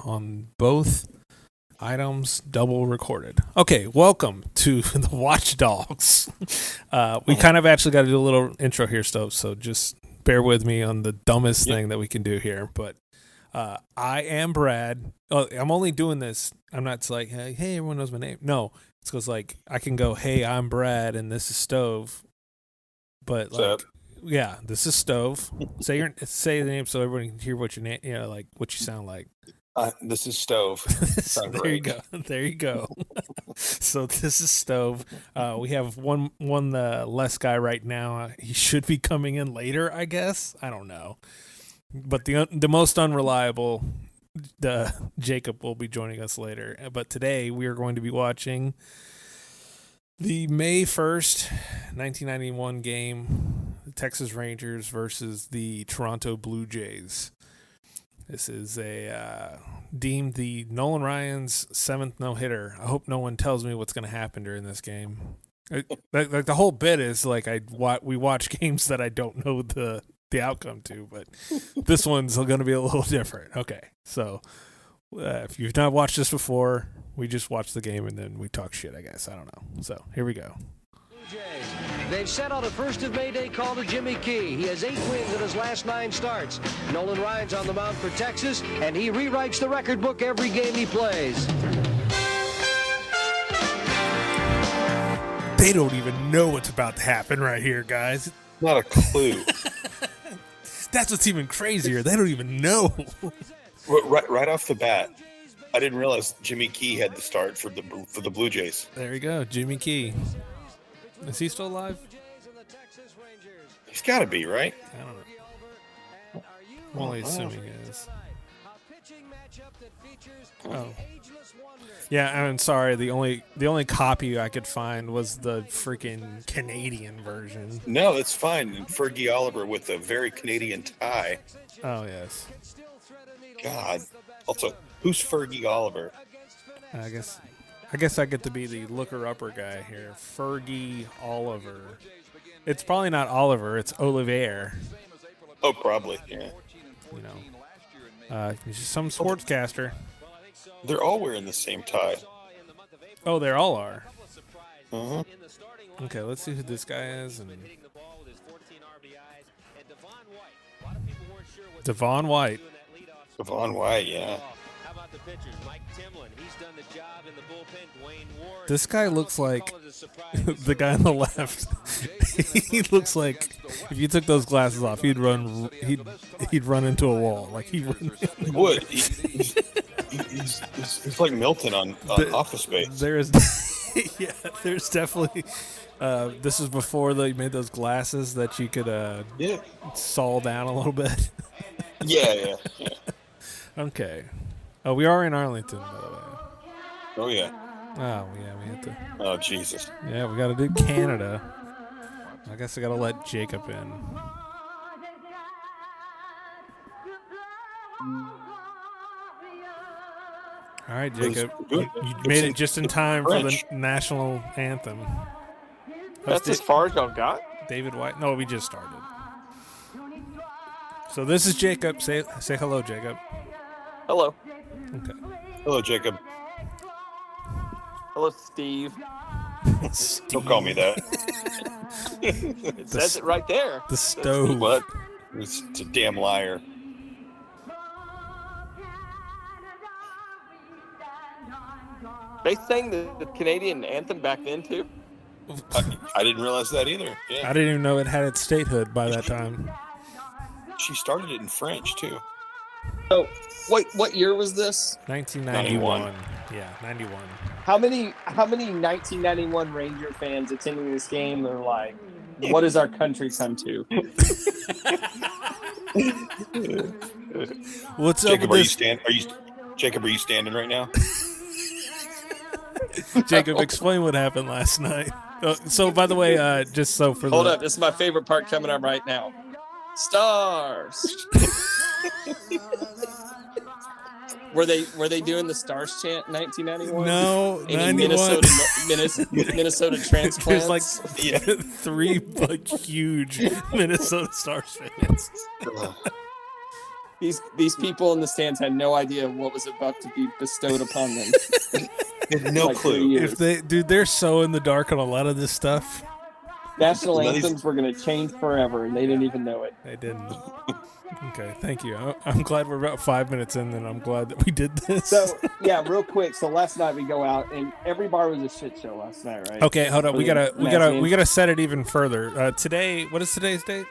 on both items, double recorded. Okay, welcome to the Watch Dogs. We kind of actually got to do a little intro here, so just bear with me on the dumbest thing that we can do here. But I am Brad. Oh, I'm only doing this. I'm not like, hey, everyone knows my name. No, it's because like I can go, hey, I'm Brad, and this is Stove. But like, yeah, this is Stove. Say the name so everyone can hear what your name, like what you sound like. This is Stove. There you go. There you go. So this is Stove. We have one less guy right now. He should be coming in later, I guess. I don't know. But the most unreliable, Jacob will be joining us later. But today we are going to be watching the May 1st, 1991 game, the Texas Rangers versus the Toronto Blue Jays. This is deemed the Nolan Ryan's 7th no-hitter. I hope no one tells me what's going to happen during this game. Like the whole bit is like we watch games that I don't know the outcome to, but this one's going to be a little different. Okay, so if you've not watched this before, we just watch the game and then we talk shit, I guess. I don't know. So here we go. They've sent out a first of May Day call to Jimmy Key. He has 8 wins in his last 9 starts. Nolan Ryan's on the mound for Texas, and he rewrites the record book every game he plays. They don't even know what's about to happen right here, guys. Not a clue. That's what's even crazier. They don't even know. Right off the bat, I didn't realize Jimmy Key had the start for the Blue Jays. There you go, Jimmy Key. Is he still alive? He's got to be, right? I don't know. I'm only assuming he is. Oh. Yeah, I'm sorry. The only copy I could find was the freaking Canadian version. No, it's fine. Fergie Oliver with a very Canadian tie. Oh, yes. God. Also, who's Fergie Oliver? I guess I get to be the looker-upper guy here. Fergie Oliver. It's probably not Oliver. It's Olivier. Oh, probably, yeah. He's just some sportscaster. They're all wearing the same tie. Oh, they all are. Uh-huh. Okay, let's see who this guy is. Devon White. Devon White, yeah. This guy looks like the guy on the left. He looks like if you took those glasses off, he'd run into a wall. Like he would. He's like Milton on Office Space. There's definitely. This is before they made those glasses that you could saw down a little bit. Yeah. Okay. Oh, we are in Arlington, by the way. Oh, yeah. Oh, yeah, we have to. Oh, Jesus. Yeah, we got to do Canada. I guess I got to let Jacob in. All right, Jacob. You made it just in time for the national anthem. That's as far as y'all got? David White. No, we just started. So this is Jacob. Say hello, Jacob. Hello. Okay. Hello, Jacob. Hello, Steve. Don't call me that. It says it right there. The stove. What? It's a damn liar. They sang the Canadian anthem back then, too? I didn't realize that either. Yeah. I didn't even know it had its statehood by that time. She started it in French, too. So, what year was this? 1991. Yeah, 91. How many 1991 Ranger fans attending this game are like, what does our country come to? What's Jacob, up with this? Jacob, are you standing right now? Jacob, explain what happened last night. So, by the way, just so for Hold up, this is my favorite part coming up right now. Stars. Were they doing the Stars chant in 1991? No, any 91. Minnesota transplants? There's like 3 like huge Minnesota Stars fans. These people in the stands had no idea what was about to be bestowed upon them. They had no Like 3 clue. years. They're so in the dark on a lot of this stuff. National anthems were going to change forever, and they didn't even know it. They didn't. Okay, thank you. I'm glad we're about 5 minutes in, and I'm glad that we did this. So, yeah, real quick. So last night we go out, and every bar was a shit show last night, right? Okay, hold on. For We the gotta Mavs game. set it even further. Today, what is today's date?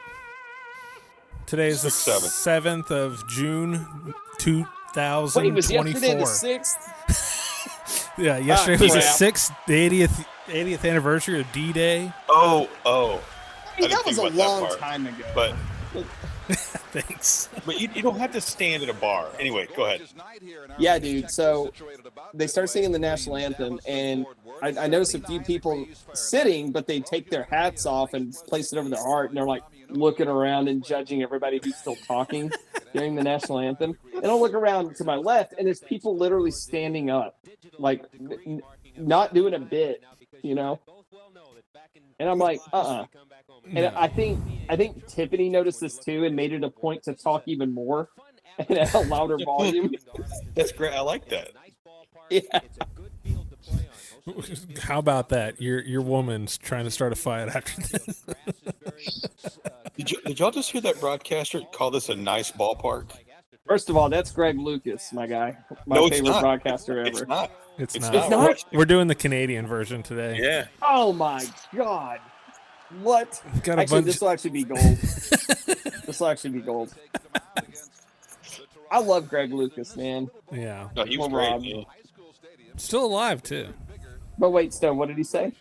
Today is the 7th of June, 2024. Wait, was yesterday the 6th? Yeah, yesterday was the crap. 6th, the 80th anniversary of D-Day. Oh. I mean, I that didn't was a think about that long part. time ago. But Thanks. you don't have to stand at a bar. Anyway, go ahead. Yeah, dude. So they start singing the national anthem, and I noticed a few people sitting, but they take their hats off and place it over their heart, and they're like looking around and judging everybody who's still talking during the national anthem. And I'll look around to my left, and there's people literally standing up, like not doing a bit, you know. And I'm like, And I think Tiffany noticed this too and made it a point to talk even more and at a louder volume. That's great. I like that. Yeah. How about that? Your woman's trying to start a fight after this. Did y'all just hear that broadcaster call this a nice ballpark? First of all, that's Greg Lucas, my guy. My No, it's favorite not. broadcaster ever. It's not. It's It's not. not. We're doing the Canadian version today. Yeah. Oh my God. What? Got a Actually, bunch- this will actually be gold. This will actually be gold. I love Greg Lucas, man. Yeah. No, he was Well, great. Rob. Yeah. Still alive too. But wait, Stone, what did he say?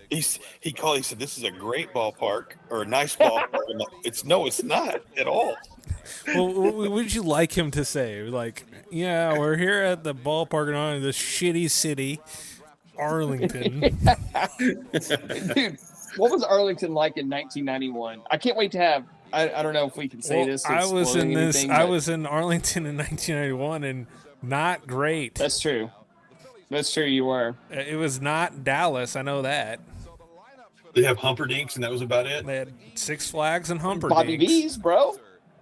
He said this is a great ballpark or a nice ballpark. It's not at all. Well, what would you like him to say? Like, yeah, we're here at the ballpark in this shitty city, Arlington. Dude, what was Arlington like in 1991? I can't wait to have. I don't know if we can say Well, this. I was in spoiling this. anything, I but was in Arlington in 1991, and not great. That's true. That's true. You were. It was not Dallas. I know that. They have Humperdinks, and that was about it. They had Six Flags and Humperdinks. Bobby V's, bro.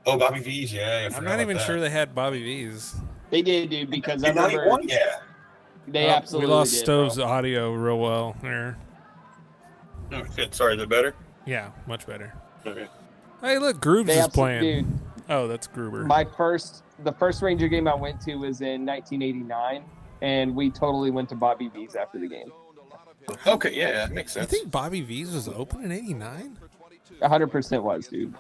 Oh, Bobby V's, yeah. I'm not even sure they had Bobby V's. They did, dude, because I In remember 91, yeah. they absolutely We lost did, Stove's bro. audio real well there. Oh, shit. Sorry, is it better? Yeah, much better. Okay. Hey, look, Grooves They is absolutely, playing. dude. Oh, that's Gruber. The first Ranger game I went to was in 1989, and we totally went to Bobby V's after the game. Okay, yeah, that makes I sense. think Bobby V's was open in '89. 100% was, dude.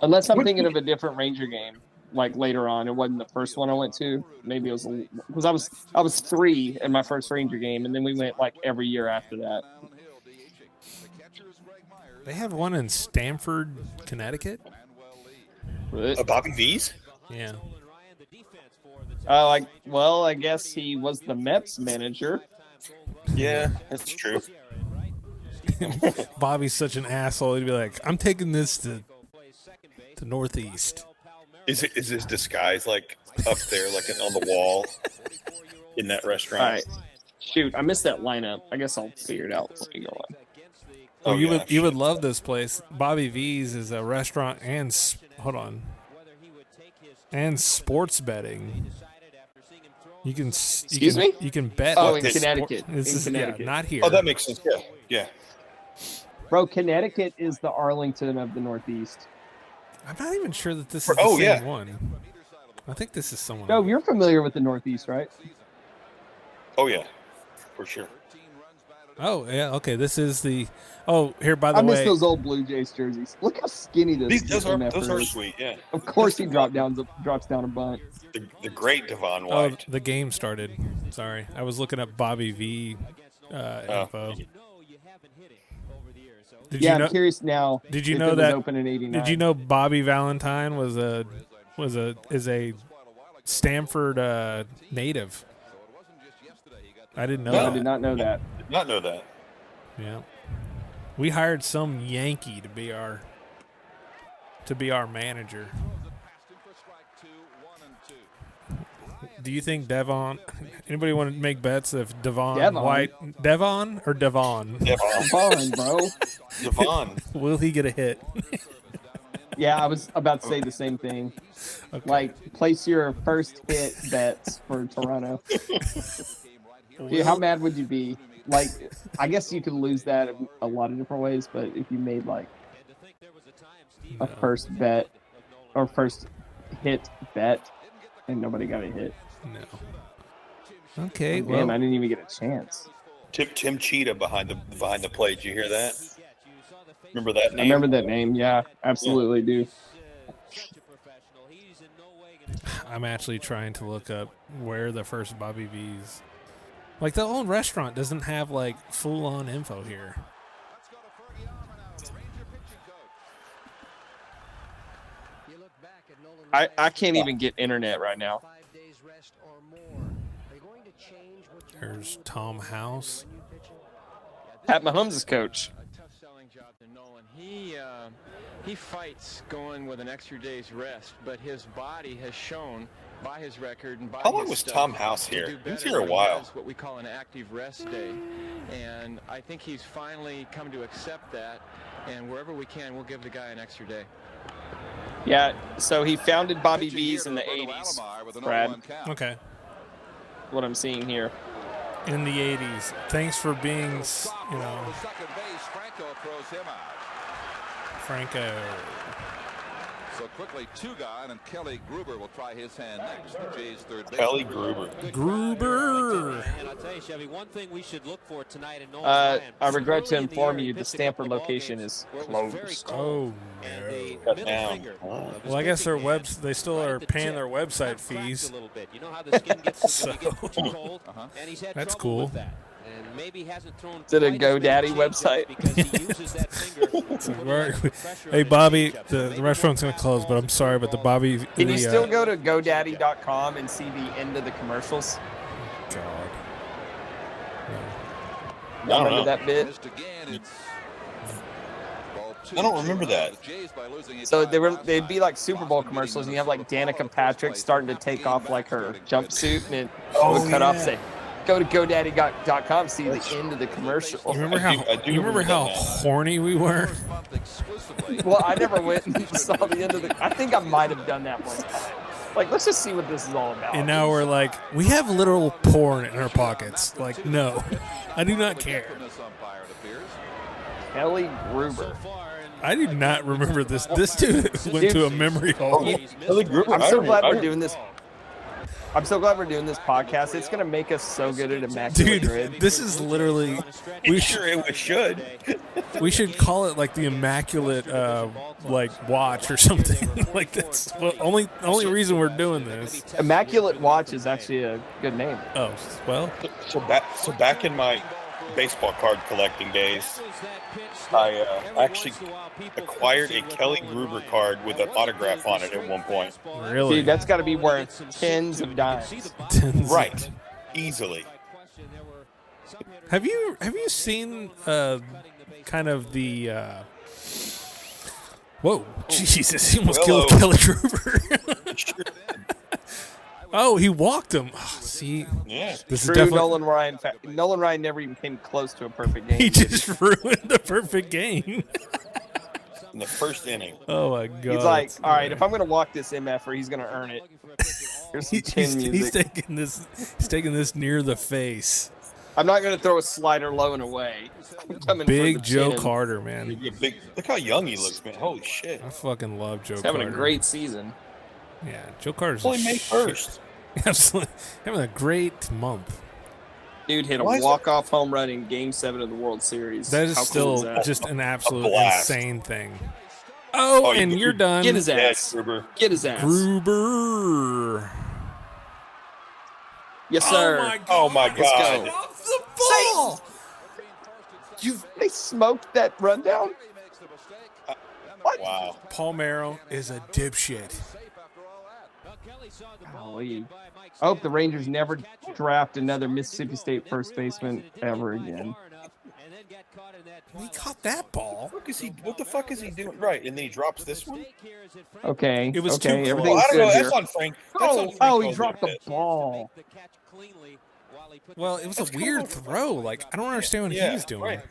Unless I'm thinking of a different Ranger game, like later on. It wasn't the first one I went to. Maybe it was because I was 3 in my first Ranger game, and then we went like every year after that. They have one in Stamford, Connecticut. Bobby V's? Yeah. I guess he was the Mets manager. Yeah, that's true. Bobby's such an asshole. He'd be like, "I'm taking this to Northeast." Is his disguise like up there, like on the wall in that restaurant? All right. Shoot, I missed that lineup. I guess I'll figure it out. Let me go on. Oh, you yeah, would love this place. Bobby V's is a restaurant and sports betting. You can Excuse me? You can bet. Oh, in this- Connecticut. This In is Connecticut. not here. Oh, that makes sense. Yeah. Bro, Connecticut is the Arlington of the Northeast. I'm not even sure that this is the Oh, same yeah. one. I think this is someone. No, you're familiar with the Northeast, right? Oh, yeah, for sure. Oh yeah. Okay. This is the. Oh, here by the I miss way. those old Blue Jays jerseys. Look how skinny this Those MF are is. sweet. Yeah. Of course, he drops down a bunt. The great Devon Oh, White. the game started. Sorry, I was looking up Bobby V info. Did Yeah, you know? I'm curious now. Did you if know it was that? open in '89? Did you know Bobby Valentine is a Stanford native? I didn't know No, I that. did not know that. Did not know that. Yeah, we hired some Yankee to be our manager. Do you think Devon? Anybody want to make bets if Devon or Devon? Devon. Come on, bro. Devon. Will he get a hit? Yeah, I was about to say the same thing. Okay. Like, place your first hit bets for Toronto. Dude, how mad would you be? Like, I guess you could lose that a lot of different ways, but if you made like a first bet or first hit bet and nobody got a hit. No. Okay. Damn, Well, I didn't even get a chance. Tim Cheetah behind the plate. Did you hear that? Remember that I name? remember that name. Yeah, absolutely do. I'm actually trying to look up where the first Bobby V's. Like, the old restaurant doesn't have, like, full-on info here. I can't even get internet right now. There's Tom House. Pat Mahomes' coach. Tough selling job to Nolan. He fights going with an extra day's rest, but his body has shown by his record and by How long his was stuff Tom House to here? do He was better here a when he while. has what we call an active rest day, and I think he's finally come to accept that. And wherever we can, we'll give the guy an extra day. Yeah, so he founded Bobby V's in the 80s, Brad. Okay. What I'm seeing here. In the 80s. Thanks for being, you know, Second base, Franco throws him out. Franco. So quickly, two gone, and Kelly Gruber will try his hand next. The Jays' third base. Kelly Gruber. Gruber. And I'll tell you, Chevy, one thing we should look for tonight in Nolan's I regret to inform you the Stanford location is closed. Oh, and the Cut middle down. finger of his Well, I guess their pinky hand they still right are at the paying tip their website got cracked fees. a little bit. You know how the skin gets when you get too cold, Uh-huh. and he's had That's trouble cool. with that. And maybe hasn't thrown Is it a quite as many GoDaddy changeups website? because he uses that finger to put a lot of pressure Hey, on his Bobby, changeups. the Maybe restaurant's more going to close, but I'm sorry, but the Bobby. Can you the, still go to GoDaddy.com and see the end of the commercials? God. I don't Remember know. that bit? Missed again. It's ball two. I don't remember that. The Jays, by losing a So time they'd be like outside. Super Bowl Boston commercials, and beating you have like Minnesota Danica Patrick twice. starting to take Game off like back her starting good. jumpsuit, and it Oh, would cut off, yeah. say, go to GoDaddy.com, see the end of the commercial. You remember I how do you remember remember how that now. horny we were? First month exclusively. Well, I never went and saw the end of the. I think I might have done that one time. Like, let's just see what this is all about. And now we're like, we have literal porn in our pockets. Like, no, I do not care. From this umpire, it appears. Kelly Gruber. I do not remember this. This dude went to a memory hole. Kelly Gruber. I'm I so remember- glad I we're remember- doing this. I'm so glad we're doing this podcast. It's gonna make us so good at Immaculate Dude, Grid. this is literally we should Sure, it should. we should call it like the Immaculate like watch or something. Like that's the only reason we're doing this. Immaculate Watch is actually a good name. Oh well, So back in my baseball card collecting days, I actually acquired a Kelly Gruber card with an autograph on it at one point. really? Dude, that's got to be worth tens of dimes. Right. Easily. Have you seen kind of the whoa, Jesus, he almost killed Hello. Kelly Gruber. Oh, he walked him. Oh, see, Yeah. this is True definitely Nolan Ryan. Nolan Ryan never even came close to a perfect game. he just ruined the perfect game. In the first inning. Oh my god. He's like, all right, if I'm gonna walk this MFer, he's gonna earn it. Here's some chin he's music. taking this near the face. I'm not gonna throw a slider low and away. I'm coming for Big the Joe chin. Carter, man. Look how young he looks, man. Holy shit. I fucking love Joe He's Carter. having a great season. Yeah, Joe Carter's Only May shit. 1st. Absolutely having a great month. Dude hit a Why is it- walk-off home run in Game 7 of the World Series. That is How still cool is that? just an absolute blast. insane thing. Oh, Oh, and you- you're done. Get his Yeah, ass. Gruber. Get his ass. Gruber. Yes, sir. Oh my Let's god. go. Off the ball. They smoked that rundown? What? Wow. Paul Merrill is a dipshit. Golly. I hope the Rangers never draft another Mississippi State first baseman ever again. He caught that ball. What the fuck is he doing? Right, and then he drops this one? Okay. It was okay. too Well, Everything's I don't know. good That's here. on Frank. That's on Frank Oh, he Coleman dropped the bit. ball. Well, it was a weird throw. Like, I don't understand what he's doing. right.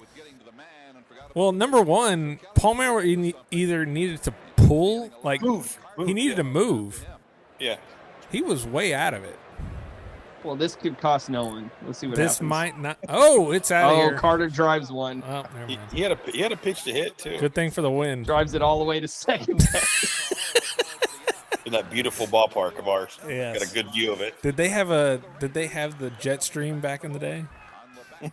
Well, number one, Paul Merrill either needed to pull. Like Move. he needed to move. Yeah. He was way out of it. Well, this could cost Nolan. Let's see what This happens. might not. Oh, it's out of Oh, here. Carter drives one. Oh, never mind. He had a pitch to hit too. Good thing for the win. Drives it all the way to second base. In that beautiful ballpark of ours. Yes. Got a good view of it. Did they have the jet stream back in the day? I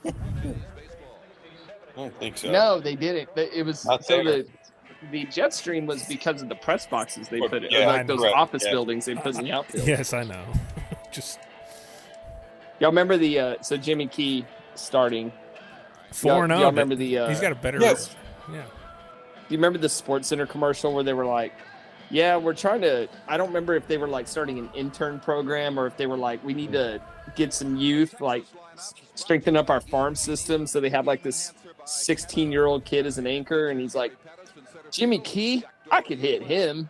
don't think so. No, they didn't. It was Not so there. the jet stream was because of the press boxes they put it, Yeah, like those correct, office yeah. buildings they put in the outfield. Yes, I know. Just Y'all remember the so Jimmy Key starting? 4-0. Y'all remember the? He's got a better. Yes. Yeah. Do you remember the Sports Center commercial where they were like, "Yeah, we're trying to." I don't remember if they were like starting an intern program or if they were like, "We need to get some youth, like strengthen up our farm system." So they have like this 16-year-old kid as an anchor, and he's like, "Jimmy Key, I could hit him."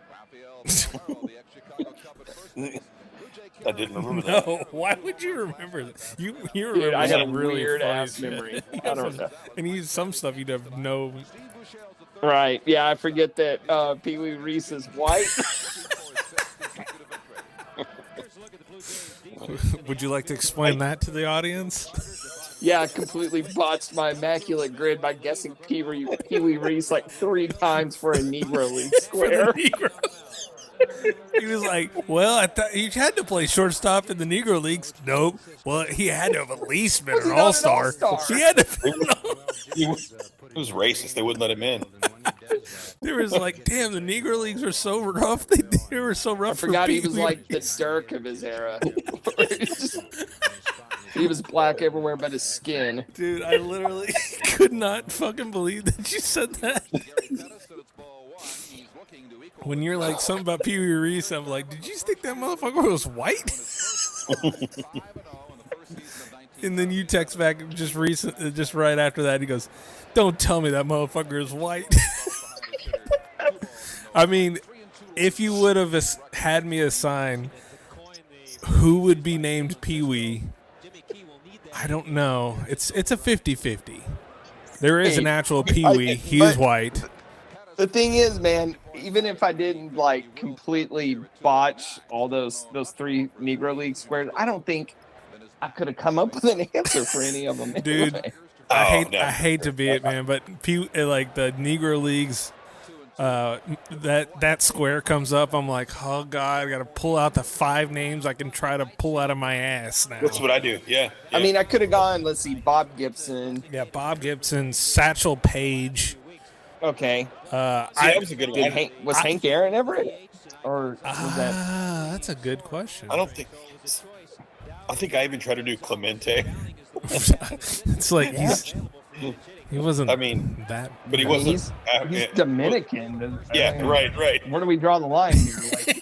I didn't remember that. No, why would you remember that? You remember Dude, I got a some really weird funny ass shit. memory. I don't know. And you some stuff you'd have no. Right? Yeah, I forget that Pee Wee Reese is white. Would you like to explain that to the audience? Yeah, I completely botched my immaculate grid by guessing Pee Wee Reese like 3 times for a Negro League square. Negro. He was like, "Well, I thought he had to play shortstop in the Negro Leagues." Nope. Well, he had to have at least been Was he an not an all-star. all-star? He had to. It was racist. They wouldn't let him in. There was like, damn, the Negro Leagues were so rough. They were so rough. I forgot for he was Pee Wee like the Reese. Dirk of his era. He was black everywhere but his skin. Dude, I literally could not fucking believe that you said that. When you're like something about Pee Wee Reese, I'm like, did you think that motherfucker was white? And then you text back just right after that. He goes, "Don't tell me that motherfucker is white." I mean, if you would have had me assign who would be named Pee Wee, I don't know. It's a 50-50. There is an actual Pee Wee. He is white. The thing is, man, even if I didn't like completely botch all those 3 Negro League squares, I don't think I could have come up with an answer for any of them. Dude, anyway. I hate to be it, man, but like the Negro Leagues, that square comes up. I'm like, oh god, I got to pull out the 5 names I can try to pull out of my ass now. That's what I do. Yeah. I mean, I could have gone. Let's see, Bob Gibson. Yeah, Bob Gibson, Satchel Paige. Okay, that was a good one. was Hank Aaron ever in it? Or was that? That's a good question. I don't think. I think I even tried to do Clemente. It's like he wasn't. I mean, that. but he bad. wasn't. He's Dominican. Yeah, right. Where do we draw the line here? Like,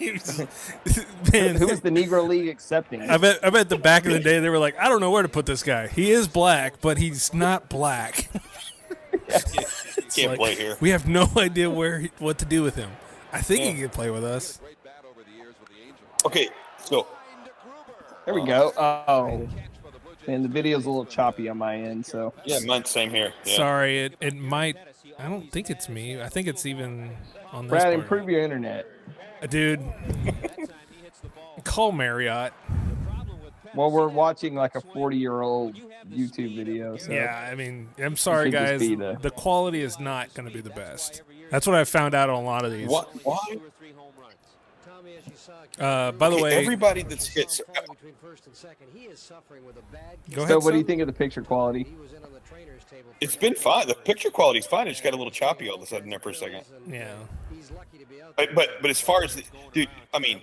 Man, who was the Negro League accepting? I bet the back of the day they were like, I don't know where to put this guy. He is black, but he's not black. Can't like, play here. We have no idea what to do with him. I think he can play with us. Okay, so There we go. Oh, man, the video's a little choppy on my end. So yeah, mine's same here. Yeah. Sorry, it might. I don't think it's me. I think it's even on this Brad, part. improve your internet. Dude. Call Marriott. Well, we're watching like a 40-year-old YouTube video. So Yeah, I mean, I'm sorry, could just guys. be The quality is not going to be the best. That's what I found out on a lot of these. What? Why? By the way, everybody that's hit. go ahead. So, what do son. you think of the picture quality? It's been fine. The picture quality's fine. It just got a little choppy all of a sudden there for a second. Yeah. But as far as dude, I mean,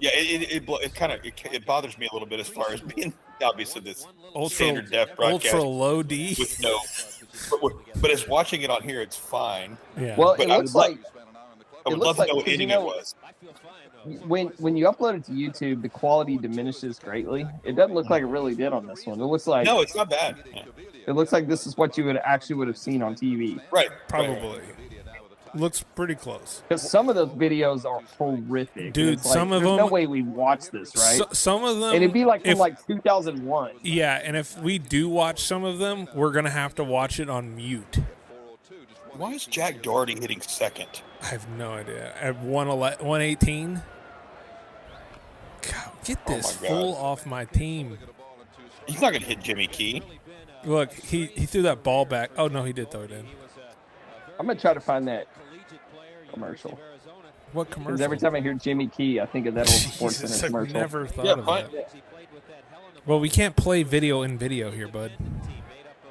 yeah, it kind of it bothers me a little bit as far as being obviously this standard def broadcast ultra low D. with no. But as watching it on here, it's fine. Yeah. Well, But it looks like I would looks love to know like- what 'cause inning you know- it was. when you upload it to YouTube, the quality diminishes greatly. It doesn't look like it really did on this one. It looks like No, it's not bad. Yeah. it looks like this is what you would have seen on TV. Right. Probably. Looks pretty close. Because some of those videos are horrific. Dude, It's like, some of there's no them- way we watch this, right? Some of them. and it'd be like from if- like 2001. Yeah, and if we do watch some of them, we're going to have to watch it on mute. Why is Jack Doherty hitting second? I have no idea. At 118. God, get this my God. fool off my team. He's not going to hit Jimmy Key. Look, he threw that ball back. Oh, no, he did throw it in. I'm gonna try to find that commercial. What Because commercial? every time I hear Jimmy Key, I think of that old Sports Jesus, Center I've commercial. never thought Yeah, of fine. that. Well, we can't play video in video here, bud.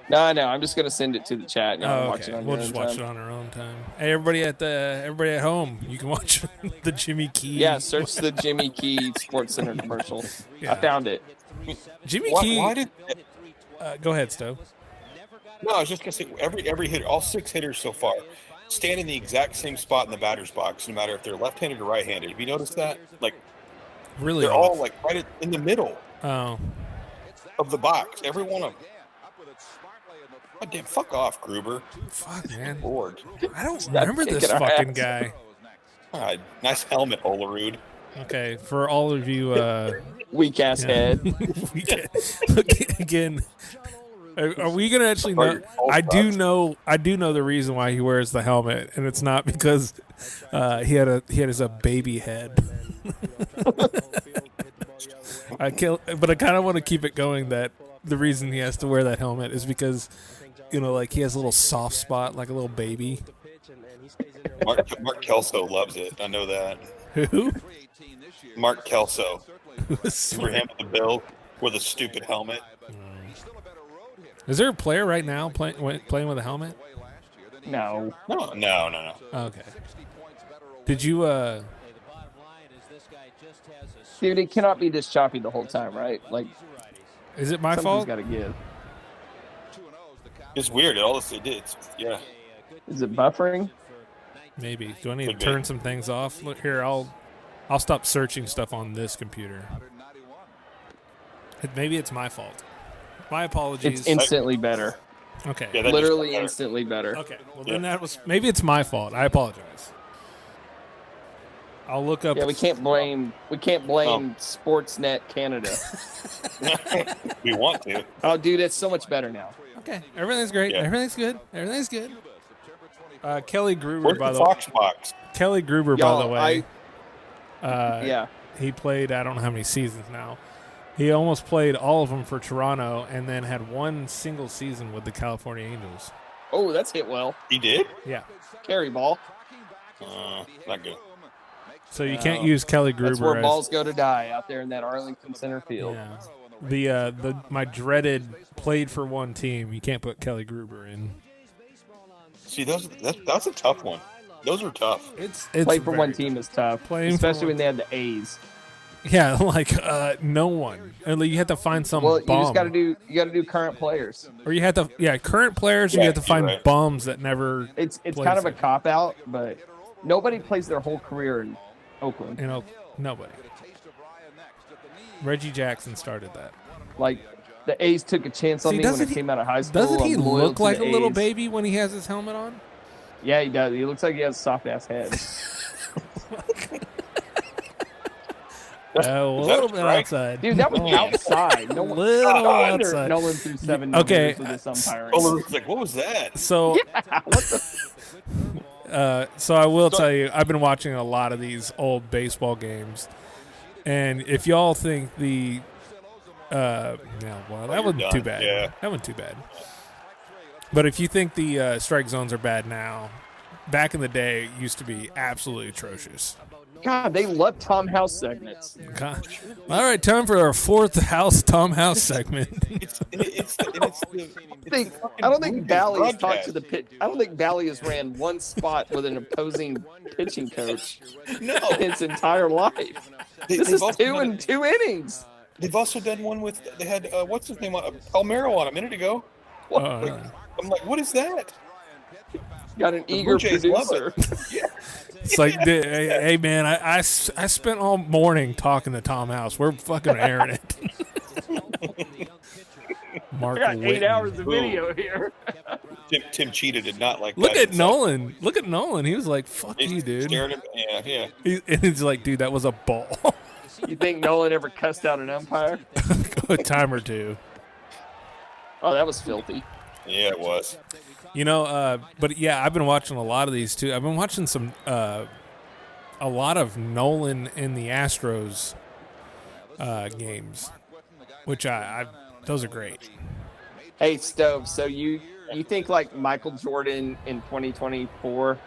No, I'm just gonna send it to the chat. And Oh, watch okay. it on We'll your just own watch time. it on our own time. Hey, everybody at home, you can watch the Jimmy Key. Yeah, search the Jimmy Key Sports Center commercial. Yeah. I found it. Jimmy Why, Key. why did? Go ahead, Stowe. No, I was just gonna say every hitter, all 6 hitters so far, stand in the exact same spot in the batter's box, no matter if they're left-handed or right-handed. Have you noticed that? Like Really? they're all like right in the middle Oh. of the box. Every one of them. God damn, fuck off, Gruber. Fuck, man. Lord. I don't remember this kicking our fucking ass. guy. God, nice helmet, Olerud. Okay, for all of you, Weak ass yeah. head. we can, again, are we gonna actually know? I do know the reason why he wears the helmet, and it's not because he had his baby head. But I kind of want to keep it going that the reason he has to wear that helmet is because, like he has a little soft spot, like a little baby. Mark Kelso loves it. I know that. Who? Mark Kelso. For him with the bill with a stupid helmet. Is there a player right now playing with a helmet? No. No. Okay. Did you Dude, it cannot be this choppy the whole time, right? Like, is it my something's fault? got to give. It's weird. All this it did. Yeah. Is it buffering? Maybe. Do I need Could to be. turn some things off? Look here, I'll stop searching stuff on this computer. Maybe it's my fault. My apologies. It's instantly better. Okay. Yeah, that Literally just- instantly better. Okay. Well, then maybe it's my fault. I apologize. I'll look up. Yeah, we can't blame Sportsnet Canada. We want to. Oh, dude, it's so much better now. Okay. Everything's great. Yeah. Everything's good. Everything's good. Kelly Gruber, Where's by the the way. Fox box? Kelly Gruber, by Y'all, the way. Yeah. He played, I don't know how many seasons now. He almost played all of them for Toronto and then had one single season with the California Angels. Oh, that's hit well. He did? Yeah. Carry ball. Not good. So you can't use Kelly Gruber That's where as balls go to die out there in that Arlington center field. yeah. My dreaded played for one team. You can't put Kelly Gruber in. See, that's a tough one. Those are tough. It's Play for one very team is tough, Playing for especially one- when they had the A's. Yeah, like no one. And you have to find some Well, bum. you just got to do current players. Or you have to current players. Or Yeah, you have to you're find right. bums that never. It's played kind of for- a cop out, but nobody plays their whole career in Oakland. Nobody. Reggie Jackson started that. Like the A's took a chance on See, me when I doesn't he- came out of high school. Doesn't he I'm loyal look to like the a little A's. baby when he has his helmet on? Yeah, he does. He looks like he has a soft ass head. A little bit right? outside. Dude, that was outside. No one, Little no wonder outside. Nolan threw 7 Okay, numbers with this umpiring. Olerud's like, what was that? So, What the? so I will tell you, I've been watching a lot of these old baseball games, and if y'all think that wasn't done. too bad. Yeah. That wasn't too bad. But if you think the strike zones are bad now, back in the day, it used to be absolutely atrocious. God, they love Tom House segments. God. All right, time for our fourth Tom House segment. I don't think Bally has talked to the pit. I don't think Bally has ran one spot with an opposing pitching coach No. in its entire life. This is 2 in 2 innings. They've also done one with, they had, what's his name, Palmero on a minute ago. Oh, I'm like, what is that? Got an The eager Blue Jays love producer. It's like, hey man, I spent all morning talking to Tom House. We're fucking airing it. Mark I got 8 Whitten. hours of video here. Tim Cheetah did not like Look that. at Nolan. Look at Nolan. He was like, "Fuck He's you, dude." staring at- Yeah. And he's like, "Dude, that was a ball." You think Nolan ever cussed out an umpire? A time or two. Oh, that was filthy. Yeah, it was. But yeah, I've been watching a lot of these too. I've been watching a lot of Nolan in the Astros games, which those are great. Hey, Stove. So you think like Michael Jordan in 2024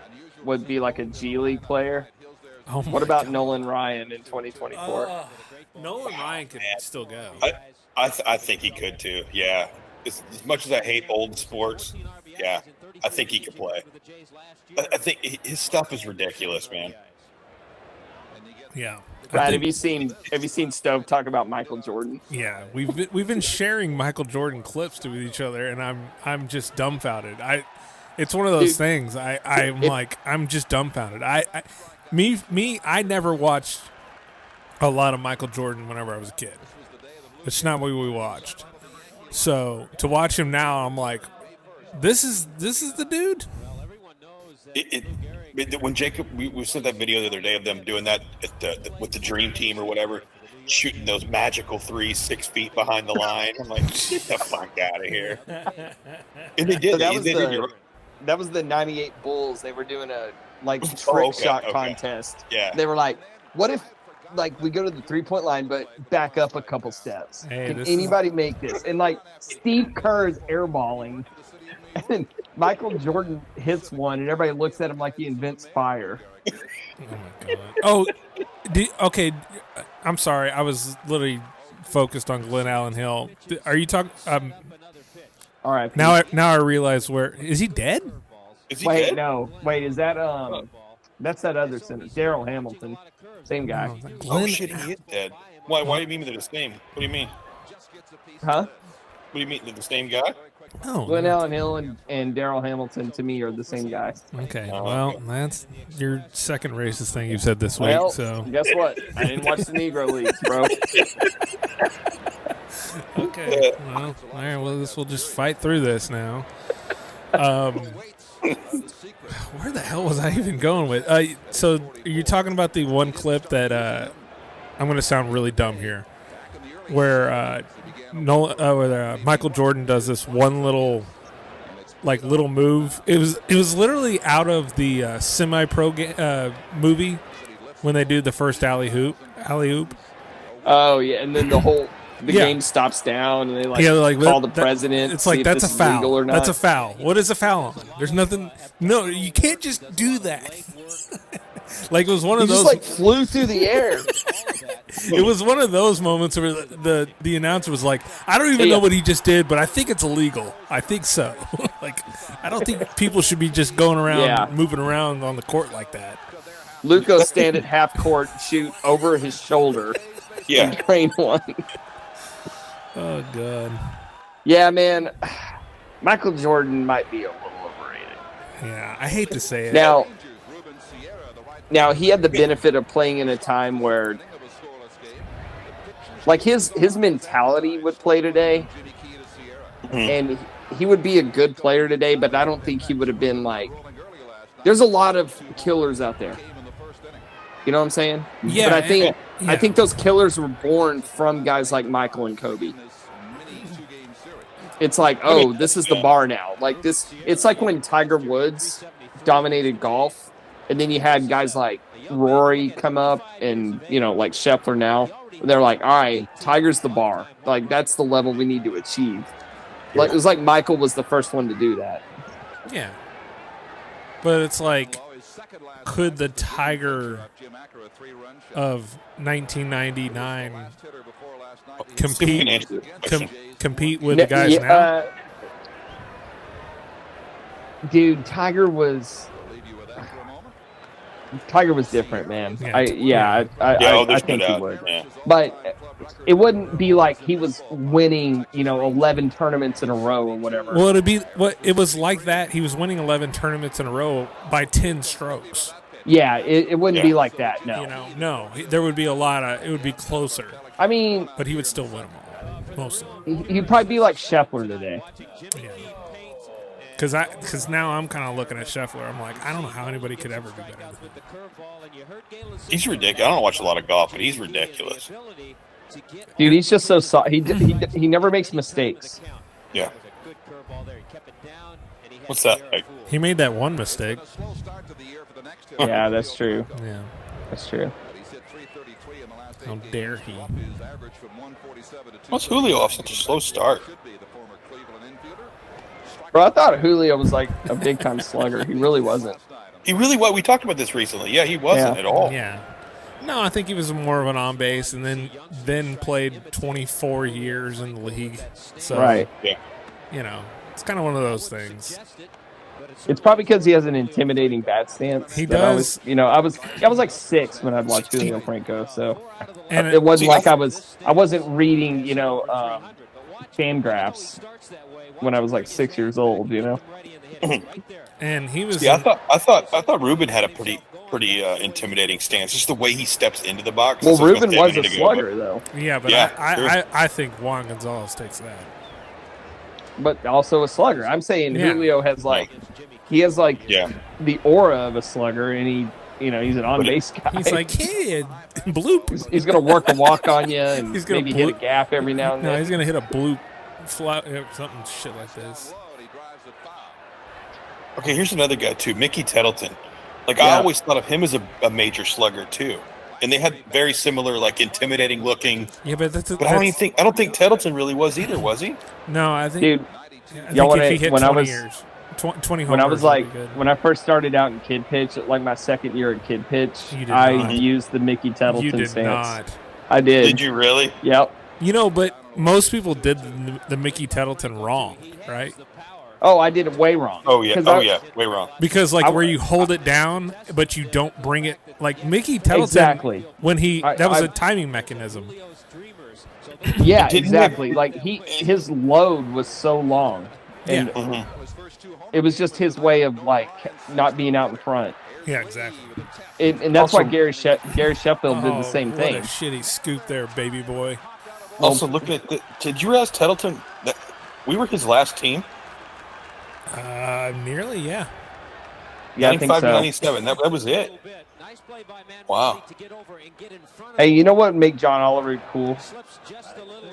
would be like a G League player? Oh my What about God. Nolan Ryan in 2024? Nolan Ryan could still go. I think he could too. Yeah. As much as I hate old sports, yeah, I think he could play. I think his stuff is ridiculous, man. Yeah. Brad, have you seen Stove talk about Michael Jordan? Yeah, we've been sharing Michael Jordan clips to each other, and I'm just dumbfounded. It's one of those things. I'm just dumbfounded. I never watched a lot of Michael Jordan whenever I was a kid. It's not what we watched. So to watch him now, I'm like, this is the dude. When Jacob, we sent that video the other day of them doing that with the Dream Team or whatever, shooting those magical threes 6 feet behind the line. I'm like, get the fuck out of here. And they did. So that was the '98 Bulls. They were doing a trick shot contest. Yeah. They were like, what if we go to the 3-point line but back up a couple steps? Hey, Can anybody make this? And Steve Kerr is airballing. And Michael Jordan hits one, and everybody looks at him like he invents fire. Oh my God. Okay. I'm sorry. I was literally focused on Glenn Allen Hill. Are you talking? All right. Now I realize where is he dead? Is he Wait, dead? no. Wait, is that that's that other center, Daryl Hamilton, same guy. Oh shit, he is dead. Why do you mean they're the same? What do you mean? Huh? What do you mean they're the same guy? Oh, Glenn Allen Hill and Daryl Hamilton to me are the same guy. Okay, well, that's your second racist thing you've said this week. Well, So guess what? I didn't watch the Negro Leagues, bro. okay, well, all right. Well, we'll just fight through this now. Where the hell was I even going with? So you're talking about the one clip that I'm going to sound really dumb here, where Michael Jordan does this one little move. It was literally out of the semi-pro movie when they do the first alley oop. Oh yeah, and then the game stops down, and they call the president. It's like that's a foul. Or not. That's a foul. What is a foul on? There's nothing. No, you can't just do that. It was one of those. Just flew through the air. It was one of those moments where the announcer was like, "I don't even know what he just did, but I think it's illegal. I think so." I don't think people should be just going around moving around on the court like that. Luka stand at half court, shoot over his shoulder. Yeah, drain one. Oh God. Yeah, man. Michael Jordan might be a little overrated. Yeah, I hate to say it. Now he had the benefit of playing in a time where, his mentality would play today, and he would be a good player today. But I don't think he would have been There's a lot of killers out there. You know what I'm saying? Yeah. But I think those killers were born from guys like Michael and Kobe. It's this is the bar now. It's like when Tiger Woods dominated golf, and then you had guys like Rory come up and, like Scheffler now. They're like, all right, Tiger's the bar. That's the level we need to achieve. It was like Michael was the first one to do that. Yeah. But it's could the Tiger of 1999 compete with the guys now? Dude, Tiger was different, man. I think he would. Yeah. But it wouldn't be like he was winning, 11 tournaments in a row or whatever. Well, it was like that. He was winning 11 tournaments in a row by 10 strokes. Yeah, it wouldn't be like that. No, no, there would be a lot of. It would be closer. I mean, but he would still win them all, most of them. He'd probably be like Scheffler today. Yeah. Because now I'm kind of looking at Scheffler. I'm like, I don't know how anybody could ever be better than him. He's ridiculous. I don't watch a lot of golf, but he's ridiculous. Dude, he's just so soft. He never makes mistakes. Yeah. What's that like? He made that one mistake. Yeah, that's true. Yeah. That's true. How dare he? What's Julio off such a slow start? Bro, I thought Julio was like a big time slugger. He really wasn't. He really was. We talked about this recently. Yeah, he wasn't at all. Yeah. No, I think he was more of an on base, and then played 24 years in the league. So, Right. Yeah. You know, it's kind of one of those things. It's probably because he has an intimidating bat stance. He that does. I was like 6 when I'd watch Julio Franco, so And it wasn't like I wasn't reading, fan graphs when I was like 6 years old, And he was. Yeah, I thought Ruben had a pretty intimidating stance. Just the way he steps into the box. Well, That's what Ruben was a minute ago, slugger though, Yeah, but Yeah, I think Juan Gonzalez takes that. but also a slugger. I'm saying Yeah. Julio has the aura of a slugger, and he's an on base guy. He's like, hey, bloop. He's gonna work a walk on you and He's gonna maybe hit a bloop. gap every now and No, then. he's gonna hit a bloop, fly, something shit like this. Okay, here's another guy too, Mickey Tettleton. Like Yeah. I always thought of him as a major slugger too, and they had very similar, like intimidating looking. Yeah, but But I don't think Tettleton really was either, was he? No, I think. Dude, I y'all think wanna- if he hit when I 20 was- years, 20 when I homers was would like be good. when I first started out in kid pitch, like my second year at kid pitch, You did I not. used the Mickey Tettleton You did stance. not. I did. Did you really? Yep. But most people did the Mickey Tettleton wrong, right? Oh, I did it way wrong. Oh yeah. 'Cause Oh I- yeah. Way wrong. Because where you hold it down, but you don't bring it, like Mickey Tettleton. Exactly. When that was I- a timing mechanism. Yeah, Didn't exactly. Like his load was so long, and Yeah. it was just his way of like not being out in front. Yeah, exactly. And that's why Also- Gary Sheffield did the same What thing. a shitty scoop there, baby boy. Also, looking at did you realize Tettleton? That we were his last team. Nearly, yeah. Yeah, I think 95 to so. 97. That was it. Wow. Hey, you know what would make John Oliver cool?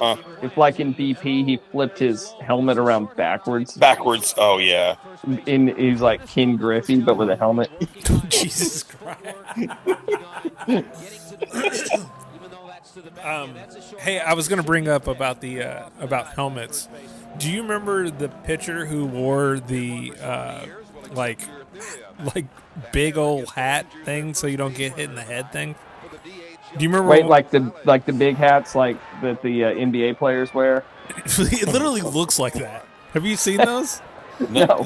Uh, If, like in BP, he flipped his helmet around backwards, backwards. Oh yeah. and he's like Ken Griffey, but with a helmet. Jesus Christ. Hey, I was going to bring up about the about helmets. Do you remember the pitcher who wore the like big old hat thing so you don't get hit in the head thing? Do you remember? Wait, like the big hats like that the NBA players wear? It literally looks like that. Have you seen those? No.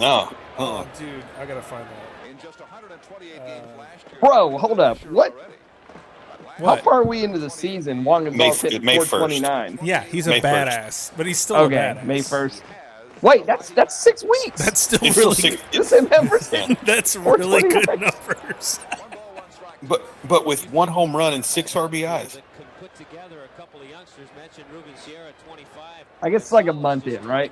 No. Dude, I gotta find that. Bro, hold up. What? How What? far are we into the season? Juan Gonzalez hit May 429. Yeah, he's a May 1st. badass, but he's still Okay, a badass. May 1st. Wait, that's 6 weeks. That's still It's really still good. This ain't ever That's really good 429. numbers. But with 1 home run and 6 RBIs. I guess it's like a month in, right?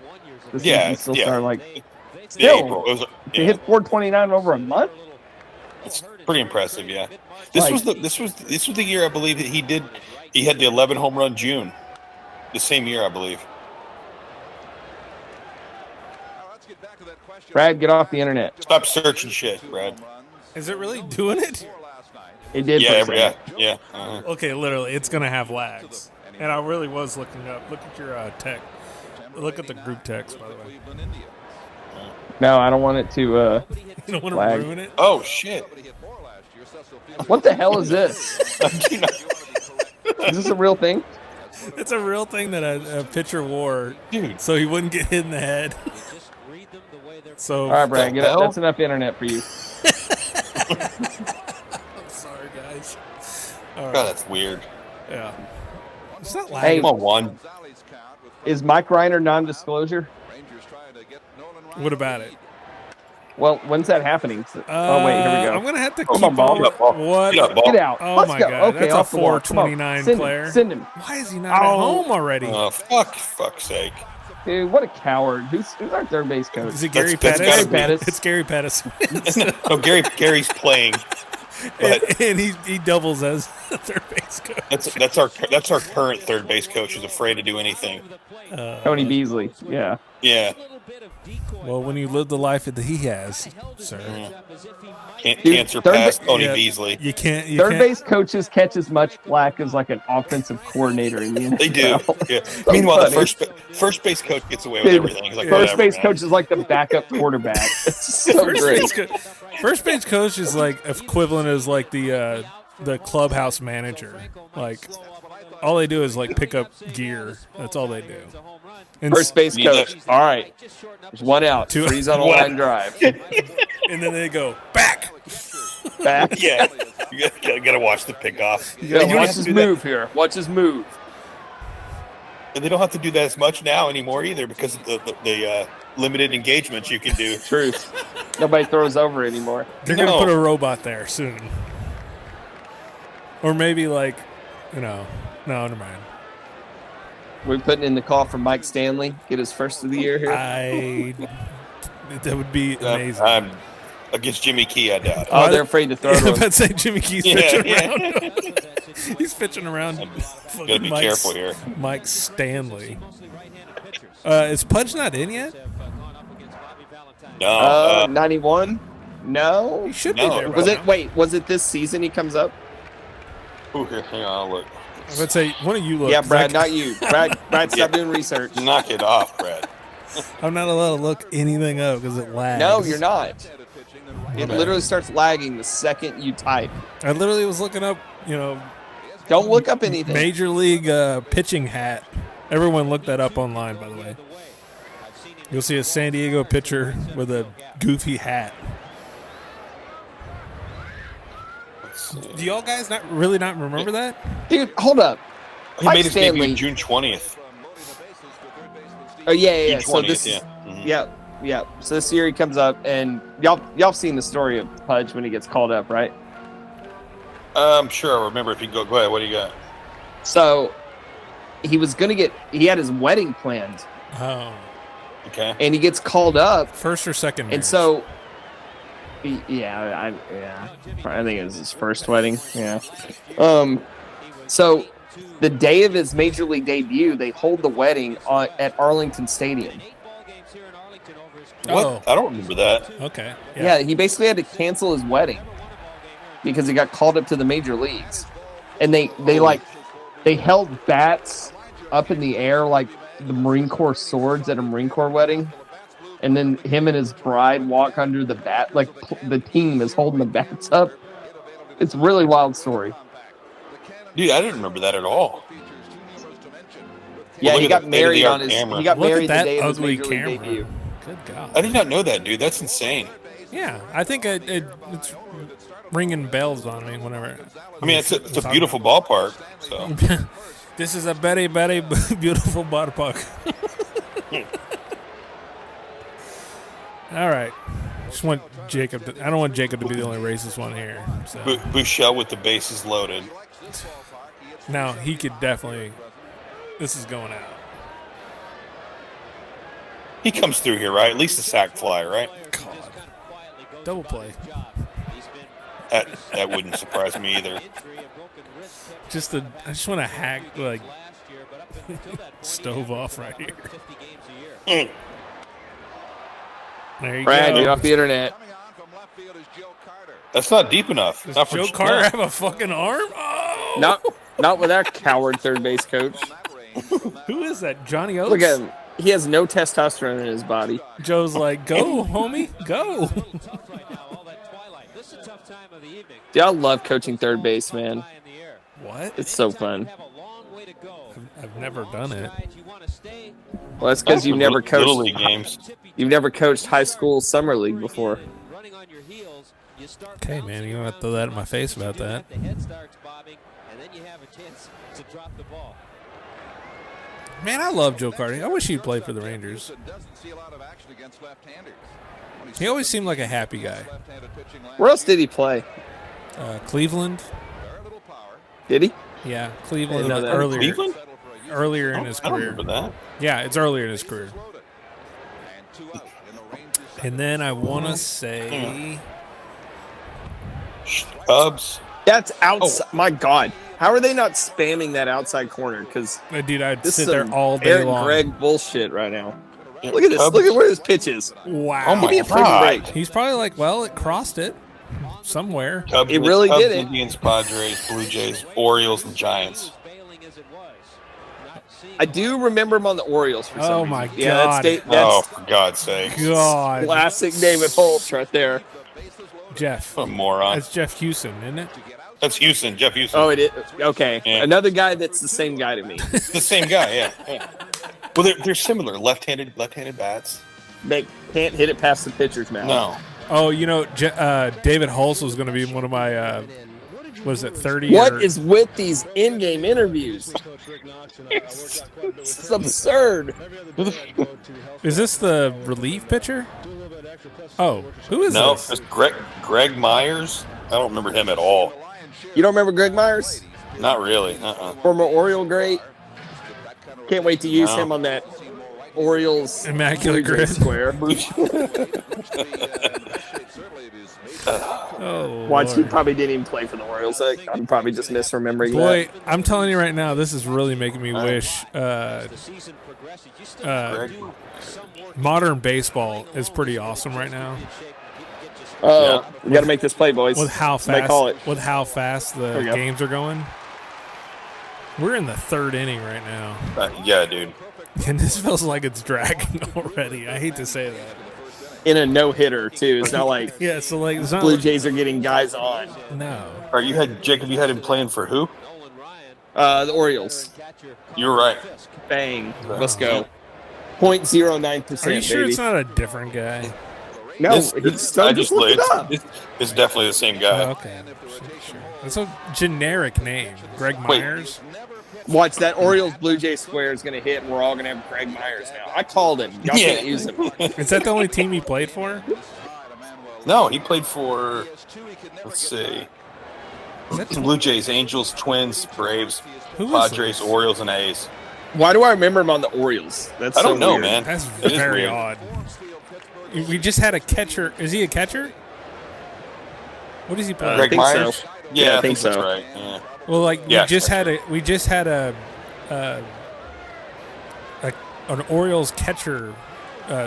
The Yeah, season still yeah. started like Yeah, still April. It was, to yeah, hit 429 over a month. it's pretty impressive. Yeah. This Like- was the year I believe that he had the 11 home run June. The same year I believe. Brad, get off the internet. Stop searching shit, Brad. Is it really doing it? It did. Yeah, for a yeah, second. yeah. Uh-huh. Okay, literally, it's gonna have lags. And I really was looking up. Look at your tech. Look at the group text, by the way. No, I don't want it to. You don't want to Lag. ruin it. Oh shit. What the hell is this? Is this a real thing? It's a real thing that a pitcher wore, Dude. so he wouldn't get hit in the head. So All right, Brad, the get up. hell? That's enough internet for you. I'm sorry, guys. All God, right. that's weird. Yeah. It's not Hey, lagging. Come on, one. Is Mike Reiner non-disclosure? What about it? Well, when's that happening? Oh wait, here we go. I'm gonna have to Come keep on, ball. on. Get up, ball. What? Get up, ball. Get out. Oh Let's my go. God, Okay, that's a off the wall. Come on. 429 Send player. Him. Send him. Why is he not at home already? Oh, fuck's sake. Dude, what a coward. Who's our third base coach? Is it Gary That's Pettis? gotta be- Pettis. It's Gary Pettis. No, Gary's playing. and he doubles as third base coach. That's our current third base coach who's afraid to do anything. Tony Beasley. Yeah. Yeah. Well, when you live the life that he has, sir, Can't surpass Tony Beasley. You can't. Third base coaches catch as much flack as like an offensive coordinator in the NFL. They do. Yeah. So Meanwhile, funny. the first base coach gets away with everything. He's like, First whatever, base man. coach is like the backup quarterback. It's so great. First base coach is like equivalent as like the clubhouse manager. Like all they do is like pick up gear. That's all they do. And First base coach. All right. There's one out. Three's on a line drive. And then they go back. Back. Yeah. You gotta watch the pickoff. Yeah, watch his move here. Watch his move. And they don't have to do that as much now anymore either because of the limited engagements you can do. Truth. Nobody throws over anymore. They're gonna put a robot there soon. Or maybe like, no, never mind. We're putting in the call for Mike Stanley. Get his first of the year here. That would be amazing. I'm against Jimmy Key, I doubt it. Oh, they're afraid to throw to him. I'm about to say Jimmy Key's pitching around. He's pitching around. Gotta be careful here. Mike Stanley. Is Pudge not in yet? No. 91? No. He should be there. Was it this season he comes up? Ooh, here, hang on, I'll look. I would say, one of you look. Yeah, Brad, not you. Brad, stop doing research. Knock it off, Brad. I'm not allowed to look anything up because it lags. No, you're not. It literally starts lagging the second you type. I literally was looking up, Don't look up anything. Major League pitching hat. Everyone look that up online, by the way. You'll see a San Diego pitcher with a goofy hat. Do y'all guys not remember that? Dude, hold up. He Mike made his Stanley. debut June 20th. Oh, yeah. June So 20th, this yeah. Mhm. Yeah. So this year he comes up, and y'all seen the story of Pudge when he gets called up, right? I'm sure I remember if you go ahead. What do you got? So he had his wedding planned, Oh, Okay. and he gets called up, first or second marriage? and so I think it was his first wedding. Yeah. So the day of his major league debut, they hold the wedding at Arlington Stadium. What? Oh. I don't remember that. Okay. Yeah, he basically had to cancel his wedding because he got called up to the major leagues, and they held bats up in the air like the Marine Corps swords at a Marine Corps wedding, and then him and his bride walk under the bat like the team is holding the bats up. It's a really wild story. Dude, I didn't remember that at all. Yeah, Look he at got that married on state-of-the-art his. camera. He got Look married at that the day of his ugly major league camera. debut. Good God. I did not know that, dude. That's insane. Yeah, I think it's ringing bells on me whenever. I mean, it's a beautiful ballpark. So This is a very, very beautiful ballpark. All right. Just want Jacob. I don't want Jacob to be the only racist one here. So Bouchel with the bases loaded. now he could definitely. This is going out. He comes through here, right? At least a sack fly, right? God. Double play. That wouldn't surprise me either. I just want to hack like stove off right here. There you Brad, go. get off the internet. That's not deep enough. Does Not for Joe Carter have a fucking arm? Oh! Not with our coward third base coach. Who is that? Johnny Oates? Look at him. He has no testosterone in his body. Joe's like, go, homie, go. Dude, I love coaching third base, man. What? It's so fun. I've never done it. Well, that's because you've never Little League coached. games. You've never coached high school summer league before. Okay, man, you don't have to throw that in my face about that. Man, I love Joe Carter. I wish he'd play for the Rangers. He always seemed like a happy guy. Where else did he play? Cleveland? Did he? Yeah, Cleveland Didn't know that. earlier. Cleveland? Earlier in his I don't career. remember that. Yeah, it's earlier in his career. And then I want to say Cubs. That's outside. My God, how are they not spamming that outside corner? Because Dude, I'd this sit is there some all day Eric long. Gregg bullshit right now. Yeah, Look at this. Cubs. Look at where this pitch is. Wow. Oh my Give me a freaking God. break. He's probably like, well, it crossed it somewhere. Cubs, It really Cubs, did it. Indians, Padres, Blue Jays, Orioles, and Giants. I do remember him on the Orioles for some Oh reason. my Yeah, God. that's Oh, for God's sake. God. classic David Holtz right there. Jeff. What a moron. That's Jeff Houston, isn't it? That's Houston, Jeff Houston. Oh, it is? Okay. Yeah. Another guy that's the same guy to me. The same guy, yeah. Well, they're similar. Left-handed bats. They can't hit it past the pitcher's mouth. No. Oh, David Holtz was going to be one of my, was it 30? What is with these in-game interviews? It's absurd. Is this the relief pitcher? Oh, who is No, this? it's Greg Myers. I don't remember him at all. You don't remember Greg Myers? Not really. Former Oriole great. Can't wait to use No. him on that Orioles Immaculate Blue Jay Grid. square. Oh, Watch, he Lord. probably didn't even play for the Orioles. I'm probably just misremembering Boy, that. I'm telling you right now, this is really making me wish Greg. modern baseball is pretty awesome right now. Oh, we got to make this play, boys. With how They call it. fast we the go. games are going. We're in the third inning right now. Yeah, dude. And this feels like it's dragging already. I hate to say that. In a no-hitter, too. It's not like Yeah, so like it's not Blue like, Jays are getting guys on. no. All right, you had him playing for who? The Orioles. You're right. Bang. Let's go. 0.09%, Are you sure baby. it's not a different guy? No, I just look it up. it's definitely the same guy. Oh, okay. Sure. That's a generic name. Greg Wait. Myers. Watch, that Orioles Blue Jay square is going to hit, and we're all going to have Greg Myers now. I called him. Y'all Yeah. can't use him. Is that the only team he played for? No, he played for, let's see, Blue Jays, Angels, Twins, Braves, Who was Padres, this? Orioles, and A's. Why do I remember him on the Orioles? That's I don't so know, weird. man. That's It is very weird. odd. We just had a catcher. Is he a catcher? What does he play? I Greg think Myers? so. Yeah, I think that's so. right. Yeah. Well, like Yeah, we just had an Orioles catcher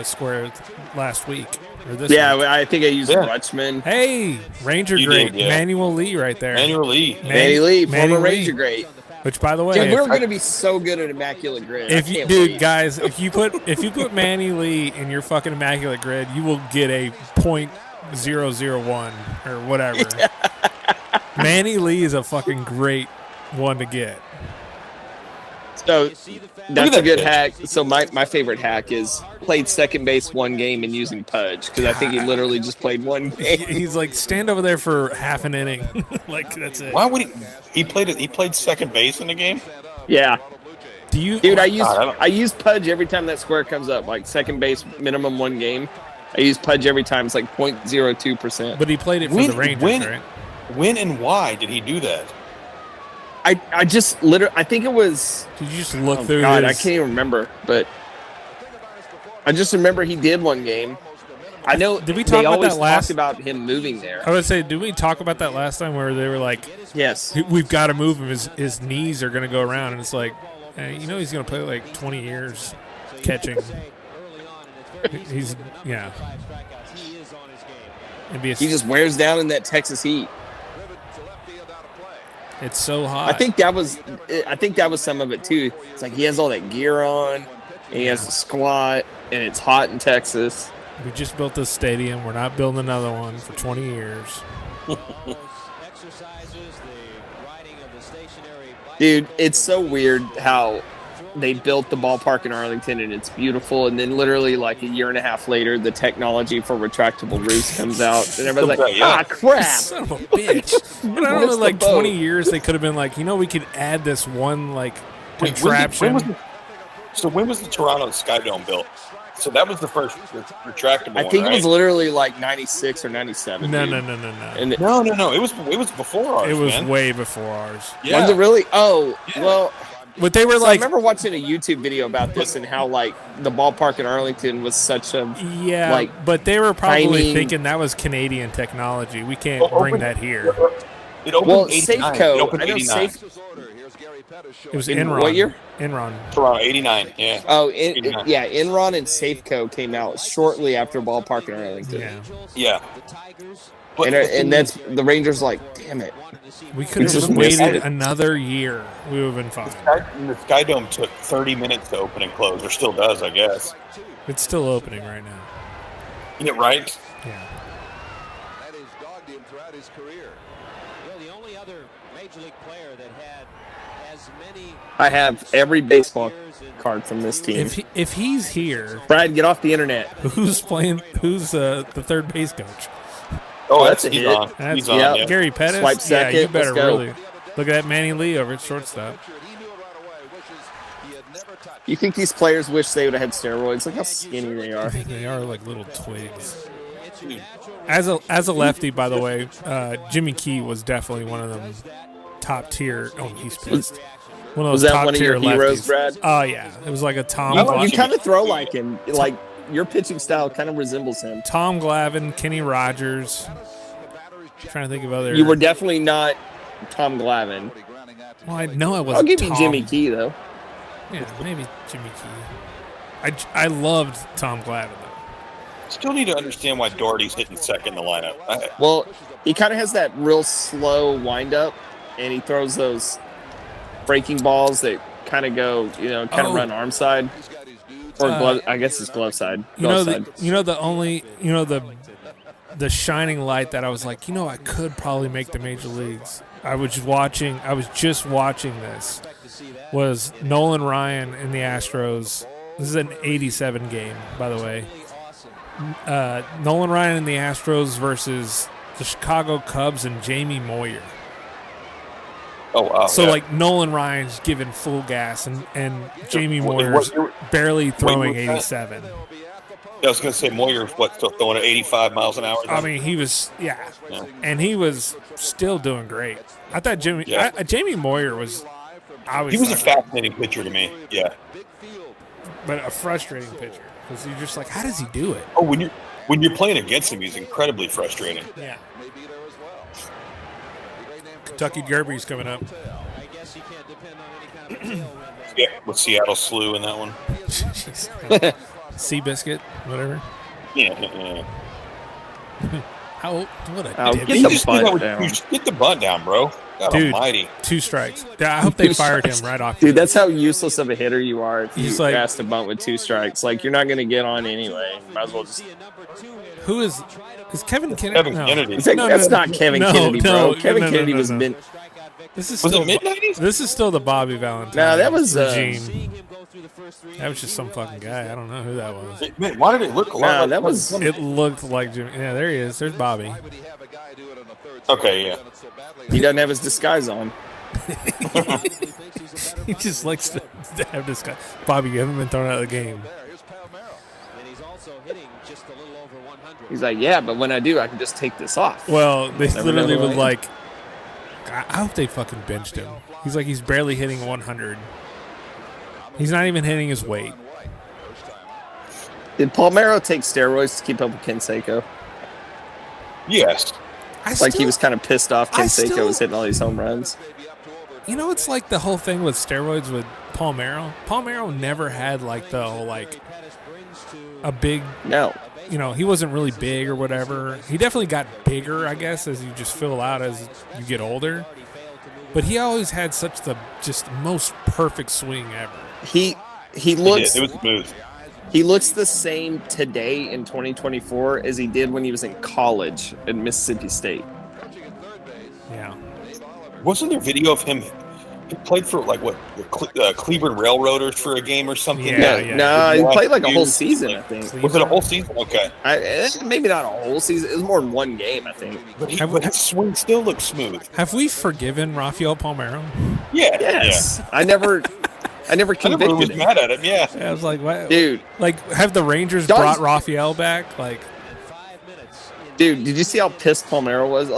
square last week or this Yeah, week. I think I used Yeah. Rutschman. Hey, Ranger You great, did, yeah. Manuel Lee right there. Manuel Lee. Manny Lee, Manny former Lee. Ranger great. Which, by the way, Dude, we're if, going to be so good at Immaculate Grid. if I you, can't dude, wait. guys, if you put Manny Lee in your fucking Immaculate Grid, you will get a .001 or whatever. Manny Lee is a fucking great one to get. So that's that a good pitch. hack. So my favorite hack is played second base one game and using Pudge, because I think he literally just played one game. He's like, stand over there for half an inning. Like, that's it. Why would he played second base in the game? Yeah. Do you, Dude, I God, use Pudge every time that square comes up, like second base minimum one game. I use Pudge every time. It's like 0.02%. but he played it for the Rangers, right? When and why did he do that? I just literally, I think it was, Did you just look oh through God, I his... can't even remember, but I just remember he did one game. I know Did we talk they about always that last- talked about him moving there. I would say, did we talk about that last time where they were like, Yes. we've got to move him, his knees are going to go around, and it's like, he's going to play like 20 years catching. He's, yeah. He just wears down in that Texas heat. It's so hot. I think that was some of it too. It's like he has all that gear on, and he has to squat, and it's hot in Texas. We just built this stadium. We're not building another one for 20 years. Dude, it's so weird how they built the ballpark in Arlington, and it's beautiful, and then literally like a year and a half later, the technology for retractable roofs comes out, and everybody's like, ah, crap. Son of a bitch. But I don't know, Missed the like boat. 20 years, they could have been like, we could add this one like contraption. When was the Toronto Sky Dome built? So that was the first retractable I think one, it was right? literally like 96 or 97. No. dude. And No. It was before ours. It was man. way before ours. Yeah. Was it really? Oh, well, But they were So I like, remember watching a YouTube video about this and how like the ballpark in Arlington was such a but they were probably tiny- thinking that was Canadian technology. We can't bring that here. It opened well 89. It Safeco. opened I know 89. It was In Enron. what year? Enron. Around 89, yeah. Oh, 89. yeah, Enron and Safeco came out shortly after ballpark in Arlington. Yeah. Yeah. But And that's the Rangers like, damn it. We could have just just missed waited it. another year. We would have been fine. the Sky Dome took 30 minutes to open and close, or still does, I guess. It's still opening right now. Isn't it right? Yeah. That has dogged him throughout his career. The only other major league player that had as many I have every baseball card from this team. If he's here, Brad, get off the internet. who's playing? Who's the third base coach? Oh, that's a he's hit. on. That's He's on, yep. yeah. Gary Pettis. Swipe second, Yeah, you better let's go. really look at that Manny Lee over at shortstop. He knew it right away. Wishes he had never touched. You think these players wish they would have had steroids? Look how skinny they are. They are like little twigs. As a lefty, by the way, Jimmy Key was definitely one of them top tier. Oh, he's pissed. One of those Was that top one of tier your heroes, lefties. Brad? Oh yeah, it was like a Tom. You Glavine, kind of throw like him. Like your pitching style kind of resembles him. Tom Glavine, Kenny Rogers. Trying to think of other. You were definitely not Tom Glavine. Well, I know I wasn't. I'll give you Tom. Jimmy Key though. Yeah, maybe Jimmy Key. I loved Tom Glavine though. Still need to understand why Doherty's hitting second in the lineup. Well, he kind of has that real slow windup, and he throws those breaking balls that kind of go, kind of run arm side or glove. I guess it's glove side. Glove side. The shining light that I was like, I could probably make the major leagues. I was just watching this. Was Nolan Ryan in the Astros? This is an 87 game, by the way. Nolan Ryan in the Astros versus the Chicago Cubs and Jamie Moyer. Oh, wow. So, yeah. Nolan Ryan's giving full gas, and Jamie Moyer's barely throwing 87. I was going to say Moyer's still throwing at 85 miles an hour? I mean, he was, and he was still doing great. I thought Jamie Moyer was, he was a fascinating pitcher to me, yeah. But a frustrating pitcher because you're just like, how does he do it? Oh, when you're playing against him, he's incredibly frustrating. Yeah. Kentucky Derby's coming up. I guess you can't depend on any kind of tailwind. Yeah, with Seattle Slew in that one. Seabiscuit, whatever. Yeah. How old? What a Oh, dick. Get the bunt down, bro. God Dude, almighty. 2 strikes. I hope they fired him right off. Dude, that's how useless of a hitter you are if He's you like- asked to bunt with 2 strikes. Like, you're not going to get on anyway. Might as well just... Who is Kevin Kennedy? Kevin No. Kennedy. That's not Kevin Kennedy, bro. Kevin Kennedy was... no. This is Was still it mid-90s? This is still the Bobby Valentine. No, that was, regime. That was just some fucking guy. I don't know who that was. Man, why did it look a lot No, like that was... It looked like Jimmy. Yeah, there he is. There's Bobby. Okay, yeah. He doesn't have his disguise on. He just likes to have this guy. Bobby, you haven't been thrown out of the game. And he's also hitting just a little over 100. He's like, yeah, but when I do, I can just take this off. Well, they Never literally know, would right? I hope they fucking benched him. He's barely hitting 100. He's not even hitting his weight. Did Palmeiro take steroids to keep up with Canseco? Yes. Like he was kind of pissed off I Canseco still- was hitting all these home runs. It's like the whole thing with steroids with Palmeiro. Palmeiro never had the whole a big. No. He wasn't really big or whatever. He definitely got bigger, I guess, as you just fill out as you get older. But he always had such the just most perfect swing ever. He looks It was smooth. he looks the same today in 2024 as he did when he was in college at Mississippi State. Yeah. Wasn't there video of him? He played for the Cleveland Railroaders for a game or something. Yeah. No, he played like a whole Dude, season, I think. Was it a whole season? Okay. Maybe not a whole season. It was more than one game, I think. But his swing still looks smooth. Have we forgiven Rafael Palmeiro? Yeah. Yes. I never I never convicted was him. mad at him. Yeah. I was like, what? Dude, Have the Rangers Dawgs- brought Rafael back? did you see how pissed Palmeiro was?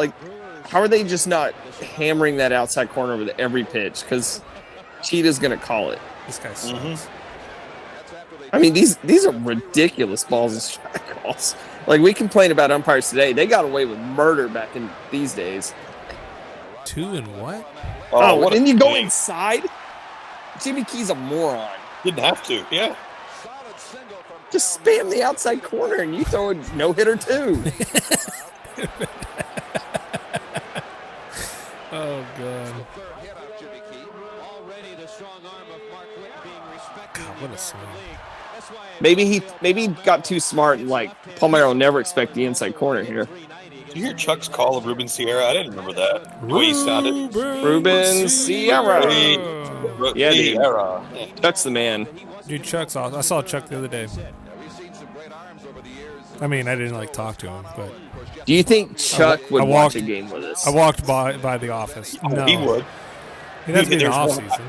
How are they just not hammering that outside corner with every pitch? Because Cheetah's gonna call it. This guy sucks. I mean, these are ridiculous balls and strike calls. Like, we complain about umpires today. They got away with murder back in these days. 2 and what? Oh, what then a you go thing. inside? Jimmy Key's a moron. Didn't have to. Yeah. Just spam the outside corner and you throw a no-hitter too. Oh, God. Already the strong arm of Mark Witt being respected. God, what a swing. That's why Maybe he got too smart and, like, Palmeiro will never expect the inside corner here. Did you hear Chuck's call of Ruben Sierra? I didn't remember that. The way he sounded. Ruben Sierra. Yeah, dude. Sierra. Yeah. Chuck's the man. Dude, Chuck's awesome. I saw Chuck the other day. I mean, I didn't, like, talk to him, but Do you think Chuck would I watch walked- a game with us? I walked by the office. No. He would. He doesn't be in the There's off one- season.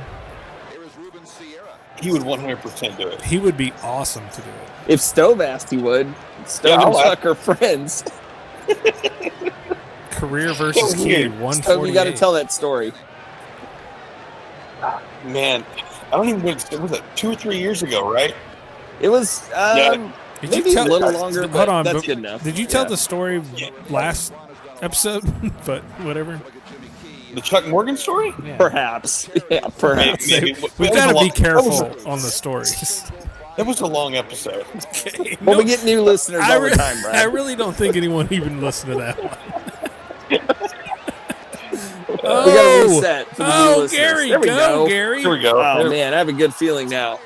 He would 100% do it. He would be awesome to do it. If Stove asked, he would. Stove Yeah, and I'll Chuck are friends. Career versus So Key, weird. 148. Stove, you got to tell that story. Man, I don't even know. Was it 2 or 3 years ago, right? It was Did maybe you tell, a little longer, hold but on, that's but good enough. Did you tell Yeah. the story last episode? But whatever. The Chuck Morgan story? Perhaps. Yeah, perhaps. Maybe. We've That was got a to be long- careful on the stories. That was a long episode. Well, we get new listeners all the time, I Brad. really don't think anyone even listened to that one. We got to reset for the new Oh, listeners. Gary, There we go. Gary. Here we go. Oh, man, I have a good feeling now.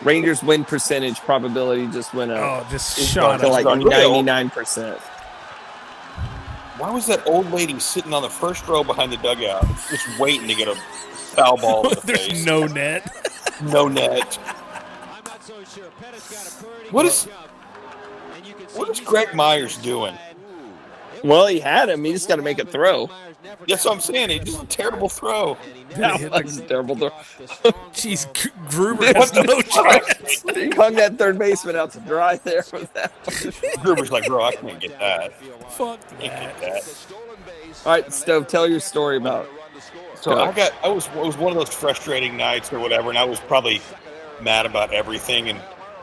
Rangers win percentage probability just went up Oh, just shot to up. like Really? 99%. Why was that old lady sitting on the first row behind the dugout, just waiting to get a foul ball in the There's face? no net. No net. I'm not so sure. Pettit's got a pretty What good is- jump. And you can see What is he's Greg very Myers inside. doing? Well, he had him. He just got to make a throw. That's what I'm saying. He just a terrible throw. That was a terrible throw. Jeez, Gruber What has the no fuck? chance. He hung that third baseman out to dry there with that one. Gruber's like, bro, I can't get that. Fuck Can't that. get that. All right, Stove, tell your story about. So it was one of those frustrating nights or whatever, and I was probably mad about everything, and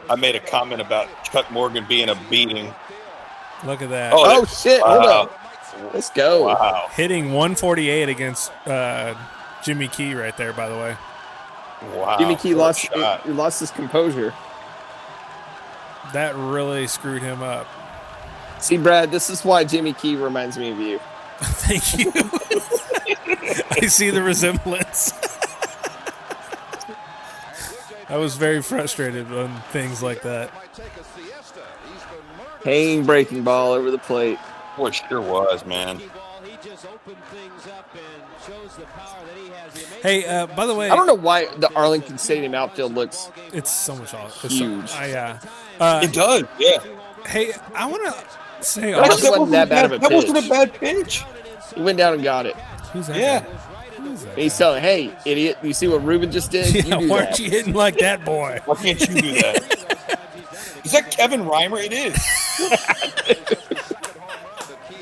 I made a comment about Chuck Morgan being a beating. Look at that. Oh, shit. Hold Wow. up. Let's go. Wow. Hitting 148 against Jimmy Key right there, by the way. Wow. Jimmy Key What a lost, shot. he lost his composure. That really screwed him up. See, Brad, this is why Jimmy Key reminds me of you. Thank you. I see the resemblance. I was very frustrated on things like that. Hanging breaking ball over the plate. Boy, it sure was, man. He just opened things up and shows the power that he has. The amazing Hey, by the way, I don't know why the Arlington Stadium outfield looks. it's so much awesome. Huge. It does, yeah. Hey, I want to say, That also, wasn't that bad of a That wasn't pitch. a bad pitch. He went down and got it. who's that? Yeah. guy? Who's that? He's telling, hey, idiot, you see what Ruben just did? Yeah, you do why that. aren't you hitting like that, boy? Why can't you do that? Is that Kevin Reimer? It is.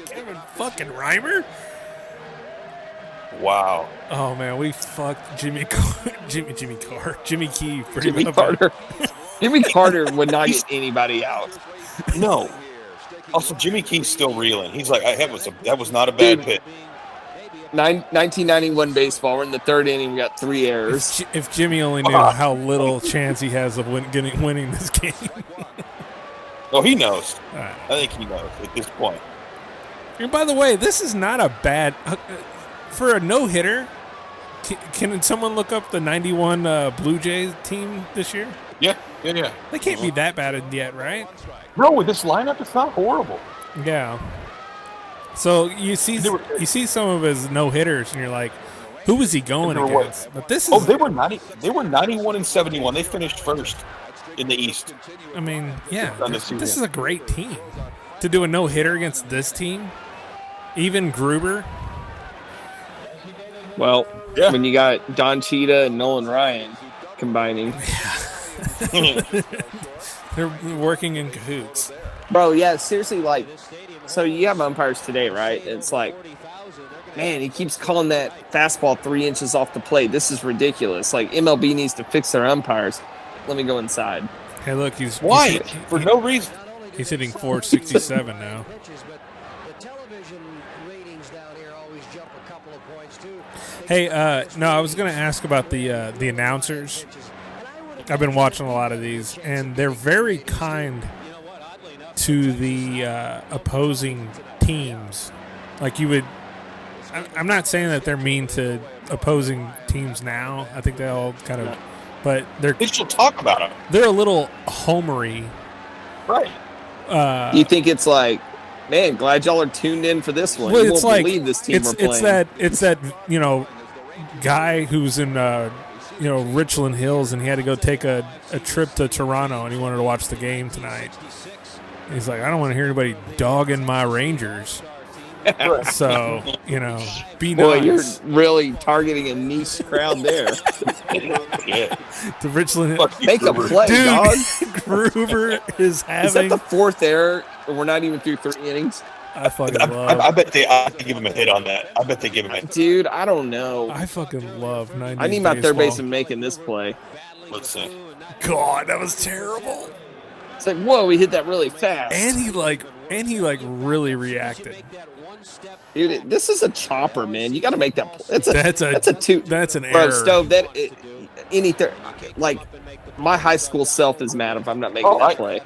Kevin fucking Reimer? Wow. Oh man, we fucked Jimmy Key pretty Jimmy much. Carter. Jimmy Carter would not get anybody out. No. Also, Jimmy Key's still reeling. He's like, that was not a bad Dude. pitch. 1991 baseball. We're in the third inning. We got 3 errors. If Jimmy only knew how little chance he has of winning this game. Oh, he knows. Alright. I think he knows at this point. And by the way, this is not a bad for a no hitter. Can someone look up the '91 Blue Jays team this year? Yeah. They can't be that bad yet, right? No, with this lineup, it's not horrible. Yeah. So you see some of his no hitters, and you're like, who was he going They were what? against? But this is, Oh, they were 91 and 71. They finished first in the East. I mean, yeah, On the this season. is a great team to do a no hitter against this team. Even Gruber. Well, Yeah. when you got Don Cheetah and Nolan Ryan combining. They're working in cahoots. Bro, yeah, seriously, like, so you have umpires today, right? It's like, man, he keeps calling that fastball 3 inches off the plate. This is ridiculous. Like, MLB needs to fix their umpires. Let me go inside. Hey, look, Why? For no reason. He's hitting 467 now. Hey, no, I was going to ask about the announcers. I've been watching a lot of these, and they're very kind to the opposing teams. Like you would, I'm not saying that they're mean to opposing teams now. I think they all kind of, but They still talk about them. they're a little homery. Right. You think it's like, man, glad y'all are tuned in for this one. Well, You it's won't like believe this team we're it's playing. that guy who's in Richland Hills, and he had to go take a trip to Toronto, and he wanted to watch the game tonight. He's like, I don't want to hear anybody dogging my Rangers. So, be Boy, nice. you're really targeting a niche crowd there. Yeah. The Richland Make a play, Dude, dog. Gruber is Is that having. the fourth error? And we're not even through 3 innings? I fucking I love. bet they give him a hit on that. I bet they give him a hit. Dude, I don't know. I fucking love 90s I need my third baseball. baseman making this play. Let's see. God, that was terrible. It's like, whoa, we hit that really fast. And he really reacted. Dude, this is a chopper, man. You got to make that play. That's a two. That's an Bro, error. Stove, like, my high school self is mad if I'm not making that play.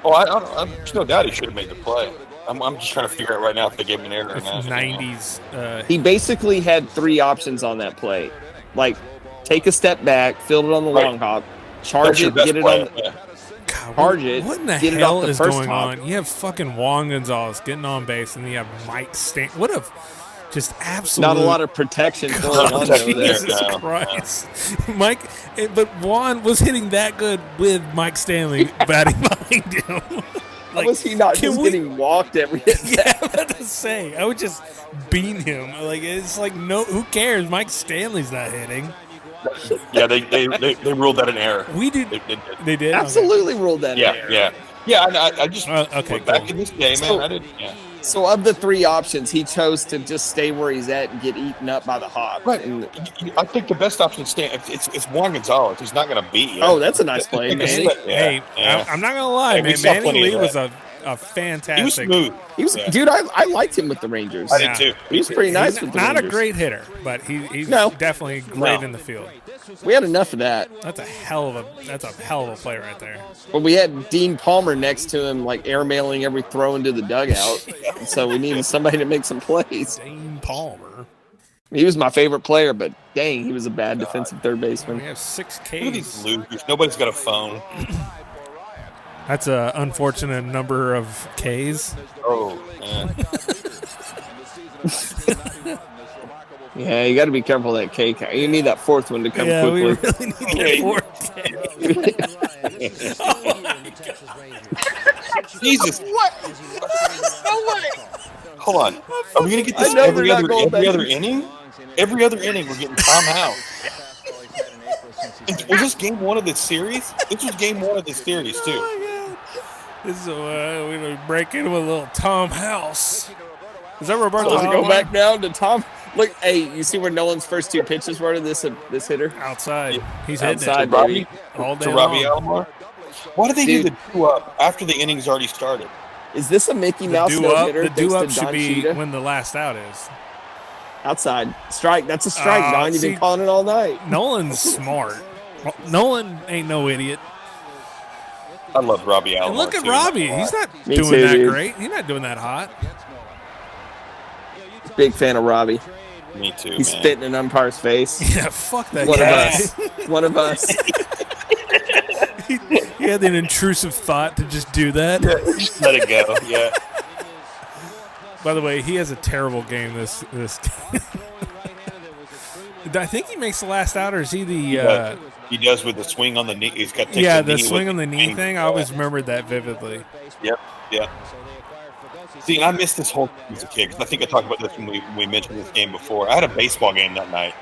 There's no doubt he should have made the play. I'm just trying to figure out right now if they gave him an error or It's not. 90s. He basically had 3 options on that play. Like, take a step back, field it on the long hop, charge That's your it, best get it play. on the, Yeah. God, charge it, what in the get it hell off the is first going hop. on? You have fucking Juan Gonzalez getting on base, and you have Mike Stan. What a just absolute. Not a lot of protection going on over there. Jesus Christ, Mike. But Juan was hitting that good with Mike Stanley batting behind him. How was he not just getting walked every hit? Yeah, I'm about to say. I would just bean him. Like it's like no, who cares? Mike Stanley's not hitting. Yeah, they ruled that an error. We did. They did. Absolutely ruled that. Yeah. I just okay, back cool. in this day, man. I didn't. Yeah. So of the 3 options, he chose to just stay where he's at and get eaten up by the hop. Right. And I think the best option is it's Juan Gonzalez. He's not going to beat you. Oh, that's a nice play, man. Hey, I'm not gonna lie, Hey, we man. saw Manny plenty Lee of was that. a fantastic. He was smooth. He was, dude. I liked him with the Rangers. I did too. He was pretty nice He's with the not Rangers. a great hitter, but he's No. definitely great in the field. We had enough of that. That's a hell of a play right there. But we had Dean Palmer next to him, like airmailing every throw into the dugout. So we needed somebody to make some plays. Dean Palmer. He was my favorite player, but dang, he was a bad defensive third baseman. We have 6 Look at these Ks. losers. Nobody's got a phone. That's a unfortunate number of Ks. Oh, man. Yeah, you got to be careful of that K count. You need that 4th one to come Yeah, we quickly. really need that 4K. Jesus. What? No way. Hold on. Are we going to get this I know every they're not other going back. inning? Every other inning, we're getting Tom House. Was this game 1 of the series? This was game 1 of the series, too. Oh, this is we're gonna break in with a little Tom House. Is that Roberto? Let's go Alomar? back now to Tom. Look, hey, you see where Nolan's first 2 pitches were to this hitter? Outside. He's hitting Outside, it baby. all day To Robbie long. Alomar? Why did they do Dude. the 2-up after the inning's already started? Is this a Mickey Mouse The no hitter? do-up thanks to should Don be Cheetah? when the last out is. Outside. Strike. That's a strike, Don. You've see- been calling it all night. Nolan's smart. Nolan ain't no idiot. I love Robbie Alomar. And look at too. Robbie. He's not Me doing too, that dude. great. He's not doing that hot. Big fan of Robbie. Me too, He's man. spitting in an umpire's face. Yeah, fuck that One guy. of us. One of us. He had an intrusive thought to just do that. Just let it go. Yeah. By the way, he has a terrible game this game. I think he makes the last out, or is he the He does with the swing on the knee. He's got the swing on the knee thing? I always remembered that vividly. Yep. See, I missed this whole thing as a kid because I think I talked about this when we mentioned this game before. I had a baseball game that night,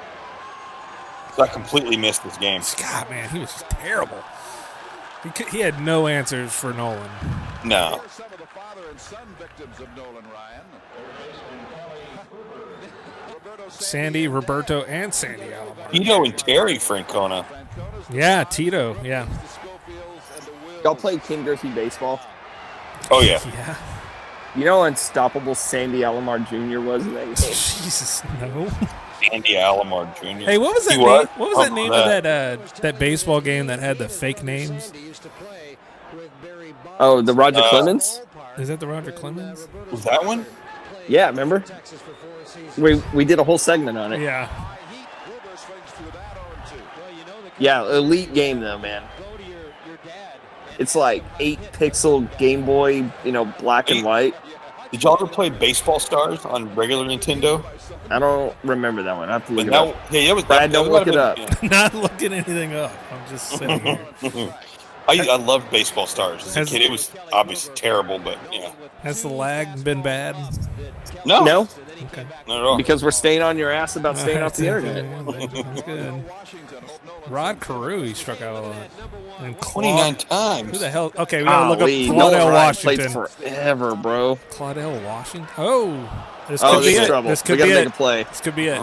so I completely missed this game. God, man, he was just terrible. He had no answers for Nolan. No. Sandy, Roberto, and Sandy Alomar. Tito and Terry Francona. Yeah, Tito. Yeah. Y'all played King Griffey baseball? Oh yeah. Yeah. You know how unstoppable Sandy Alomar Jr. was in that game? Jesus, no. Andy Alomar Jr. Hey, what was that He name? was? What was that name of that baseball game that had the fake names? Oh, the Roger Clemens? Is that the Roger Clemens? Was that one? Yeah, remember? We did a whole segment on it. Yeah. Yeah, elite game though, man. It's like 8-pixel Game Boy, black and white. Did y'all ever play Baseball Stars on regular Nintendo? I don't remember that one. I have to look it That, up. yeah, that was. Brad, don't look it up. Not looking anything up. I'm just sitting here. I loved Baseball Stars as a kid. It was obviously terrible, but yeah. Has the lag been bad? No, Okay. not at all. Because we're staying on your ass about staying off the internet. That's good. Rod Carew, he struck out a lot. And 29 Who times. the hell? Okay, we gotta look up Nolan Claudel Ryan played Washington. forever, bro. Claudel Washington. Oh, this Oh, could this be is it. trouble. This We could gotta be make it. a play. This could be it.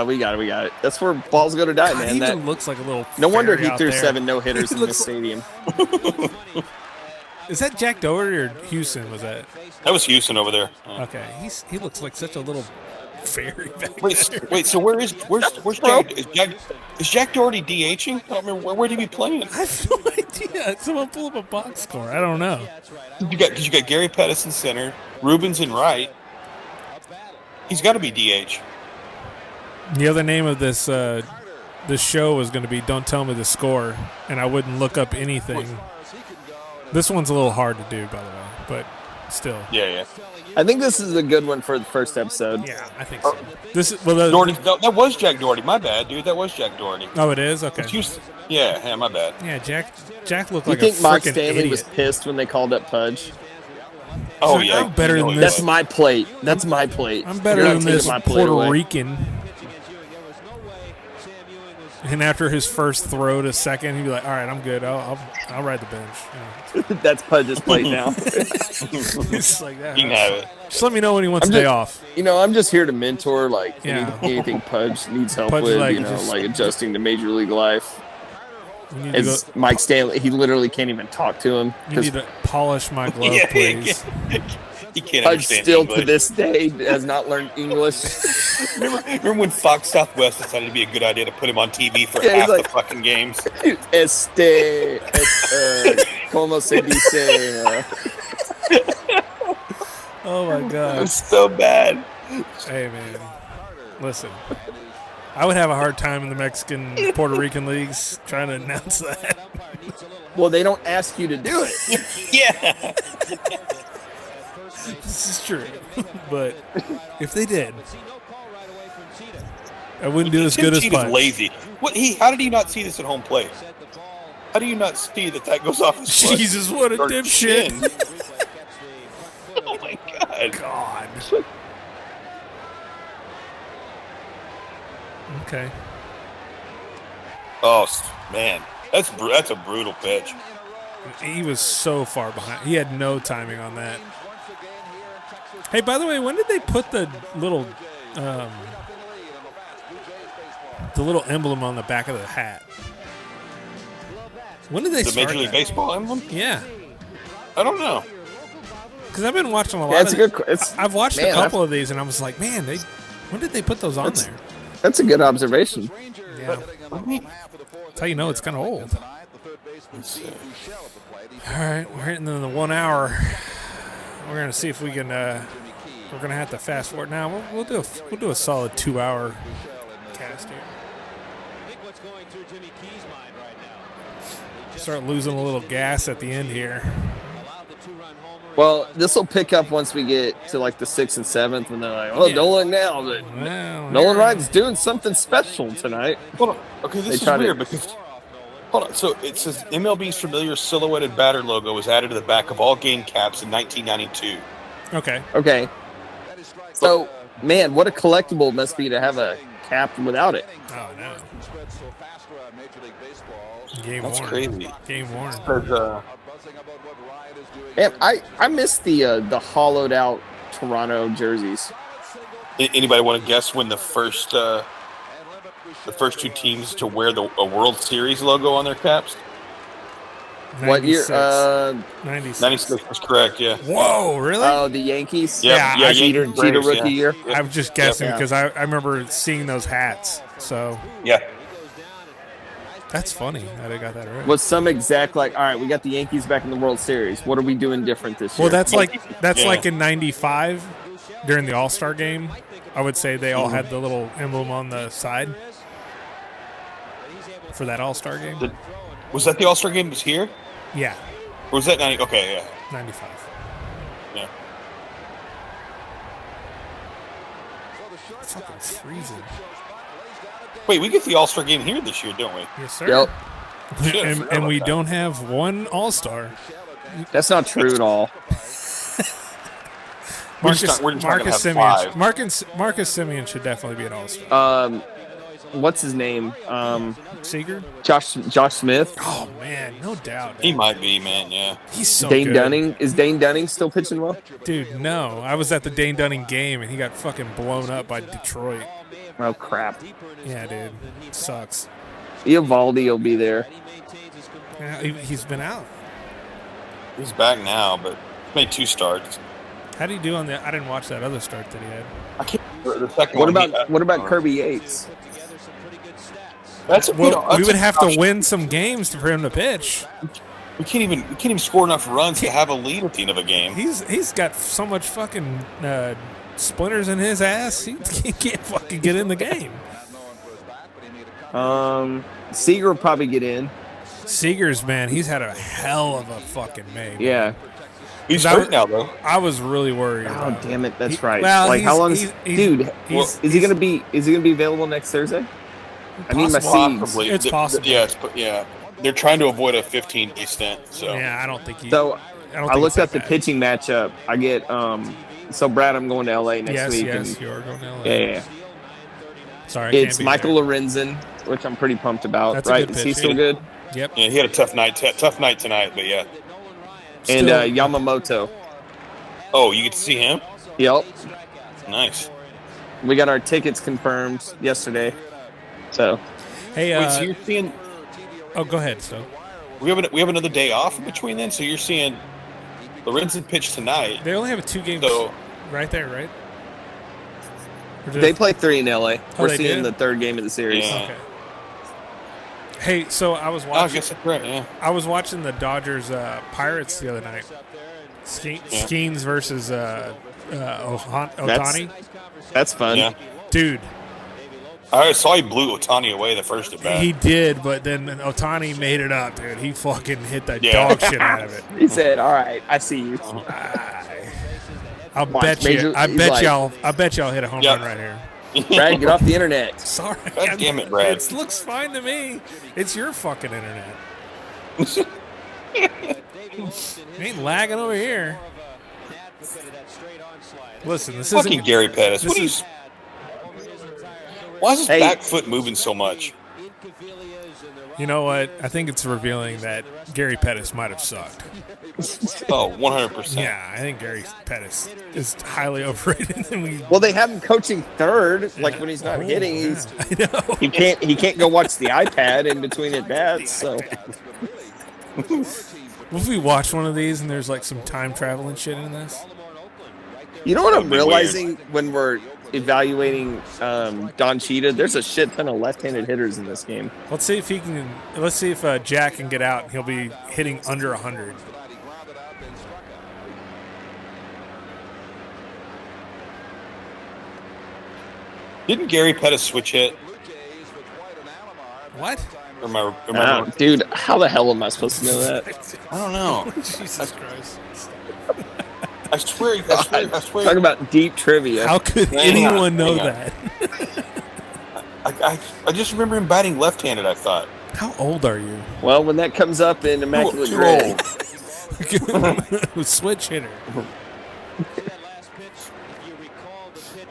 We got it. That's where balls go to die, God, man. he That, even looks like a little. no wonder fairy he out threw there. 7 no-hitters in this looks- stadium. Is that Jack Doherty or Houston? Was that? That was Houston over there. Okay, he looks like such a little fairy back Wait, there. wait. So where's Jack? Is Jack Doherty DHing? I don't remember where'd he be playing? I have no idea. Someone pull up a box score. I don't know. You got Gary Pettis in center, Rubens in right. He's got to be DH. The other name of this show was going to be "Don't Tell Me the Score," and I wouldn't look up anything. This one's a little hard to do, by the way, but still. Yeah. I think this is a good one for the first episode. Yeah, I think so. This is well, Doherty. No, that was Jack Doherty. My bad, dude. That was Jack Doherty. Oh, it is. Okay. It's Houston. Yeah, my bad. Yeah, Jack looked You like think a Mike freaking Stanley idiot. was pissed when they called up Pudge? Oh Like, yeah, I'm better you know than he this. That's was. my plate. That's my plate. I'm better You're than not taking this my plate Puerto away. Rican. And after his first throw to second, he'd be like, "All right, I'm good. I'll ride the bench." Yeah. That's Pudge's plate now. It's like that. You can have it. Just let me know when he wants I'm a day just- off. I'm just here to mentor, Yeah. anything Pudge needs help Pudge, with, like, like just- adjusting to Major League life. You need, to, go, As Mike Stanley, he literally can't even talk to him. you 'cause need to polish my glove, Yeah, please. He can't Pudge understand still English. to this day has not learned English. Remember when Fox Southwest decided to be a good idea to put him on TV for Yeah, he's half like- the fucking games? Como se dice? Oh my It god. was so bad. Hey man, listen. I would have a hard time in the Mexican Puerto Rican leagues trying to announce that. Well, they don't ask you to do it. Yeah. This is true, but if they did, I wouldn't do as Tim good as Tito's Punch. lazy. How did he not see this at home plate? How do you not see that goes off his foot? Jesus, what a Or dipshit! chin? Oh my god. God. Okay. Oh man, that's a brutal pitch. He was so far behind. He had no timing on that. Hey, by the way, when did they put the little emblem on the back of the hat? When did they The start Major League that? Baseball emblem? Yeah, I don't know. because I've been watching a lot. Yeah, it's of a good. I've watched a man, couple of these, and I was like, man, when did they put those on there? That's a good observation. Yeah, that's how you know it's kind of old. All right, we're hitting the 1 hour. We're gonna see if we can. We're gonna have to fast forward now. We'll do a solid 2 hour cast here. Start losing a little gas at the end here. Well, this will pick up once we get to like the 6th and 7th, and they're like, "Oh, Yeah. Nolan now." But Well, Nolan Ryan's doing something special tonight. Hold on. Okay, this is tried weird it. because hold on. So it says MLB's familiar silhouetted batter logo was added to the back of all game caps in 1992. Okay. Okay. So, man, what a collectible it must be to have a cap without it. Oh no. Game That's worn. crazy. Game worn. Man, I miss the hollowed out Toronto jerseys. Anybody want to guess when the first two teams to wear a World Series logo on their caps? What year? 96. 96 was correct. Yeah. Whoa, really? Oh, the Yankees. Yep. Yeah, Yeah. Jeter Yankees, Braves, rookie year. I'm just guessing Yep. because I remember seeing those hats. So Yeah. that's funny that I got that right. Was some exact like, all right, we got the Yankees back in the World Series. What are we doing different this year? Well, that's like Yeah. in '95 during the All-Star game. I would say they all had the little emblem on the side for that All-Star game. Was that the All-Star game was here? Yeah, Or was that 90? Okay, yeah. 95. Yeah. It's fucking freezing. Wait, we get the All-Star game here this year, don't we? Yes, sir. Yep. Shit, I And, forgot and we about that. don't have one All-Star. That's not true at all. We're just not gonna have five. Marcus Simeon should definitely be an All-Star. What's his name? Seager? Josh Smith. Oh man, no doubt. He might be, man. Yeah. He's so Dane good. Dunning. Is Dane Dunning still pitching well? Dude, no. I was at the Dane Dunning game and he got fucking blown up by Detroit. Oh crap. Yeah, dude. Sucks. Eovaldi will be there. Yeah, he's been out. He's back now, but made 2 starts. How do you do on the? I didn't watch that other start that he had. I can't remember the second What one. about Kirby Yates? That's Well, we would have to win some games for him to pitch. We can't even score enough runs to have a lead at the end of a game. He's got so much fucking splinters in his ass. He can't fucking get in the game. Seager will probably get in. Seager's, man, he's had a hell of a fucking May. Yeah. He's I- hurt now, though. I was really worried. Oh about him. damn it, that's He- right. well, like how he's- long he's- he's- dude, he's- is he gonna be available next Thursday? I need my Possible. seeds. Possibly. It's possible. Yeah. They're trying to avoid a 15-day stint. So Yeah, I don't think he. So don't I think looked it's that up the bad. pitching matchup. I get so Brad, I'm going to LA next Yes, week. yes, and, you're going to LA. yeah. Sorry, I can't It's be Michael there. Lorenzen, which I'm pretty pumped about. That's a right? good Is he pitch. still good? Yep. yeah, he had a tough night tonight, but yeah. And Still- Yamamoto. Oh, you get to see him? Yep. Nice. We got our tickets confirmed yesterday. So Hey, Wait, so you're seeing oh, go ahead. So we have another day off in between then? So you're seeing Lorenzen pitch tonight. they only have a 2 game So right there, right? Or they play 3 in LA. We're they seeing did? the 3rd game of the series. Yeah. Okay. Hey, so I was I watching. guess that's right, yeah. I was watching the Dodgers Pirates the other night. Skeens versus Otani. That's fun. Yeah. Dude, I saw he blew Otani away the first at bat. he did, but then Otani made it up, dude. He fucking hit the Yeah. dog shit out of it. He said, "All right, I see you." I'll Watch, bet Major- you. I he's bet like- y'all. I bet y'all hit a home Yeah. run right here. Brad, get off the internet. Sorry. God damn it, Brad. It looks fine to me. It's your fucking internet. It ain't lagging over here. Listen, this Fucking isn't. Gary Pettis. this What are you? is- Why is his Hey. back foot moving so much? You know what? I think it's revealing that Gary Pettis might have sucked. Oh, 100%. Yeah, I think Gary Pettis is highly overrated. And we. Well, they have him coaching third. Like when he's not hitting, he's I know. he can't go watch the iPad in between at bats. So What if we watch one of these and there's like some time travel and shit in this? you know what I'm be realizing when we're evaluating Don Cheetah? There's a shit ton of left-handed hitters in this game. Let's see if he can. Let's see if Jack can get out. He'll be hitting under 100. Didn't Gary Pettis switch hit? What? Or am I wrong? Dude, how the hell am I supposed to know that? I don't know. Jesus Christ! I swear. Talk about deep trivia. How could Hang on, anyone know hang on. that? I just remember him batting left-handed. I thought. How old are you? Well, when that comes up in Immaculate Too Grid, old. Switch hitter.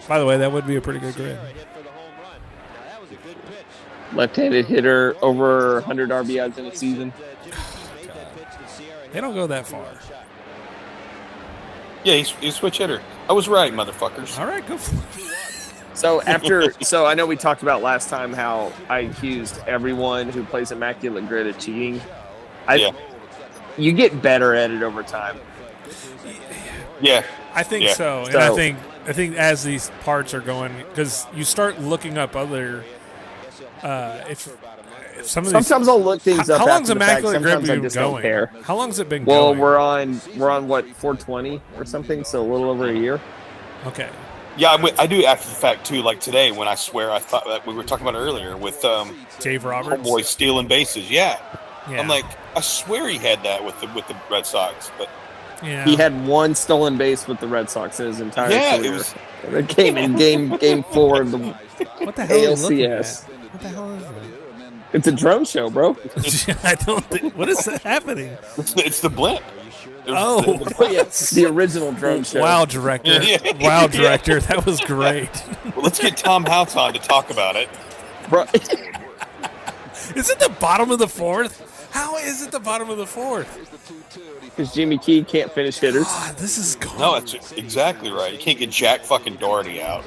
By the way, that would be a pretty good grid. left-handed hitter, over 100 RBIs in a season. They don't go that far. Yeah, he's a switch hitter. I was right, motherfuckers. All right, go for it. So I know we talked about last time how I accused everyone who plays Immaculate Grid of cheating. You get better at it over time. Yeah, I think so. And I think as these parts are going, because you start looking up other. If some of these, sometimes I'll look things up. How long's after the fact. Immaculate Grid Sometimes I been just going? don't care. How long's it been Well, going? we're on what 420 or something, so a little over a year. Okay. Yeah, I do after the fact too. Like today, when I swear I thought that we were talking about earlier with Dave Roberts, homeboy stealing bases. Yeah. Yeah. I'm like, I swear he had that with the Red Sox, but yeah, He had one stolen base with the Red Sox in his entire career. It came in game 4 of the what the hell are you looking ALCS. at? What the hell is that? It's a drone show, bro. I don't think. What is happening? it's the blimp. Oh, The original drone show. wow, director! Wow, director! That was great. Well, let's get Tom House on to talk about it. Bro. Is it the bottom of the fourth? How is it the bottom of the fourth? Because Jimmy Key can't finish hitters. God, this is gone. No, that's exactly right. You can't get Jack fucking Doherty out.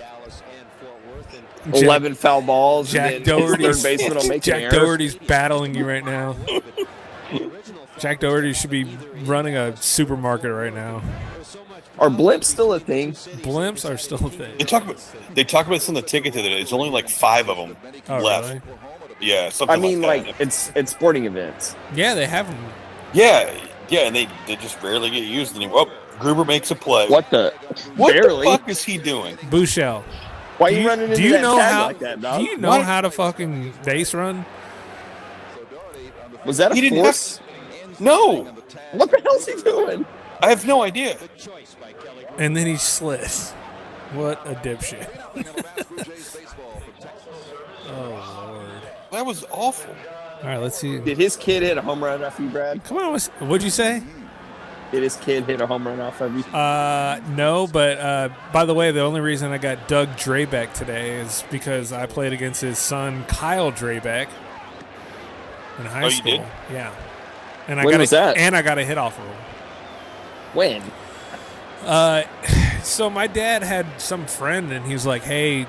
11 foul balls. Jack and then Doherty's third baseman will make an Jack error. Doherty's battling you right now. Jack Doherty should be running a supermarket right now. Are blimps still a thing? Blimps are still a thing. They talk about this on the ticket today. There's only like 5 of them left. Really? Yeah, something. I mean, like that. it's sporting events. Yeah, they have them. Yeah, and they just barely get used anymore. Oh, Gruber makes a play. What the? What barely? the fuck is he doing? Bouchel. Why are you running into that tag like that, dog? Do you know how to fucking base run? Was that a force? No. What the hell's he doing? I have no idea. And then he slits. What a dipshit. Oh, Lord. That was awful. All right, let's see. Did his kid hit a home run off you, Brad? Come on, what'd you say? Did his kid hit a home run off of you? No, but by the way, the only reason I got Doug Drabeck today is because I played against his son, Kyle Drabeck, in high school. You did? Yeah. And When was that? And I got a hit off of him. When? So my dad had some friend, and he was like, hey,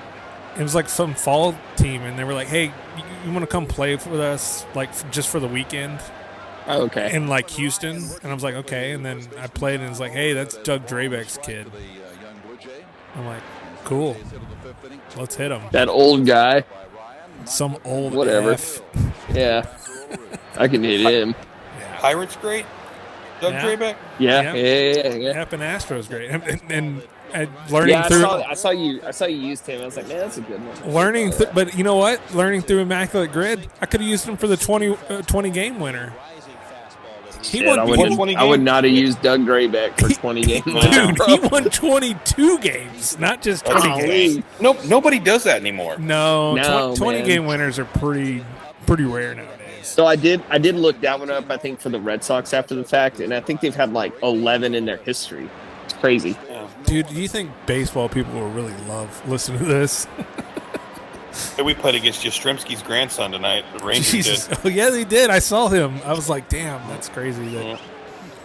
it was like some fall team, and they were like, hey, you want to come play with us, like, just for the weekend? Oh, okay. In, like, Houston? And I was like, okay. And then I played, and it's like, hey, that's Doug Drabeck's kid. I'm like, cool. Let's hit him. That old guy. Some old Whatever. F. Yeah. I can hit him. Pirates great? Doug Drabeck? Yeah. Yep, and Astros great. And learning I saw you used him. I was like, man, that's a good one. But you know what? Learning through Immaculate Grid, I could have used him for the 20 game winner. I would not have used Doug Drabeck for 20 games. Dude, he won 22 games, not just 20 games. Nope, nobody does that anymore. No, 20 game winners are pretty rare nowadays. So I did look that one up, I think, for the Red Sox after the fact, and I think they've had like 11 in their history. It's crazy. Dude, do you think baseball people will really love listening to this? Hey, we played against Yastrzemski's grandson tonight. The Rangers Jesus. did. Oh, yeah, they did. I saw him. I was like, damn, that's crazy.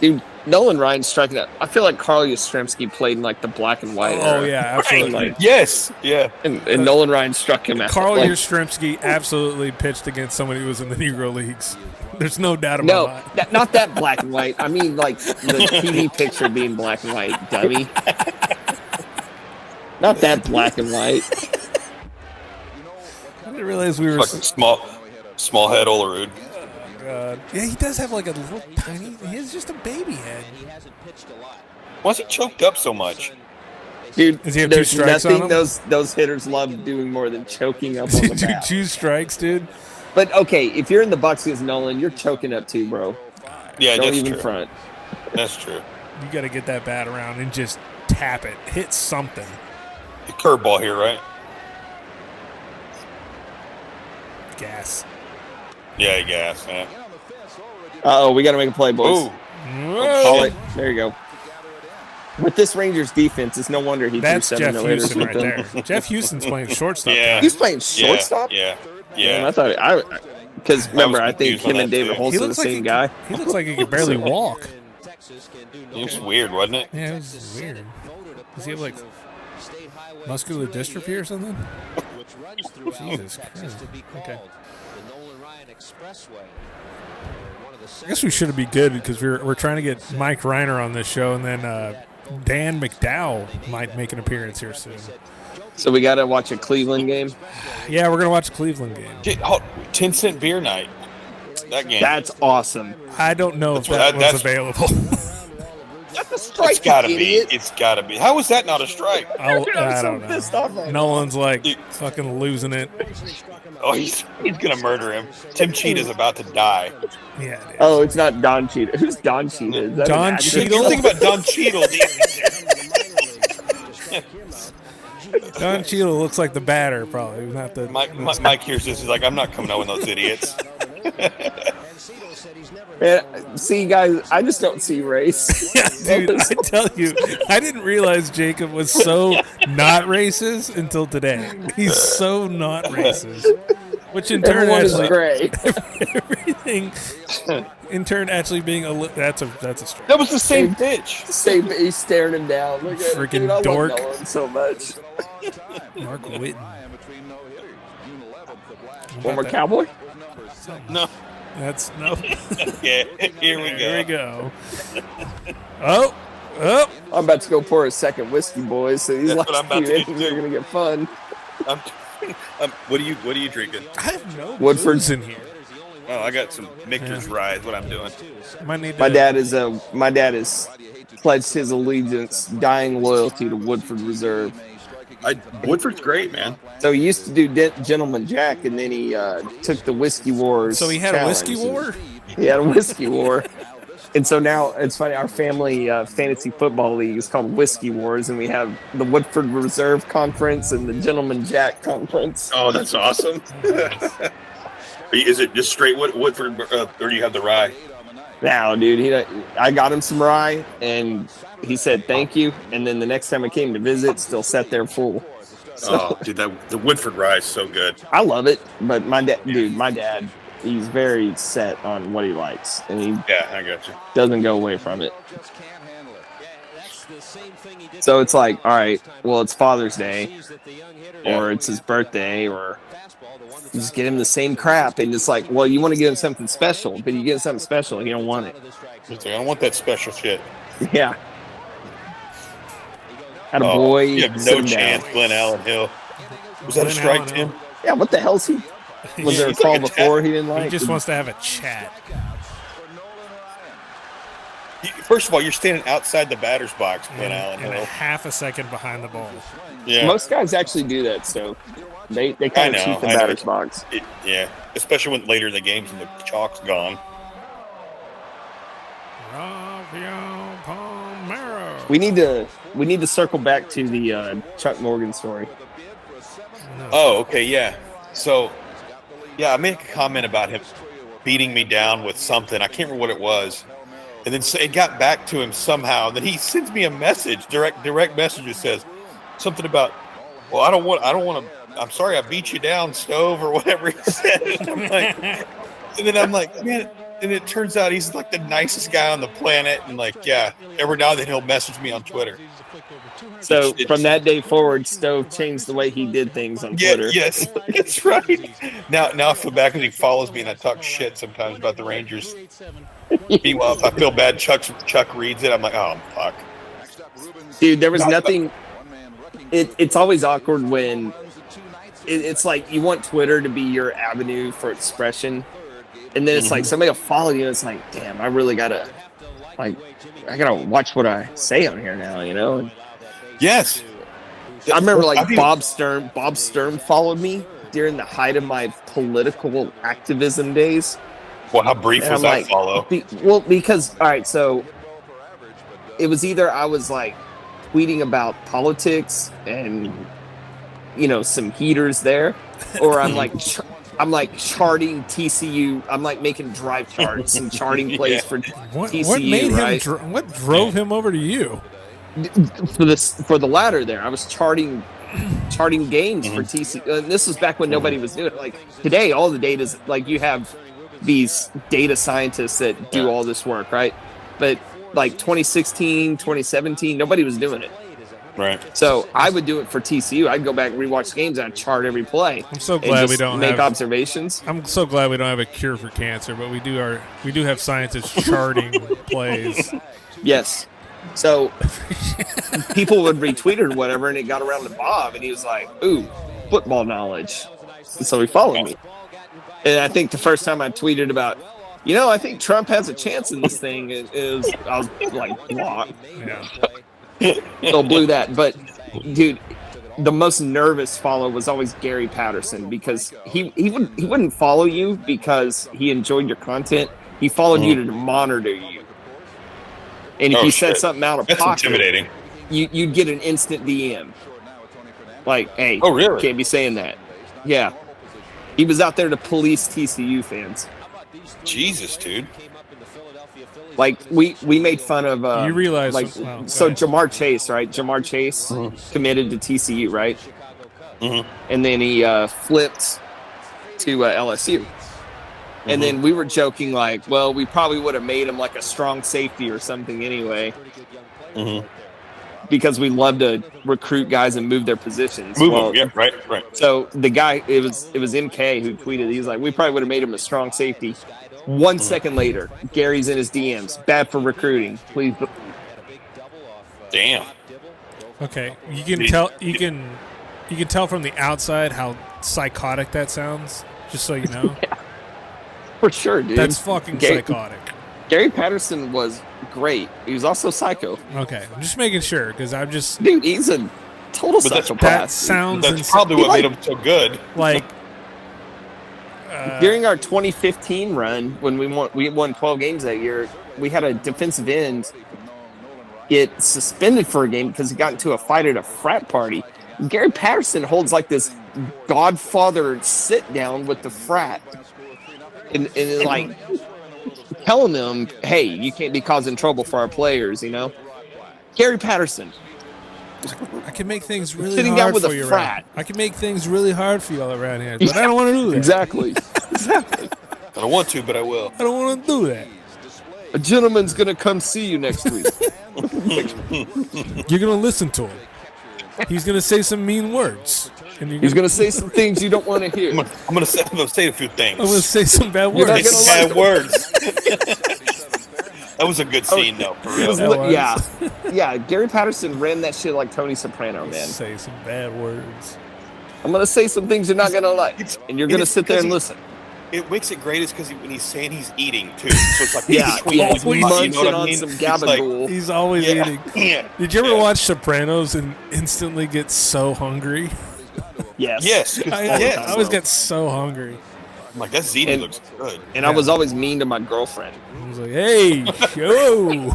Dude, Nolan Ryan's striking out. I feel like Carl Yastrzemski played in like the black and white era. Oh, yeah, absolutely. Right. Yes, yeah. And Nolan Ryan struck him out. Carl Yastrzemski absolutely pitched against somebody who was in the Negro Leagues. There's no doubt about that. Not that black and white. I mean, like the TV picture being black and white, dummy. Not that black and white. I didn't realize we were Fucking small head Olerud. God. Yeah, he does have like a little tiny. He has just a baby head. Why's he choked up so much? Dude, Does he have 2 there's strikes nothing on him? those hitters love doing more than choking up on the Dude, bat. 2 strikes, dude. But okay, if you're in the Bucks against Nolan, you're choking up too, bro. Yeah, Don't that's even true. front. That's true. You got to get that bat around and just tap it. Hit something. The curveball here, right? Gas. Yeah, I guess. Yeah. Uh-oh, we got to make a play, boys. Ooh. Call it. There you go. With this Rangers defense, it's no wonder he That's threw 7 Jeff no-hitters Houston with right them. there. Jeff Houston's playing shortstop. Yeah. He's playing shortstop? Yeah. Man, I thought because remember, I think confused on him and that, David too. Holtz are the same guy. He looks like he can barely walk. It was weird, wasn't it? Yeah, it was weird. Does he have like Muscular dystrophy or something? which runs throughout Jesus Texas Christ. to be called Okay. the Nolan Ryan Expressway. One of the I guess we should be good because we're trying to get Mike Reiner on this show, and then Dan McDowell might make an appearance here soon. So we got to watch a Cleveland game. Yeah, we're gonna watch the Cleveland game. 10-cent beer night. That game. That's awesome. I don't know if That's- that was available. That's a strike. It's gotta you be. idiot. It's gotta be. How is that not a strike? I I'm so don't pissed know. off right Nolan's like fucking losing it. Oh, he's gonna murder him. Tim Cheetah's about to die. Yeah, it is. Oh, it's not Don Cheadle. Who's Don Cheadle? Is that Don an actor? Cheadle? Don't think about Don Cheadle. Don Cheadle looks like the batter, probably not the. Mike hears this. He's like, I'm not coming out with those idiots. Man, see, guys, I just don't see race. Yeah, dude, I tell you, I didn't realize Jacob was so not racist until today. He's so not racist, which in turn Everyone is actually gray. everything in turn actually being that's a strike. That was the same pitch. Same, he's staring him down. Look at Freaking dude, I dork. love Nolan so much. Mark Whitten. One more cowboy. No. That's no. Yeah. Here we go. Here we go. Oh. I'm about to go pour a second whiskey, boys. So these That's what last I'm about few to do, innings are too. gonna get fun. What are you drinking? I have no Woodford's booze in here. Oh, I got some Michter's Rye. Is what I'm doing. Might need to, My dad has pledged his allegiance, dying loyalty to Woodford Reserve. Woodford's great, man. So he used to do Gentleman Jack, and then he took the Whiskey Wars. So he had a whiskey challenge. war? He had a whiskey war. And so now it's funny, our family fantasy football league is called Whiskey Wars, and we have the Woodford Reserve Conference and the Gentleman Jack Conference. Oh, that's awesome. Is it just straight Woodford, or do you have the rye? Now, dude, I got him some rye, and he said thank you. And then the next time I came to visit, still sat there full. So, Oh, dude, the Woodford Rye is so good. I love it, but my dad, he's very set on what he likes, and he Yeah, I got you. doesn't go away from it. So it's like, all right, well, it's Father's Day, or it's his birthday, or you just get him the same crap, and it's like, well, you want to give him something special, but you get him something special, and you don't want it. It's like, I don't want that special shit. Yeah. Had a boy. You have sit no him chance, down. Glenn Allen Hill. Was that a Glenn strike, Allen Tim? Hill. Yeah, what the hell's he? Was there a He's call like a before he didn't like? He just wants to have a chat. First of all, you're standing outside the batter's box, Glenn Allen And a Hill. half a second behind the ball. Yeah, Most guys actually do that, so they I kind of know, cheat the I know. batter's box. Yeah, especially when later in the games and the chalk's gone. Rafael Palmeiro. We need to circle back to the Chuck Morgan story. Oh, okay, yeah. So, yeah, I made a comment about him beating me down with something. I can't remember what it was. And then it got back to him somehow. Then he sends me a message, direct message that says something about, well, I don't want to, I'm sorry I beat you down, Stove, or whatever he said. And then I'm like, man, and it turns out he's like the nicest guy on the planet. And like, yeah, every now and then he'll message me on Twitter. So from that day forward, Stove changed the way he did things on Yeah, Twitter. yes, that's right. Now I feel bad because he follows me and I talk shit sometimes about the Rangers. Meanwhile, if I feel bad, Chuck reads it. I'm like, oh fuck. Dude, there was nothing. It's always awkward when it's like you want Twitter to be your avenue for expression, and then it's like somebody will follow you. And it's like, damn, I really gotta watch what I say on here now, you know. And Yes, I remember I think- Bob Stern followed me during the height of my political activism days. Well, how brief And was I'm that like, follow? because all right, so it was either I was like tweeting about politics and some heaters there, or I'm like charting TCU. I'm like making drive charts and charting plays for TCU. What made right? him? What drove him over to you? For the latter there, I was charting games for TCU. And this was back when nobody was doing it. Like today, all the data's like you have these data scientists that do all this work, right? But like 2016, 2017, nobody was doing it. Right. So I would do it for TCU. I'd go back and rewatch games and I'd chart every play. I'm so and glad just we don't make have observations. I'm so glad we don't have a cure for cancer, but we do have scientists charting plays. Yes. So people would retweet it or whatever, and it got around to Bob, and he was like, "Ooh, football knowledge." And so he followed me. And I think the first time I tweeted about, I think Trump has a chance in this thing is I was like, blocked. Yeah. So blew that. But dude, the most nervous follow was always Gary Patterson, because he wouldn't follow you because he enjoyed your content. He followed you to monitor you. And if you said something out of That's pocket, intimidating. you'd get an instant DM. Like, hey, Oh, really? can't be saying that. Yeah. He was out there to police TCU fans. Jesus, dude. Like, we made fun of You realize like, go so ahead. Jamar Chase, right? Jamar Chase committed to TCU, right? Mhm. And then he flipped to LSU. And then we were joking like, well, we probably would have made him like a strong safety or something anyway, because we love to recruit guys and move their positions. Move Well, him. Yeah, right. So the guy, it was MK who tweeted. He was like, we probably would have made him a strong safety. 1 second later, Gary's in his DMs. Bad for recruiting. Please. Damn. Okay, you can tell from the outside how psychotic that sounds. Just so you know, For sure, dude. that's fucking psychotic. Gary Patterson was great. He was also psycho. Okay, I'm just making sure because I'm just Dude, he's a total But that's- that psychopath. sounds That's insane. probably what made him so good. Like During our 2015 run, when we won 12 games that year, we had a defensive end get suspended for a game because he got into a fight at a frat party. Gary Patterson holds like this Godfather sit down with the frat, and like telling them, "Hey, you can't be causing trouble for our players," Gary Patterson. I can make things really Sitting hard down with for a you frat. around. I can make things really hard for y'all around here, but I don't want to do that. Exactly. I don't want to, but I will. I don't want to do that. A gentleman's gonna come see you next week. You're gonna listen to him. He's gonna say some mean words, and He's gonna say some things you don't want to hear. I'm gonna say a few things. I'm gonna say some bad You're not words. gonna Say like bad words. That was a good scene, though, for real. That was. Yeah. Gary Patterson ran that shit like Tony Soprano, man. Say some bad words. I'm gonna say some things you're not gonna like, and you're gonna sit there and listen. It makes it great is because when he's saying he's eating too, so it's like Yeah, between yeah, his he's bites, munching you know what I on mean? some It's like, gabagool. He's always yeah, eating. yeah. Did you ever Yeah. watch Sopranos and instantly get so hungry? Yes. Yes, I always get so hungry. I'm like, that ziti And- looks good. And I was always mean to my girlfriend. I was like, hey, yo.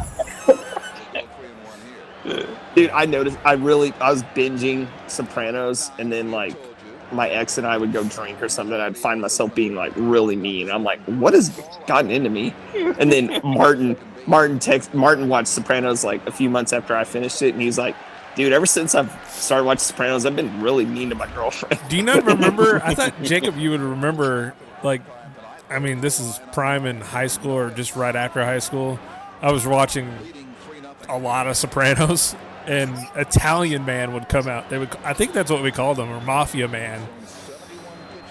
Dude, I noticed I was binging Sopranos, and then like my ex and I would go drink or something, and I'd find myself being like really mean. I'm like, what has gotten into me? And then Martin watched Sopranos like a few months after I finished it, and he's like, dude, ever since I've started watching Sopranos, I've been really mean to my girlfriend. Do you not remember? I thought, Jacob, you would remember, like, I mean, this is prime in high school or just right after high school. I was watching a lot of Sopranos, and Italian man would come out. I think that's what we called them, or Mafia man.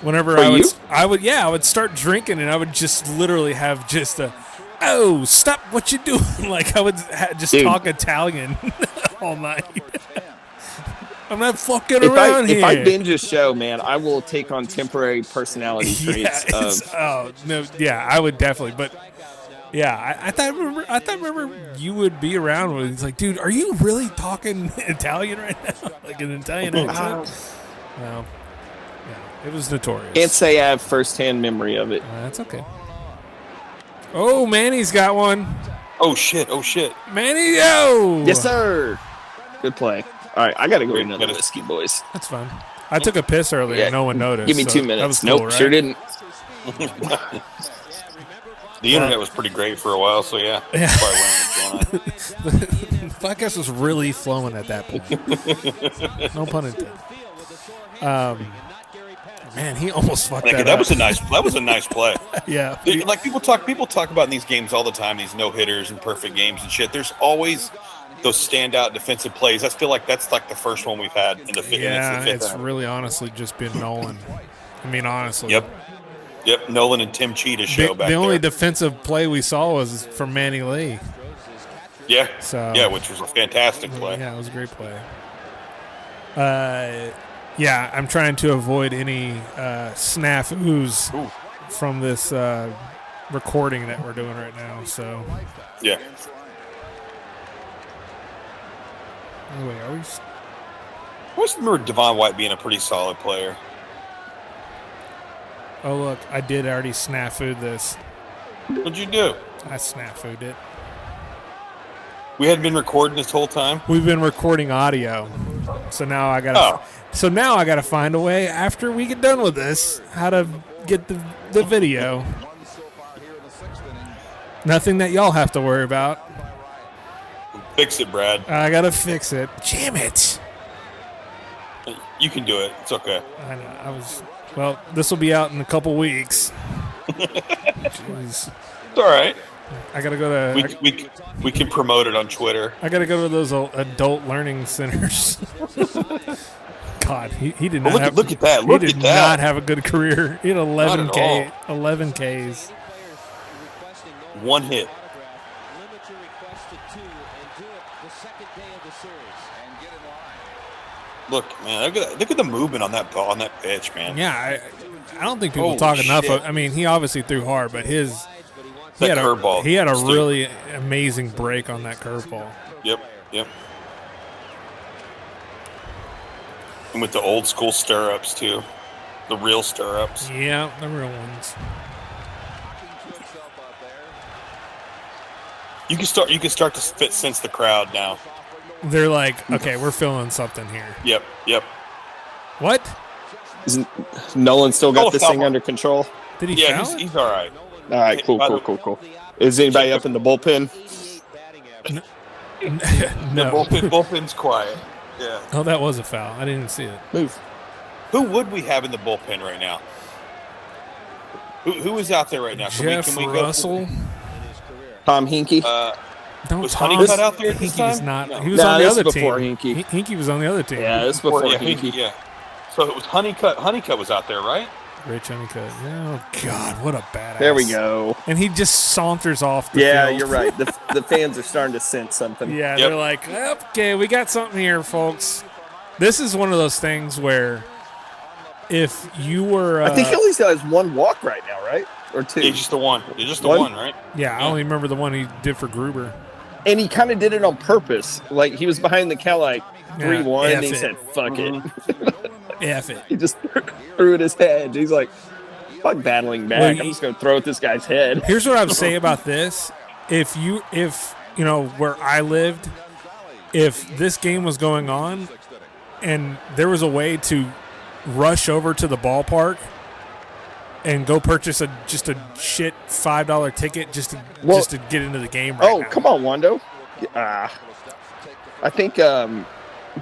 Whenever I would start drinking, and I would just literally have just oh, stop what you doing. Like, I would just talk Italian all night. I'm not fucking around here. If I binge a show, man, I will take on temporary personality traits. I would definitely. But yeah, I remember you would be around when it's like, dude, are you really talking Italian right now? Like an Italian accent? No. Yeah, it was notorious. Can't say I have firsthand memory of it. That's okay. Oh, Manny's got one. Oh shit! Manny, yo! Yes, sir. Good play. All right, I got to go get another Gotta- whiskey, boys. That's fine. I took a piss earlier. Yeah. No one noticed. Give me so 2 That minutes. was Nope, cool, right? sure didn't. The internet was pretty great for a while, so yeah. That's probably when it was going on. The podcast was really flowing at that point. No pun intended. Man, he almost fucked that That up. was a nice play. Yeah. Like people talk about in these games all the time, these no hitters and perfect games and shit. There's always those standout defensive plays. I feel like that's like the first one we've had in the fifth. Yeah, in the fifth it's inning. really honestly just been Nolan. I mean, honestly. Yep. Nolan and Tim Cheetah show back The only there. defensive play we saw was from Manny Lee. Yeah. So, yeah, which was a fantastic play. Yeah, it was a great play. Yeah, I'm trying to avoid any snafus from this recording that we're doing right now. So, yeah. Anyway, are we? I always remember Devon White being a pretty solid player. Oh look, I did already snafu'd this. What'd you do? I snafu'd it. We hadn't been recording this whole time. We've been recording audio, so now I gotta. So now I gotta find a way after we get done with this how to get the video. Nothing that y'all have to worry about. Fix it, Brad. I gotta fix it. Damn it! You can do it. It's okay. I know. Well, this will be out in a couple weeks. Jeez. It's all right. I gotta go to. We can promote it on Twitter. I gotta go to those adult learning centers. God, he did not. Look at that! He did not have a good career. He had 11 Ks. One hit. Look, man, look at the movement on that ball, on that pitch, man. Yeah, I don't think people talk enough. I mean, he obviously threw hard, but he had a really amazing break on that curveball. Yep. And with the old school stirrups too, the real stirrups. Yeah, the real ones. You can start to sense the crowd now. They're like, okay, we're feeling something here. Yep. What? Isn't Nolan still got this thing under control? Did he foul it? He's all right. All right, cool. Is anybody up in the bullpen? No. The bullpen's quiet. Yeah. Oh, that was a foul. I didn't see it. Move. Who would we have in the bullpen right now? Who is out there right now? Jeff Russell. Tom Hinkie. Was Honeycutt out there at this time? He's not. No. He was on the other team. Hinkie. Hinkie was on the other team. Yeah, this is before Hinkie. Yeah. So it was Honeycutt. Honeycutt was out there, right? Rich Honeycutt. Oh, God, what a badass. There we go. And he just saunters off the field. You're right. The fans are starting to sense something. Yeah, They're like, okay, we got something here, folks. This is one of those things where if you were... I think he only has one walk right now, right? Or two? Yeah, just the one. Just the one, right? Yeah, I only remember the one he did for Gruber. And he kind of did it on purpose. Like, he was behind the count like 3-1, and he said, fuck it. F it. He just threw at his head. He's like, fuck battling back. I'm just going to throw at this guy's head. Here's what I would say about this. If you know, where I lived, if this game was going on and there was a way to rush over to the ballpark and go purchase just a shit $5 ticket just to get into the game right now. Come on, Wando. I think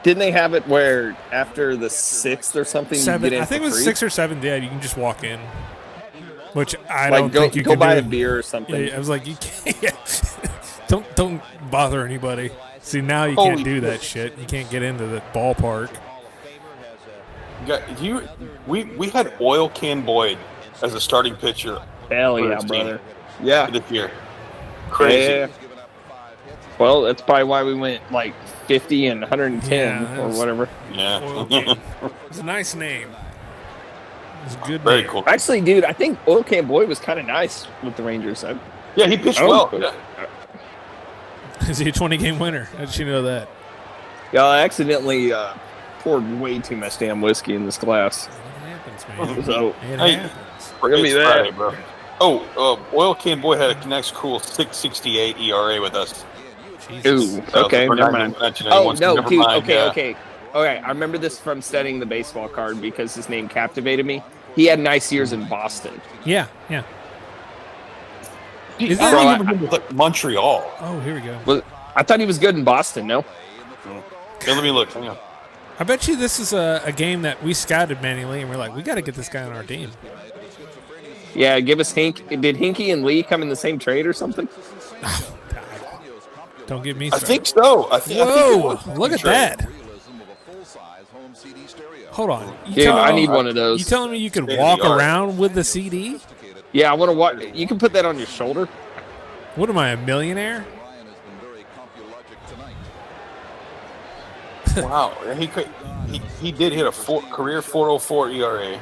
didn't they have it where after the 6th or something? Seven, you get in I think it was free? 6 or 7. Yeah, you can just walk in. Which I like don't think you go can buy do. a beer or something. Yeah, I was like, you can't. don't bother anybody. See, now you can't do that shit. You can't get into the ballpark. We had Oil Can Boyd as a starting pitcher. Hell yeah, brother. Yeah. This year. Crazy. Yeah. Well, that's probably why we went like 50 and 110 or whatever. Yeah. It's a nice name. It's a good Very name. cool. Actually, dude, I think Oil Can Boyd was kind of nice with the Rangers. Yeah, he pitched well. Yeah. Is he a 20-game winner? How did you know that? Yeah, I accidentally poured way too much damn whiskey in this glass. It happens, man. So, It happens. Give me It's that. Friday, bro. Oil Can Boyd had a nice, cool 6.68 ERA with us. Ooh, okay, never mind. Oh, no, Never dude, mind, okay. All right, I remember this from studying the baseball card because his name captivated me. He had nice years in Boston. Yeah. Is that like Montreal? Oh, here we go. Well, I thought he was good in Boston, no? Here, let me look. Hang on. I bet you this is a game that we scouted Manny Lee, and we're like, we got to get this guy on our team. Yeah, give us Hink. Did Hinkie and Lee come in the same trade or something? Don't get me I started. think so. I think it Whoa! was Look at trade. that. Hold on. Dude, I need one of those. You telling me you could State of walk the art. around with the CD? Yeah, I want to watch. You can put that on your shoulder. What am I, a millionaire? Wow, and he did hit a career 4.04 ERA.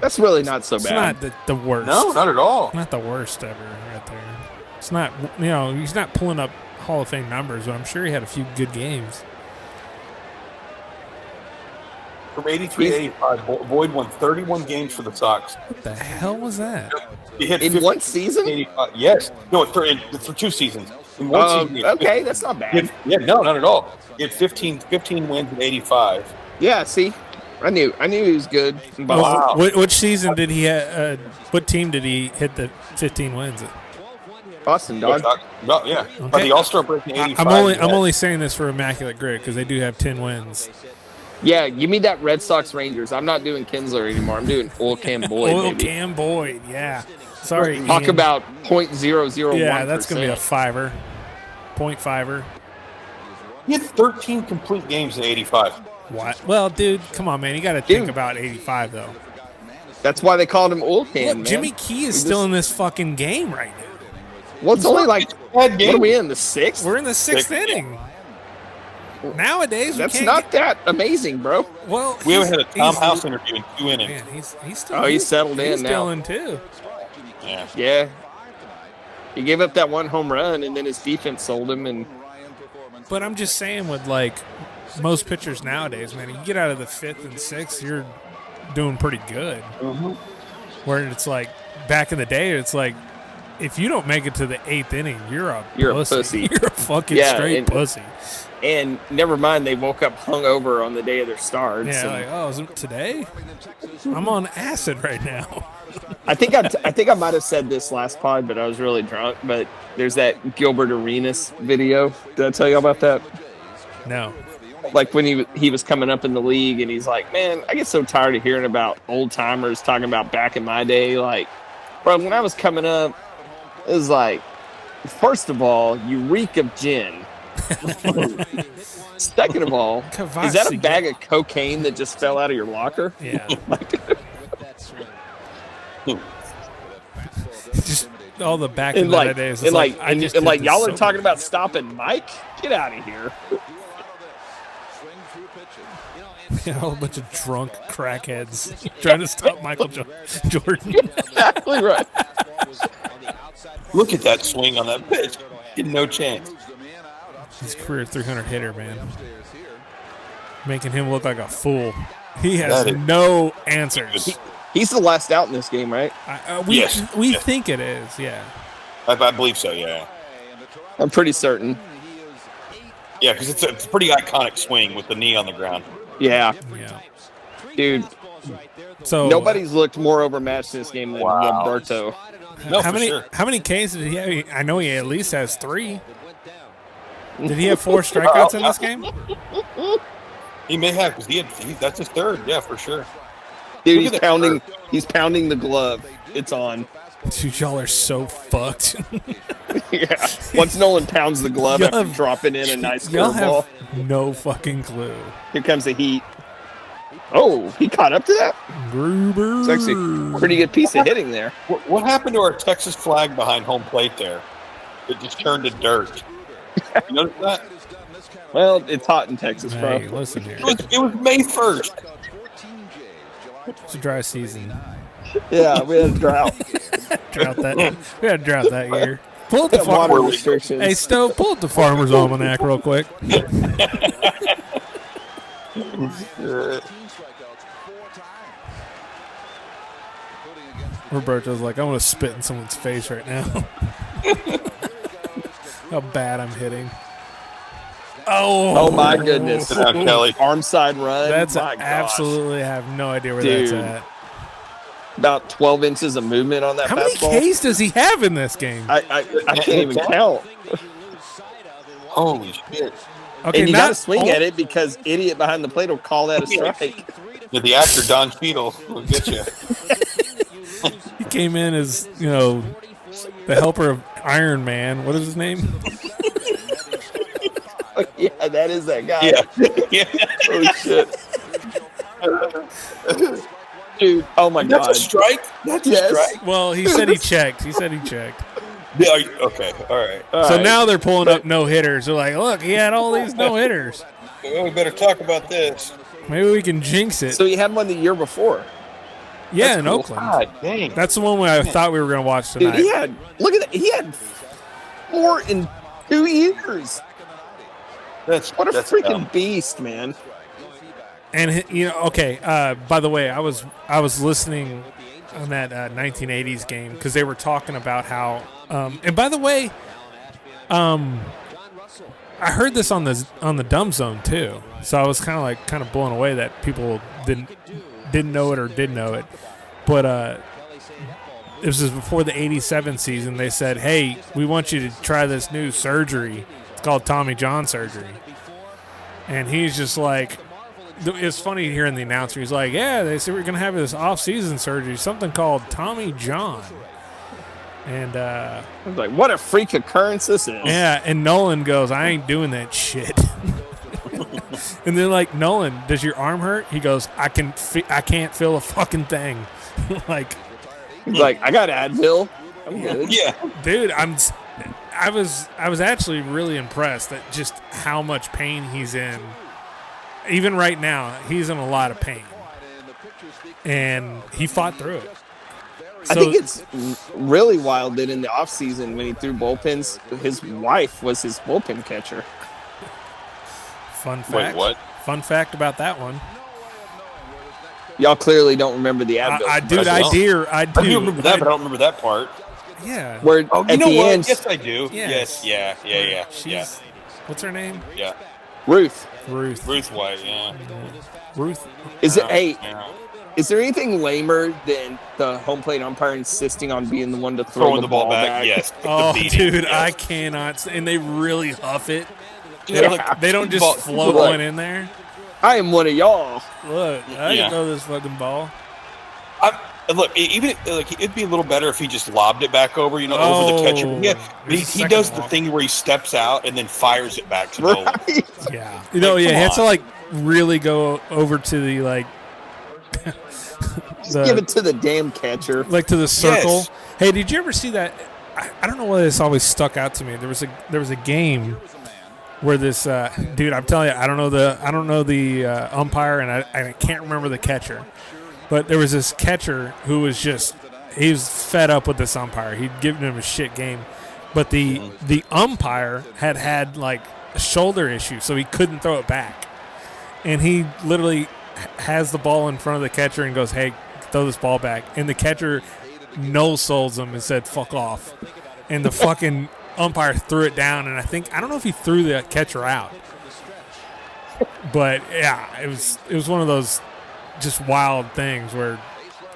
That's really not so It's bad. not the worst. No, not at all. Not the worst ever right there. It's not, he's not pulling up Hall of Fame numbers, but I'm sure he had a few good games. From 83 to 85, Boyd won 31 games for the Sox. What the hell was that? He hit In 50 one season? 85. Yes. No, it's for 2 seasons. In one season. Okay, that's not bad. Yeah, no, not at all. He had 15 wins in 85. Yeah, see, I knew he was good. Wow. Which season did he? What team did he hit the 15 wins? Boston, dog. No, yeah. By the All-Star break in 85. I'm only saying this for Immaculate Grid because they do have 10 wins. Yeah, give me that Red Sox Rangers. I'm not doing Kinsler anymore. I'm doing Oil Can Boyd. Oil baby. Can Boyd, yeah. Sorry, Talk Ian. about .001%. Yeah, that's gonna be a 5er, 0.5er. He had 13 complete games in 85. What? Well, dude, come on, man. You got to think about 85 though. That's why they called him Oil Can, Look, man. Jimmy Key is still in this fucking game right now. Well, it's only like, Bad what game. are we in, the 6th? We're in the 6th Sixth. inning. Nowadays, That's we not can't that amazing, bro. well, We haven't had a Tom he's- House interview in 2 innings. Man, he's still. Oh, he's settled in he's now. still in too. Yeah. Yeah. He gave up that one home run, and then his defense sold him. And But I'm just saying, with like most pitchers nowadays, man, you get out of the 5th and 6th, you're doing pretty good. Where it's like back in the day, it's like if you don't make it to the 8th inning, you're a pussy. You're a fucking straight pussy. And never mind, they woke up hungover on the day of their starts. Yeah, and like, oh, is it today? I'm on acid right now. I think I might have said this last pod, but I was really drunk. But there's that Gilbert Arenas video. Did I tell you about that? No. Like when he was coming up in the league, and he's like, "Man, I get so tired of hearing about old timers talking about back in my day. Like, bro, when I was coming up, it was like, first of all, you reek of gin." Second of all, is that a bag of cocaine that just fell out of your locker? Yeah. Just all the back in the days. And I y'all are talking about stopping Mike? Get out of here. A whole bunch of drunk crackheads trying to stop Michael Jordan. Exactly right. Look at that swing on that pitch. He had no chance. His career 300 hitter, man. Making him look like a fool. He has no answers. He's the last out in this game, right? We think it is, yeah. I believe so, yeah. I'm pretty certain. Yeah, because it's a pretty iconic swing with the knee on the ground. Yeah. Yeah. Dude, so nobody's looked more overmatched in this game than Roberto. No, how many Ks did he have? I know he at least has 3. Did he have 4 strikeouts in this game? He may have, because that's his 3rd, yeah, for sure. Dude, he's pounding the glove. It's on. Dude, y'all are so fucked. Yeah. Once Nolan pounds the glove after dropping in a nice curveball. No fucking clue. Here comes the heat. Oh, he caught up to that? Gruber. It's actually a pretty good piece of hitting there. What happened to our Texas flag behind home plate there? It just turned to dirt. You notice that? Well, it's hot in Texas, bro. Hey, listen here. It was May 1st. It's a dry season. Yeah, we had a drought. We had a drought that year. Pull up the Water farmer. restrictions. Hey, Stowe, pull up the Farmer's Almanac real quick. Roberto's like, I want to spit in someone's face right now. How bad I'm hitting. Oh my goodness. Sit down, Kelly. Arm side run. That's my gosh. absolutely, I have no idea where Dude. that's at. About 12 inches of movement on that How many fastball. Ks does he have in this game? I can't even count. Holy shit. Okay, And you got to not swing all- at it because idiot behind the plate will call that a strike. Yeah, the actor Don Cheadle will get you. He came in as, the helper of Iron Man. What is his name? Yeah, that is that guy. Yeah. Oh shit. Dude, oh my That's god. a strike. That's a Yes. strike. Well, he said he checked. He said he checked. Yeah, okay. All right. So right. now they're pulling up no hitters. They're like, look, he had all these no hitters. Well, we better talk about this. Maybe we can jinx it. So he had one the year before. Yeah, that's in cool. Oakland. God dang. That's the one where I thought we were going to watch Dude, tonight. look at that. He had 4 in 2 years. What a freaking dumb. beast, man. And okay. By the way, I was listening on that 1980s game because they were talking about how. And by the way, I heard this on the Dumb Zone too. So I was kind of blown away that people didn't know it or did know it. But this was before the '87 season. They said, "Hey, we want you to try this new surgery. It's called Tommy John surgery." And he's just like, it's funny hearing the announcer. He's like, "Yeah, they said we're gonna have this off-season surgery, something called Tommy John." And I was like, what a freak occurrence this is. yeah, and Nolan goes, "I ain't doing that shit." And they're like, "Nolan, does your arm hurt?" He goes, I can't feel a fucking thing." Like, He's like, I got Advil. I'm good. Yeah. dude, I was actually really impressed at just how much pain he's in. Even right now, he's in a lot of pain, and he fought through it. I think it's really wild that in the offseason when he threw bullpens, his wife was his bullpen catcher. Fun fact. Wait, what? Fun fact about that one. Y'all clearly don't remember the Advil. I do. I do remember that, but I don't remember that part. Yeah. Where Oh, you at know the what? end, Yes, I do. Yeah. Yes, yeah. She's, what's her name? Yeah. Ruth, Ruth. Ruth White, yeah. Ruth. is it? Hey, Yeah. is there anything lamer than the home plate umpire insisting on being the one to throw Throwing the ball back, yes. Oh, The beating, dude, yes. I cannot. And they really huff it. Yeah. They don't just Ball- float Look. one in there. I am one of y'all. Look, I Yeah. can throw this fucking ball. Look, even like it'd be a little better if he just lobbed it back over, over the catcher. But yeah, but There's a he does second the thing where he steps out and then fires it back to Nolan. Right? Yeah. come he has to on. really go over to the Give it to the damn catcher. to the circle. Yes. Hey, did you ever see that? I don't know why this always stuck out to me. There was a game where this dude, I'm telling you, I don't know the umpire, and I can't remember the catcher. But there was this catcher who was he was fed up with this umpire. He'd given him a shit game. But the umpire had like a shoulder issue, so he couldn't throw it back. And he literally has the ball in front of the catcher and goes, "Hey, throw this ball back." And the catcher no-souls him and said, "Fuck off." And the fucking umpire threw it down, and I don't know if he threw the catcher out. But yeah, it was one of those just wild things where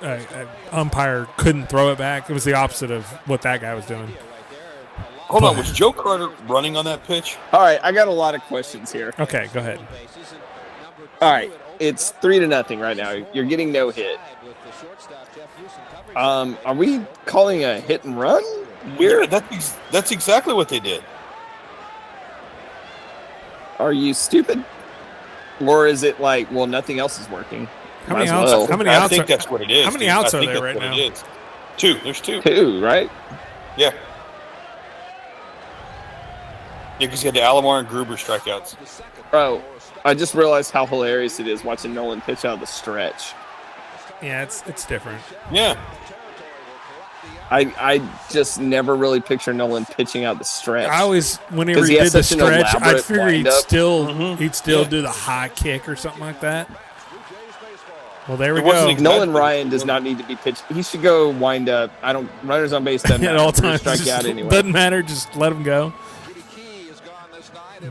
an umpire couldn't throw it back. It was the opposite of what that guy was doing. Hold on, was Joe Carter running on that pitch? All right, I got a lot of questions here. Okay, go ahead. All right, it's 3-0 right now. You're getting no hit. Are we calling a hit and run? Yeah, that's exactly what they did. Are you stupid? Or is it like, well, nothing else is working? How many Might as outs? well. How many I outs? think that's what it is. How many dude. outs I are think there that's right what now? it is. 2. There's 2. 2, right? Yeah. Yeah, because you had the Alomar and Gruber strikeouts. Bro, I just realized how hilarious it is watching Nolan pitch out of the stretch. Yeah, it's different. Yeah. I just never really picture Nolan pitching out the stretch. I always, whenever 'Cause he he did has the such an stretch, I elaborate figure he'd wind-up. still do the high kick or something like that. Well, there we It wasn't go. exactly- Nolan Ryan does not need to be pitched. He should go wind up. Runners on base doesn't At matter. all We're gonna times, strike just out anyway. doesn't matter. Just let him go.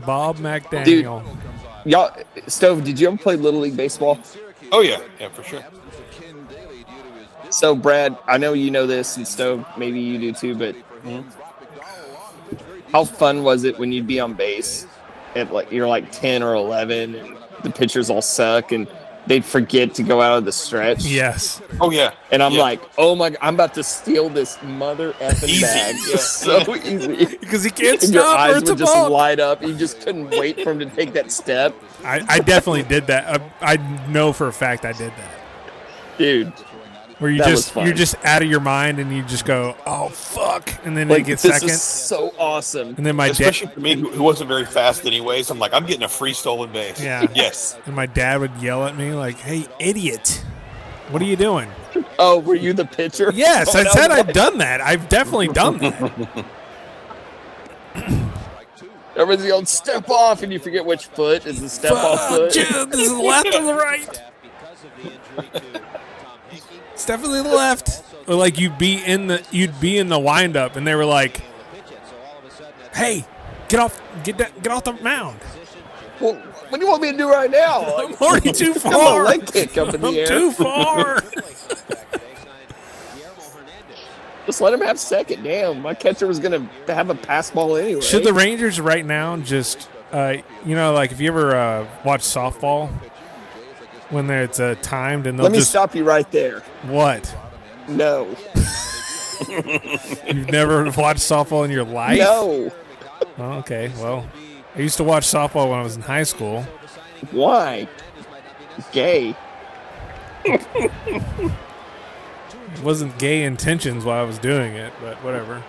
Bob McDaniel. Y'all, Stove, did you ever play Little League Baseball? Oh, yeah. Yeah, for sure. So, Brad, I know you know this, and Stove, maybe you do too, but how fun was it when you'd be on base at you're like 10 or 11 and the pitchers all suck and they'd forget to go out of the stretch. Yes. Oh yeah. And I'm Yeah. like, oh my, I'm about to steal this mother effing Easy. bag. Yeah. It's so easy. Because he can't And your stop or eyes it's a would just ball. light up. You just couldn't wait for him to take that step. I definitely did that. I know for a fact I did that. Dude. Where you That was just fun. you're just out of your mind and you just go, oh fuck, and then Like, they get this second. is so awesome. And then my dad, Especially for me, who wasn't very fast anyways. I'm like, I'm getting a free stolen base. Yeah. Yes. and my dad would yell at me like, "Hey, idiot, what are you doing?" Oh, were you the pitcher? Yes, Oh, I said was I've done that. I've definitely done that. Remember the old step off, and you forget which foot is the step off Fuck, foot. dude, this is the left or the right? It's definitely the left. Or like you'd be in the windup, and they were like, "Hey, get off the mound." Well, what do you want me to do right now? I'm already too Come far. on, leg kick up in the I'm air. too far. Just let him have second. Damn, my catcher was gonna have a pass ball anyway. Should the Rangers right now just, like if you ever watch softball when it's timed and they'll Let me just stop you right there. what? No, You've never watched softball in your life? no. Oh, okay, well, I used to watch softball when I was in high school. Why? Gay. It wasn't gay intentions while I was doing it, but whatever.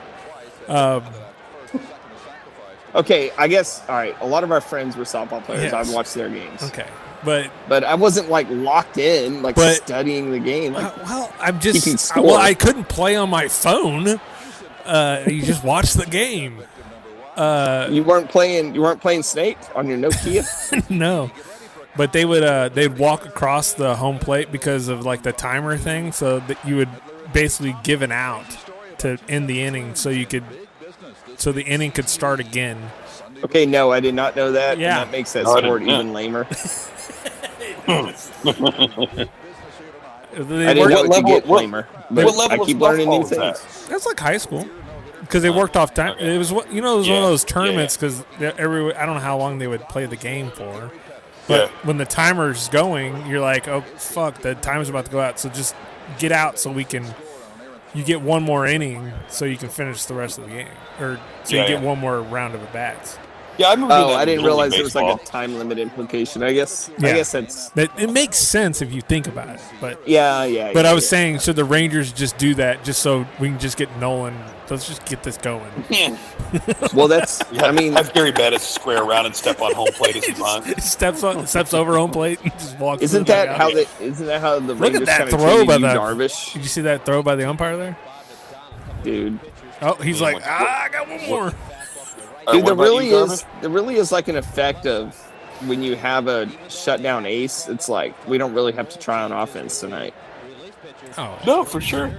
Okay, I guess. All right. A lot of our friends were softball players. Yes. I'd watch their games, Okay, but but I wasn't like locked in, like But- studying the game. Like, well, I'm Keeping just score. I couldn't play on my phone. You just watch the game. you weren't playing Snake on your Nokia. No, but they would they'd walk across the home plate because of like the timer thing, so that you would basically give an out to end the inning, so the inning could start again. Okay, no, I did not know that. Yeah. And that makes that No, I sport didn't know. even lamer. They I didn't worked- know it could get what- lamer, but what level I of keep learning new softball was things. That's like high school because they worked off time. It was it was one of those tournaments because I don't know how long they would play the game for. But Yeah. when the timer's going, you're like, oh fuck, the timer's about to go out. So just get out so you get one more inning so you can finish the rest of the game, or so Yeah, you get yeah. one more round of at bats. Yeah, I remember. doing Oh, that I in didn't Little realize League there was like a baseball. time limit implication. I guess Yeah. that's It makes sense if you think about it, but yeah. But yeah, I was yeah. saying, should the Rangers just do that just so we can just get Nolan? Let's just get this going. Well, that's. I mean, have Gary Bettis square around and step on home plate as he bunt. steps over home plate and just walks. isn't to the that dugout. how the Look at Rangers that kind of throw by treated the Darvish, Did you see that throw by the umpire there? dude? Oh, he's like, I got one more. Dude, what about you, there really is like an effect of when you have a shutdown ace. It's like we don't really have to try on offense tonight. Oh, No, for sure.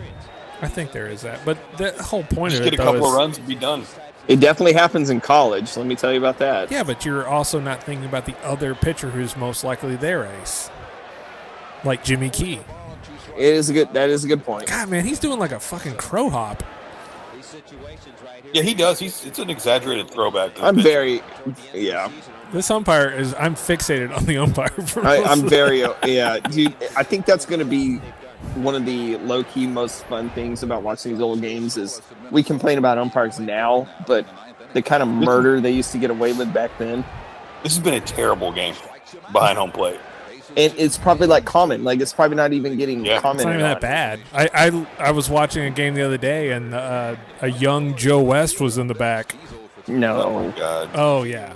I think there is that, but the whole point Just of get it a though couple is, of runs and be done. It definitely happens in college. Let me tell you about that. yeah, but you're also not thinking about the other pitcher who's most likely their ace, like Jimmy Key. That is a good point. God, man, he's doing like a fucking crow hop. Yeah, he does. It's an exaggerated throwback. To the I'm pitch. very, yeah. This umpire I'm fixated on the umpire. I'm very, yeah, dude. I think that's going to be one of the low key most fun things about watching these old games is we complain about umpires now, but the kind of murder they used to get away with back then. This has been a terrible game behind home plate. And it's probably like common, like it's probably not even getting Yeah. It's not commented even that on. bad. I was watching a game the other day, and a young Joe West was in the back. No, God. Oh yeah,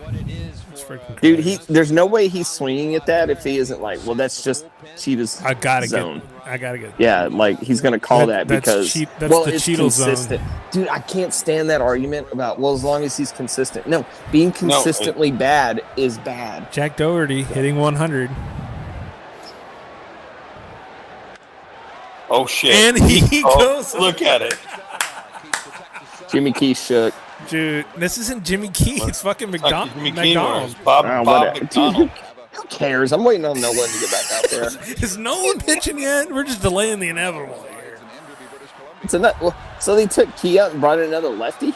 it's freaking dude, crazy. there's no way he's swinging at that if he isn't like, well, that's just Cheetah's I gotta zone. get. Yeah, like he's gonna call That's that because that's the it's Cheetle zone. consistent. Dude, I can't stand that argument about as long as he's consistent. No, being consistently bad is bad. Jack Doherty hitting 100, Oh shit! and he Oh, goes. look at it. Jimmy Key shook. Dude, this isn't Jimmy Key. It's fucking Like McDonald. Jimmy Keane was Bob Whatever. Dude, McDonald. who cares? I'm waiting on Nolan to get back out there. Is Nolan pitching yet? We're just delaying the inevitable here. So they took Key out and brought in another lefty?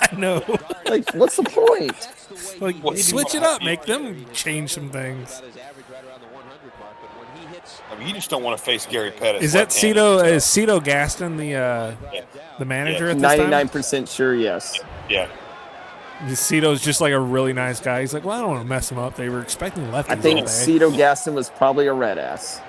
I know. Like, what's the point? Like, What- switch it up. Make them change some things. I mean, you just don't want to face Gary Pettis. Is that Cito? Is Cito Gaston the manager at this time? 99% sure, yes. Yeah. Cito's just like a really nice guy. He's like, well, I don't want to mess him up. They were expecting lefties I think all day. Cito Gaston was probably a red ass.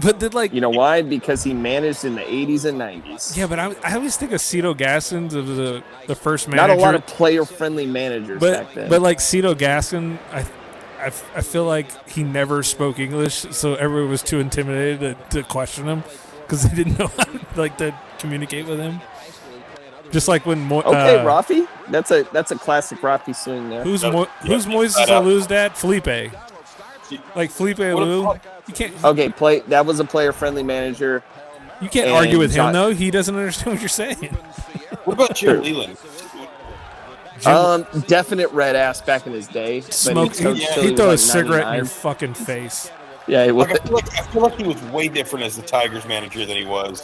But did You know why? Because he managed in the 80s and 90s. Yeah, but I always think of Cito Gaston as the first manager. Not a lot of player-friendly managers back then. But like Cito Gaston, I feel like he never spoke English, so everyone was too intimidated to question him because they didn't know how to communicate with him. Just like when Rafi, that's a classic Rafi swing there. Who's Moises Alou's dad? Felipe. Like Felipe Alou, you can't. Okay, that was a player-friendly manager. You can't argue with him though. He doesn't understand what you're saying. What about Jim Leland? Definite red ass back in his day. He'd throw a cigarette in your fucking face. Yeah, I feel like he was way different as the Tigers manager than he was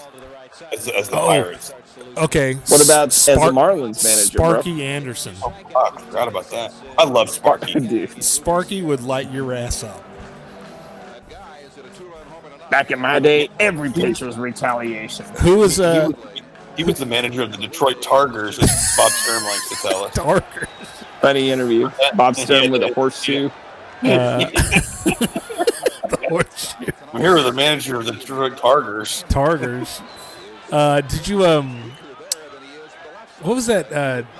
as the Pirates. Okay. What about as the Marlins manager, Sparky Anderson. Oh, fuck, I forgot about that. I love Sparky. Dude. Sparky would light your ass up. Back in my day, every pitch was retaliation. Who was He was the manager of the Detroit Targers, as Bob Sturm likes to tell us. Targers. Funny interview. Bob Sturm with a horseshoe. The horseshoe. Here are the manager of the Detroit Targers. Targers. Did you what was that?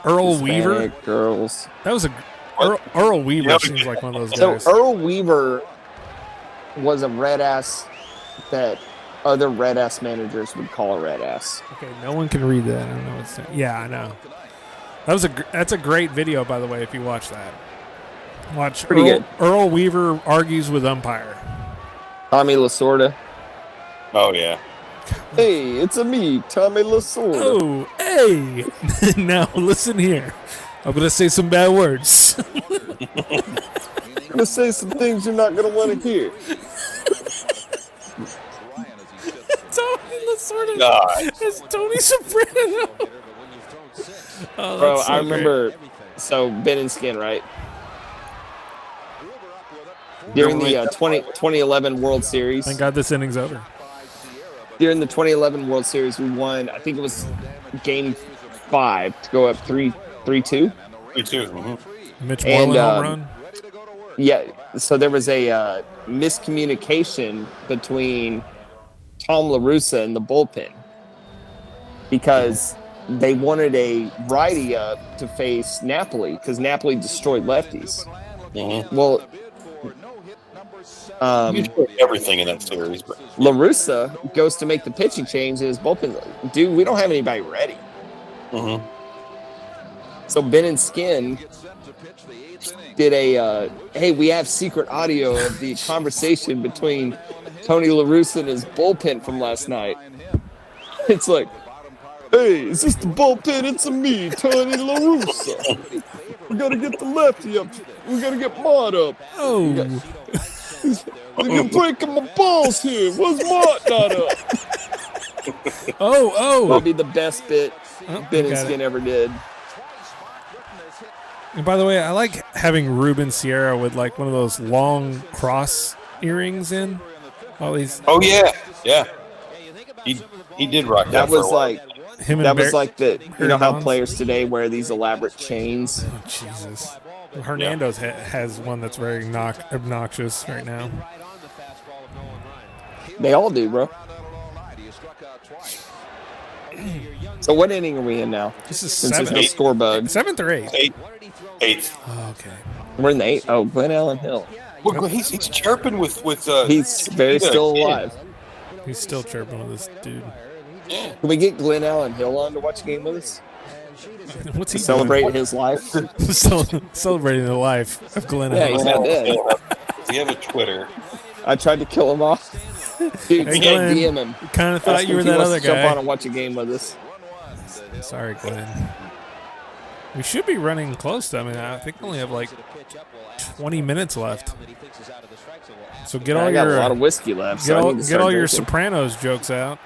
Earl Hispanic Weaver. Girls. That was Earl Weaver seems like one of those guys. So Earl Weaver was a red ass that other red ass managers would call a red ass. Okay, no one can read that. I don't know what's that. Yeah, I know. That's a great video, by the way. If you watch that, watch Pretty good. Earl Weaver argues with umpire. Tommy Lasorda. Oh yeah. Hey, it's me, Tommy Lasorda. Oh, hey! Now listen here. I'm gonna say some bad words. I'm gonna say some things you're not gonna want to hear. Tony Lasorda. God. It's Tony Soprano. Oh, Bro, that's so I remember. great. So Ben and Skin, right? During the 2011 World Series. Thank God this inning's over. During the 2011 World Series, we won. I think it was Game 5 to go up 3-2. 3-2. Mitch Moreland home run. Yeah. So there was a miscommunication between Tom La Russa and the bullpen because they wanted a righty up to face Napoli because Napoli destroyed lefties. Mm-hmm. Well, everything in that series. But La Russa goes to make the pitching change in his bullpen. Dude, we don't have anybody ready. Mm-hmm. So Ben and Skin did a, hey, we have secret audio of the conversation between Tony La Russa and his bullpen from last night. It's like, hey, is this the bullpen? It's me, Tony La Russa. We got to get the lefty up. We got to get Mott up. Oh. You're breaking my balls here. What's Mott not up? Probably the best bit Ben and Skin ever did. And by the way, I like having Ruben Sierra with like one of those long cross earrings in. All these. Oh yeah. He did rock that. That was like him. And that was like the you know how Bonds? players today wear these elaborate chains. Oh, Jesus. Hernandez has one that's very obnoxious right now. They all do, bro. So what inning are we in now? This is Since there's no 7th. score bug. 7th or 8th? Eighth. Oh, okay. We're in the 8th. Oh, Glenn Allen Hill. Well, he's chirping with He's very still alive. He's still chirping with this dude. Can we get Glenn Allen Hill on to watch a game with us? What's he to celebrate his life? Celebrating the life of Glenn Yeah, he's not dead. Does he have a Twitter? I tried to kill him off. Dude, Hey, Glenn, DM him. kind of thought Ask you were him if he that wants other to jump guy. on and watch a game with us. Sorry, Glenn. We should be running close to. I mean, I think we only have like 20 minutes left. So get all I got your a lot of whiskey left. get So I all, need to get start all your drinking. Sopranos jokes out.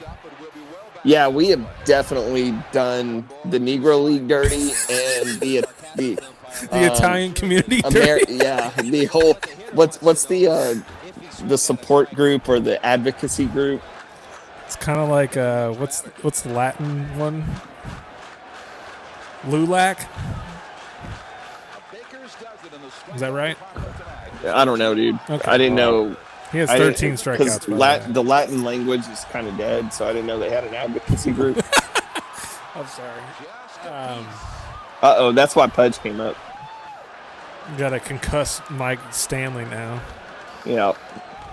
Yeah, we have definitely done the Negro League dirty and the The Italian community dirty. yeah, the whole what's the the support group or the advocacy group. It's kind of like what's the Latin one? Lulac. Is that right? I don't know, dude. Okay. I didn't know. He has 13 strikeouts. Because the Latin language is kind of dead, so I didn't know they had an advocacy group. I'm sorry. Uh-oh, that's why Pudge came up. You got to concuss Mike Stanley now. Yeah.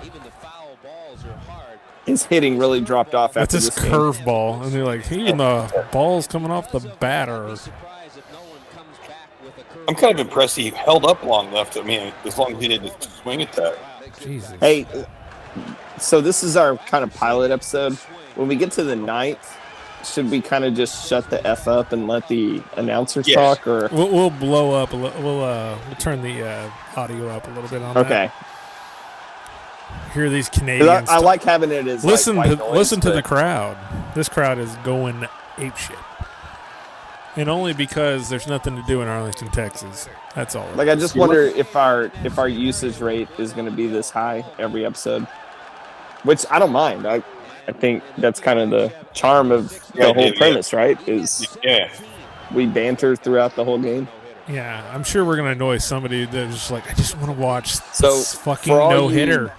Even the foul balls are hard. His hitting really dropped off That's after his this game. curveball. And they're like, even the ball's coming off the batter. Surprised if Nolan comes back with a curve. I'm kind of impressed he held up long enough. I mean, as long as he didn't swing at that. Jesus. Hey, so this is our kind of pilot episode. When we get to the ninth, should we kind of just shut the F up and let the announcers talk? Or We'll blow up a little. We'll turn the audio up a little bit on okay. that. Hear these Canadians. I like having it as listen like white to noise, listen to but- the crowd. This crowd is going apeshit, and only because there's nothing to do in Arlington, Texas. That's all. Like I just wonder if our usage rate is going to be this high every episode, which I don't mind. I think that's kind of the charm of the whole premise, right? Is we banter throughout the whole game. Yeah, I'm sure we're gonna annoy somebody that's just like, I just want to watch So, this fucking for all no hitter.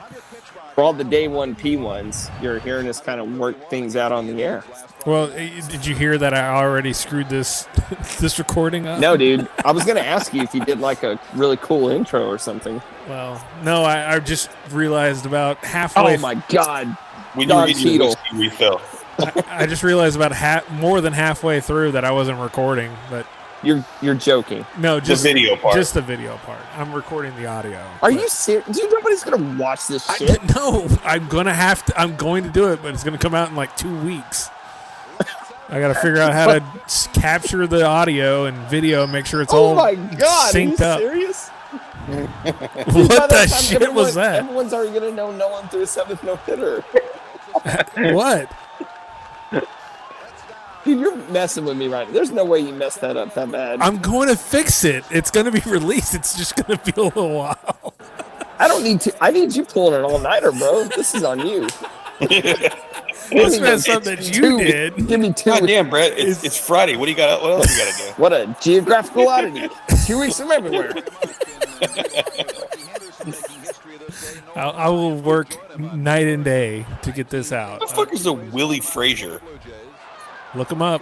For all the day one P1s, you're hearing us kind of work things out on the air. Well, did you hear that I already screwed this this recording up? No, dude. I was going to ask you if you did like a really cool intro or something. Well, no, I just realized about halfway. Oh my God. We Don need to get you a Cheadle. whiskey refill. I just realized about more than halfway through that I wasn't recording, but You're joking. no, just the video part. Just the video part. I'm recording the audio. Are you serious? Dude, nobody's going to watch this shit. No, I'm going to do it, but it's gonna come out in like 2 weeks. I got to figure out how to capture the audio and video, make sure it's all Oh my God. synced Are up. you serious? What the shit was that? Everyone's already going to know Nolan threw a 7th no-hitter. What? Dude, you're messing with me right now. There's no way you messed that up that bad. I'm going to fix it. It's going to be released. It's just going to be a little while. I don't need to. I need you pulling an all-nighter, bro. This is on you. This is something that you did. Give me 2. God damn, Brett. It's Friday. What do you got? What else you got to do? What a geographical oddity. 2 weeks from everywhere. I will work night and day to get this out. What the fuck is a Willie Frazier? Look him up.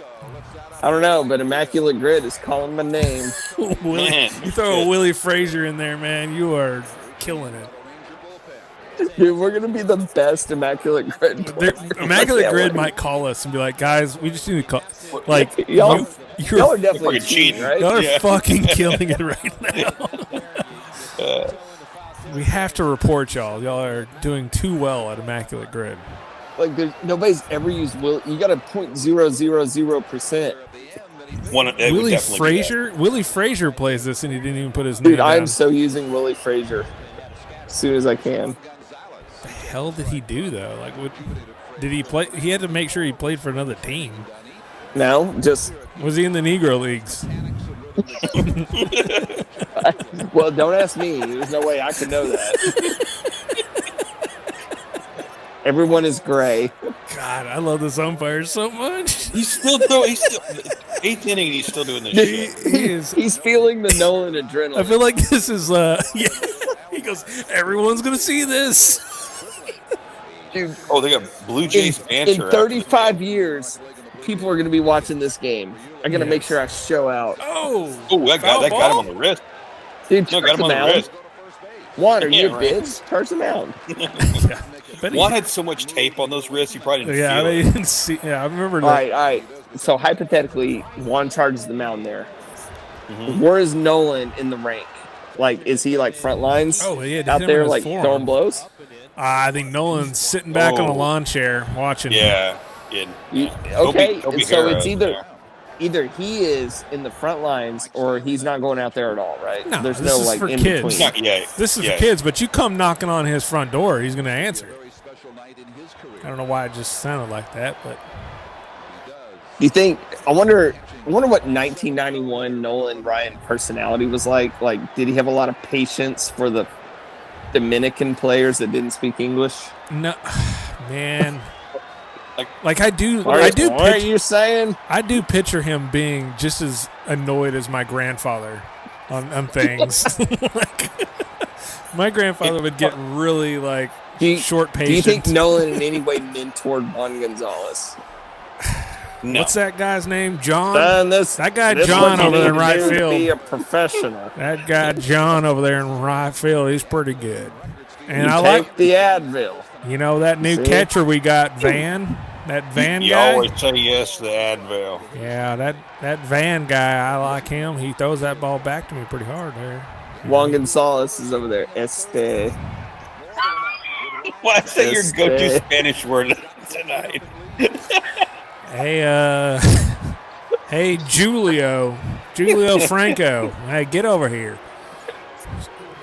I don't know, but Immaculate Grid is calling my name. Willie, Man. you throw a Willie Frazier in there, man, you are killing it. Dude, we're going to be the best Immaculate Grid. Immaculate Grid might call us and be like, guys, we just need to call. Like, Y'all you're are definitely fucking cheating, cheating. right? y'all are Yeah. fucking killing it right now. We have to report y'all. Y'all are doing too well at Immaculate Grid. Like, nobody's ever used Will. You got a 0.000%. Willie Frazier? Willie Frazier plays this and he didn't even put his name Dude, down. I'm so using Willie Frazier as soon as I can. What the hell did he do, though? Like, what did he play? He had to make sure he played for another team. No, just Was he in the Negro Leagues? well, don't ask me. There's no way I could know that. Everyone is gray. God, I love this umpire so much. He's still eighth inning and he's still doing this shit. He is. He's feeling the Nolan I adrenaline. feel like this is yeah. He goes, everyone's gonna see this. Dude, Oh, they got Blue Jays in banter. 35 years, people are going to be watching this game. I got to make Yes. sure I show out. Oh, Oh, that got him on the wrist. Dude, No, turn got him on him the out. wrist. Juan, are Yeah, you a right. bitch? Turn him out. yeah. But Juan had so much tape on those wrists, he probably didn't yeah, feel I it. didn't see. Yeah, I remember. All right. So hypothetically, Juan charges the mound there. Where is Nolan in the rank? Like, is he like front lines Oh, yeah, out hit him there in his like forearm. throwing blows? I think Nolan's sitting back on a Oh. lawn chair watching. Yeah. Okay, Kobe and so Harrah, it's either yeah. either he is in the front lines or he's not going out there at all, right? No, There's this no is like for in kids. between. Not, yeah, This is yeah. for kids, but you come knocking on his front door, he's going to answer. I don't know why it just sounded like that, but You think? I wonder what 1991 Nolan Ryan personality was like. Like, did he have a lot of patience for the Dominican players that didn't speak English? No, man. Like I do. What are you saying? I do picture him being just as annoyed as my grandfather on things. Like, my grandfather would get really short patient. Do you think Nolan in any way mentored Juan Gonzalez? No. What's that guy's name? John? That guy John over there in right field. Be a professional. That guy John over there in right field, he's pretty good. And I take like the Advil. You know that new catcher we got, Van? That Van you guy? You always say yes to the Advil. Yeah, that Van guy, I like him. He throws that ball back to me pretty hard there. Juan Gonzalez is over there. Why is that your go-to Spanish word tonight? Hey, Julio Franco. Hey, get over here.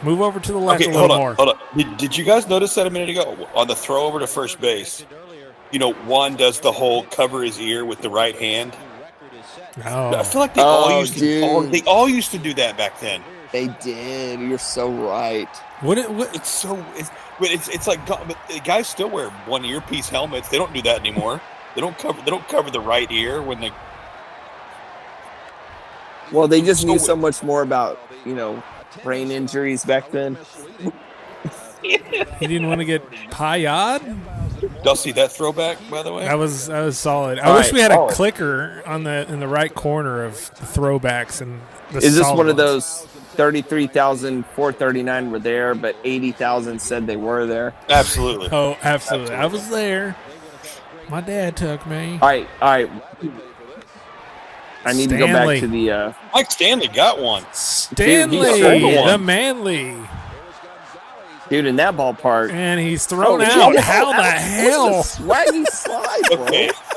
Move over to the left a little more. Hold on. Did you guys notice that a minute ago on the throw over to first base? Juan does the whole cover his ear with the right hand. Oh. I feel like they all used to do that back then. They did. You're so right. It's like guys still wear one earpiece helmets. They don't do that anymore. They don't cover the right ear when they. Well, they just knew so much more about brain injuries back then. He didn't want to get payad. Y'all see that throwback, by the way? That was solid. I wish we had a clicker in the right corner of the throwbacks and. Is this one of those 33,439 were there, but 80,000 said they were there? Absolutely. Oh, absolutely. I was there. My dad took me. All right. I need to go back to the. Mike Stanley got one. Stanley, the Manly. Dude, in that ballpark. And he's thrown out. How the hell? Swaggy slide, bro.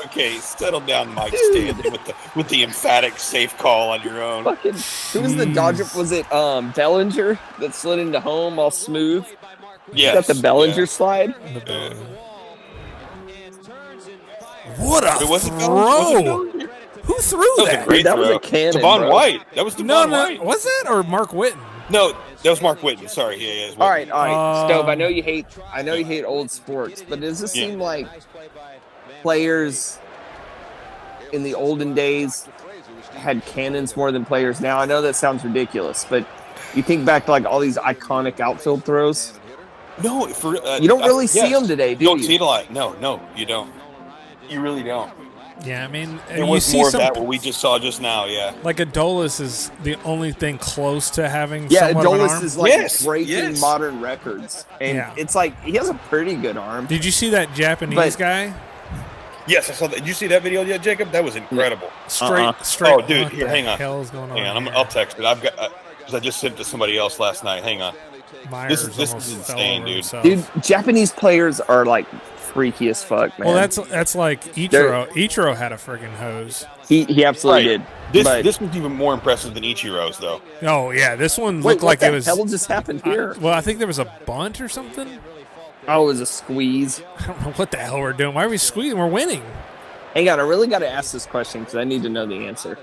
Okay, settle down, Mike Stanley, with the emphatic safe call on your own. Who was the Dodger? Was it Bellinger that slid into home all smooth? Yes. Got the Bellinger slide? What a throw! Who threw that? That was a cannon. Devon White. That was Devon White. Was that or Mark Whitten? No, that was Mark Whitten. Sorry, yeah. All right, Stove. I know you hate old sports, but does this seem like players in the olden days had cannons more than players now? I know that sounds ridiculous, but you think back to all these iconic outfield throws. No, you don't really see them today, do you? You don't see it a lot. No, you don't. You really don't. Yeah, I mean, there was more of that what we just saw just now. Yeah, like Adolis is the only thing close to having. Yeah, somewhat Adolis of an arm. is breaking modern records, and it's he has a pretty good arm. Did you see that Japanese guy? Yes, I saw that. Did you see that video yet, Jacob? That was incredible. Straight. Oh, dude, here, hang on. Hell is going on? Hang on, I'll text it. I've got because I just sent it to somebody else last night. Hang on. Myers this is insane, dude. Dude, Japanese players are freaky as fuck, man. Well, that's like Ichiro. Ichiro had a friggin' hose. He absolutely did. This was even more impressive than Ichiro's, though. Oh yeah, this one looked like it was. What the hell just happened here? Well, I think there was a bunt or something. Oh, it was a squeeze. I don't know what the hell we're doing. Why are we squeezing? We're winning. Hang on, I really got to ask this question because I need to know the answer.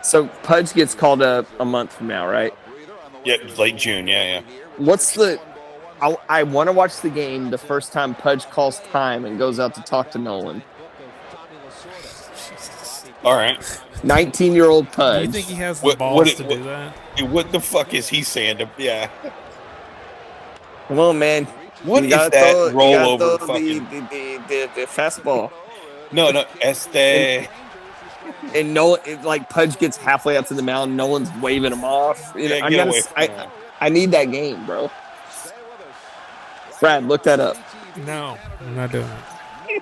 So Pudge gets called up a month from now, right? Yeah, late June. Yeah. What's the? I want to watch the game the first time Pudge calls time and goes out to talk to Nolan. All right. 19-year-old Pudge. Do you think he has the balls to do that? What the fuck is he saying? Yeah. Come on, man. What is that rollover fucking... The fastball. No, And Nolan, Pudge gets halfway out to the mound. Nolan's waving him off. I need that game, bro. Brad, look that up. No, I'm not doing it.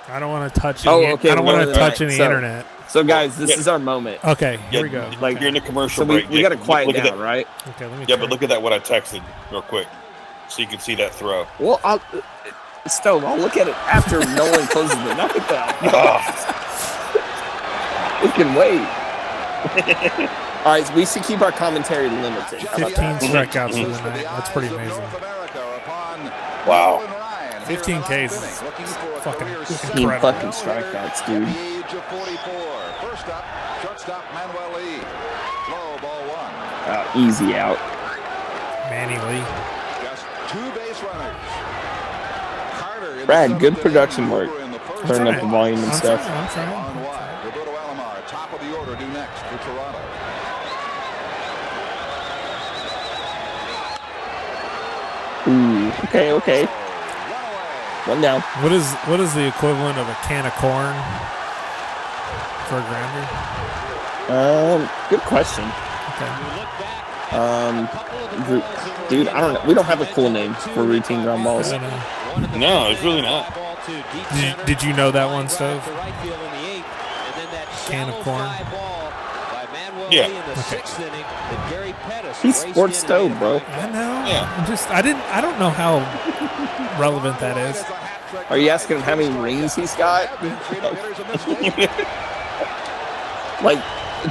I don't want to touch any. I don't want to touch any internet. So, guys, this is our moment. Okay, here we go. You're in the commercial so break. We got to quiet down, right? Okay, let me. Yeah, but look at that. What I texted, real quick, so you can see that throw. Well, I'll look at it after Nolan closes the knock down. It can wait. All right, we should keep our commentary limited. 15 strikeouts for the night. That's pretty amazing. Wow. 15 Ks is fucking 15 incredible. fucking strikeouts, dude. Age of 44. First up, shortstop Manuel Lee. Low, ball one. Easy out. Manny Lee. Just 2 base runners. Carter in Brad, the good seventh production inning, work. Gruber in the first Turning up inning. the volume and stuff. I'm trying. On wide, Roberto Alomar, top of the order, due next for Toronto. Ooh, okay. One down. What is the equivalent of a can of corn for a grounder? Good question. Dude, I don't know. We don't have a cool name for routine ground balls. I don't know. No, it's really not. Did you know that one, Stove? Can of corn. Yeah. He's sports stove, bro. I know. Yeah. I don't know how relevant that is. Are you asking him how many rings he's got? Like,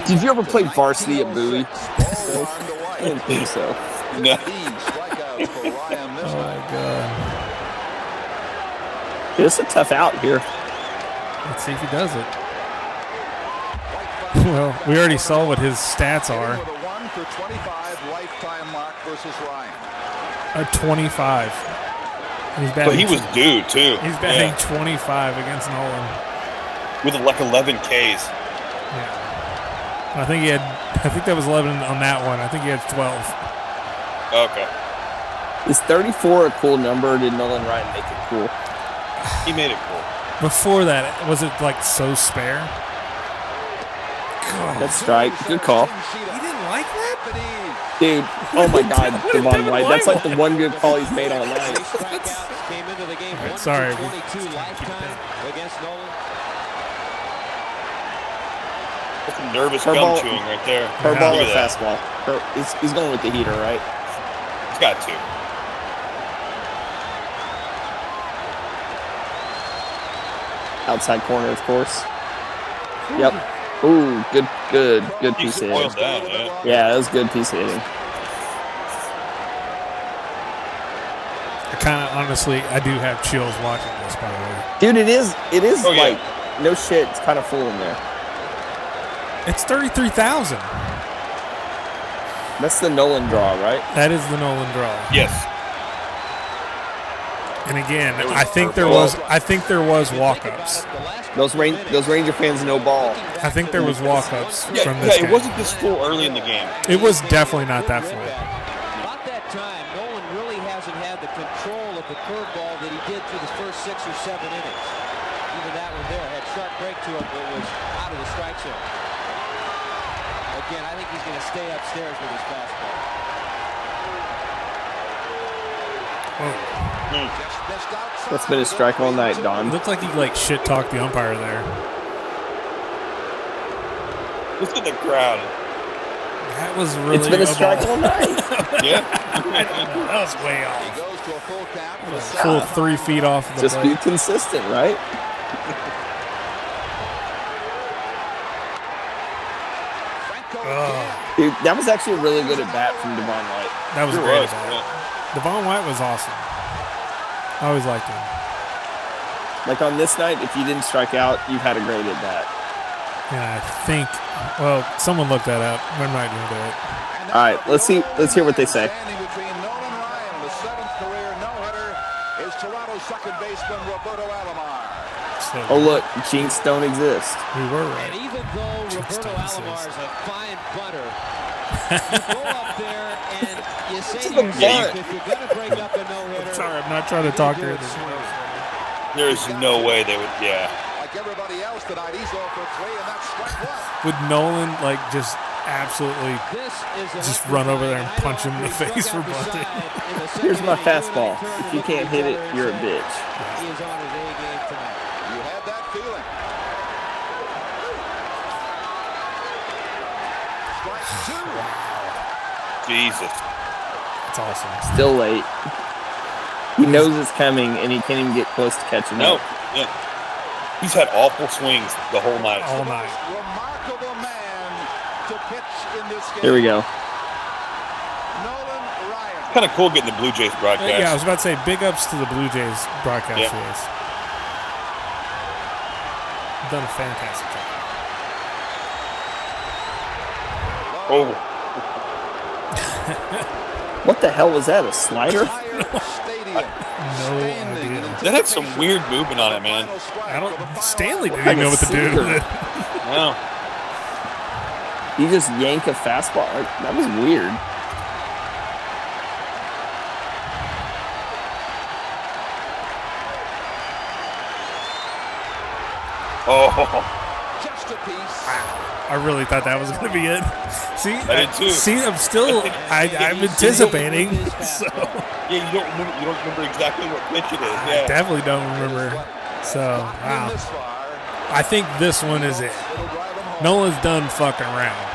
did you ever play varsity at Bowie? I didn't think so. No. Oh my god. It's a tough out here. Let's see if he does it. Well, we already saw what his stats are. With a 1 for 25 lifetime mark versus Ryan. A 25. He's But he was due, too. He's batting 25 against Nolan. With like 11 Ks. Yeah. I think that was 11 on that one. I think he had 12. Okay. Is 34 a cool number, or did Nolan Ryan make it cool? He made it cool. Before that, was it like so spare? That's strike. Good call. You didn't like that? Dude, oh my god, Devon White. That's like the one good call he's made all night. Right, sorry. That's some nervous Her gum ball- chewing right there. Her ball or Look at that. fastball? He's going with the heater, right? He's got to. Outside corner, of course. Yep. Ooh, good He piece of spoiled hitting. that, yeah. Yeah, that was a good piece of hitting. I kind of, honestly, I do have chills watching this, by the way. Dude, it is Oh, yeah. like, no shit, it's kind of full in there. It's 33,000. That's the Nolan draw, right? That is the Nolan draw. Yes. And again, It was I think there was walk-ups. Those Ranger fans know ball. I think there was walk-ups Yeah, from this it game. wasn't this full early in the game. It was definitely not that full. About that time, Nolan really hasn't had the control of the curveball that he did through the first 6 or 7 innings. Even that one there had sharp break to it, but was out of the strike zone. Again, I think he's going to stay upstairs with his fastball. That's been a strike all night, It Don. looked like he shit talked the umpire there. Look at the crowd. That was really It's been a strike ball. all night. Yeah. That was way He off. goes to a full count for the Full 3 feet off of the Just plate. be consistent, right? Dude, that was actually really good at bat from Devon White. That was Sure great. was, yeah. Devon White was awesome. I always liked him. Like on this night, if you didn't strike out, you've had a great at bat. And I think, well, someone looked that up. We're not going to do it. All right, let's hear what they say. Standing between Nolan Ryan, the 7th career no-hitter, is Toronto's second baseman Roberto Alomar. So Oh look, jinx don't exist. we were right. And even though Roberto Alomar is a fine butter, you go up there and you say to yourself, if you're going to break up a no-hitter, Sorry, I'm not trying to talk here. There's no way they would, yeah. Like everybody else tonight, he's 0 for 3, and that's strike one. Would Nolan just absolutely this is an just run over there and I'd punch him in the argue face for dugout bunting? decide in the Here's second my inning, fastball. really turn If you and can't look hit at it, each you're a other and bitch. He is on his A game tonight. You had that feeling. Strike two. Jesus. That's awesome. Still late. He knows it's coming, and he can't even get close to catching No. up. Yeah. He's had awful swings the whole night. All night. Remarkable man to pitch in this game. Here we go. Nolan Ryan. Kind of cool getting the Blue Jays broadcast. Yeah, I was about to say big ups to the Blue Jays broadcast Yeah. for this. Done a fantastic job. Oh, What the hell was that? A slider? No idea. that had some weird movement on it, man. Stanley didn't Like even a know what to do with sinker. it. No. You just yank a fastball. That was weird. Oh, I really thought that was going to be it. See, I did too. See, I'm anticipating. So yeah, you don't remember exactly what pitch it is. Yeah. definitely don't remember. So wow, I think this one is it. Nolan's done fucking around.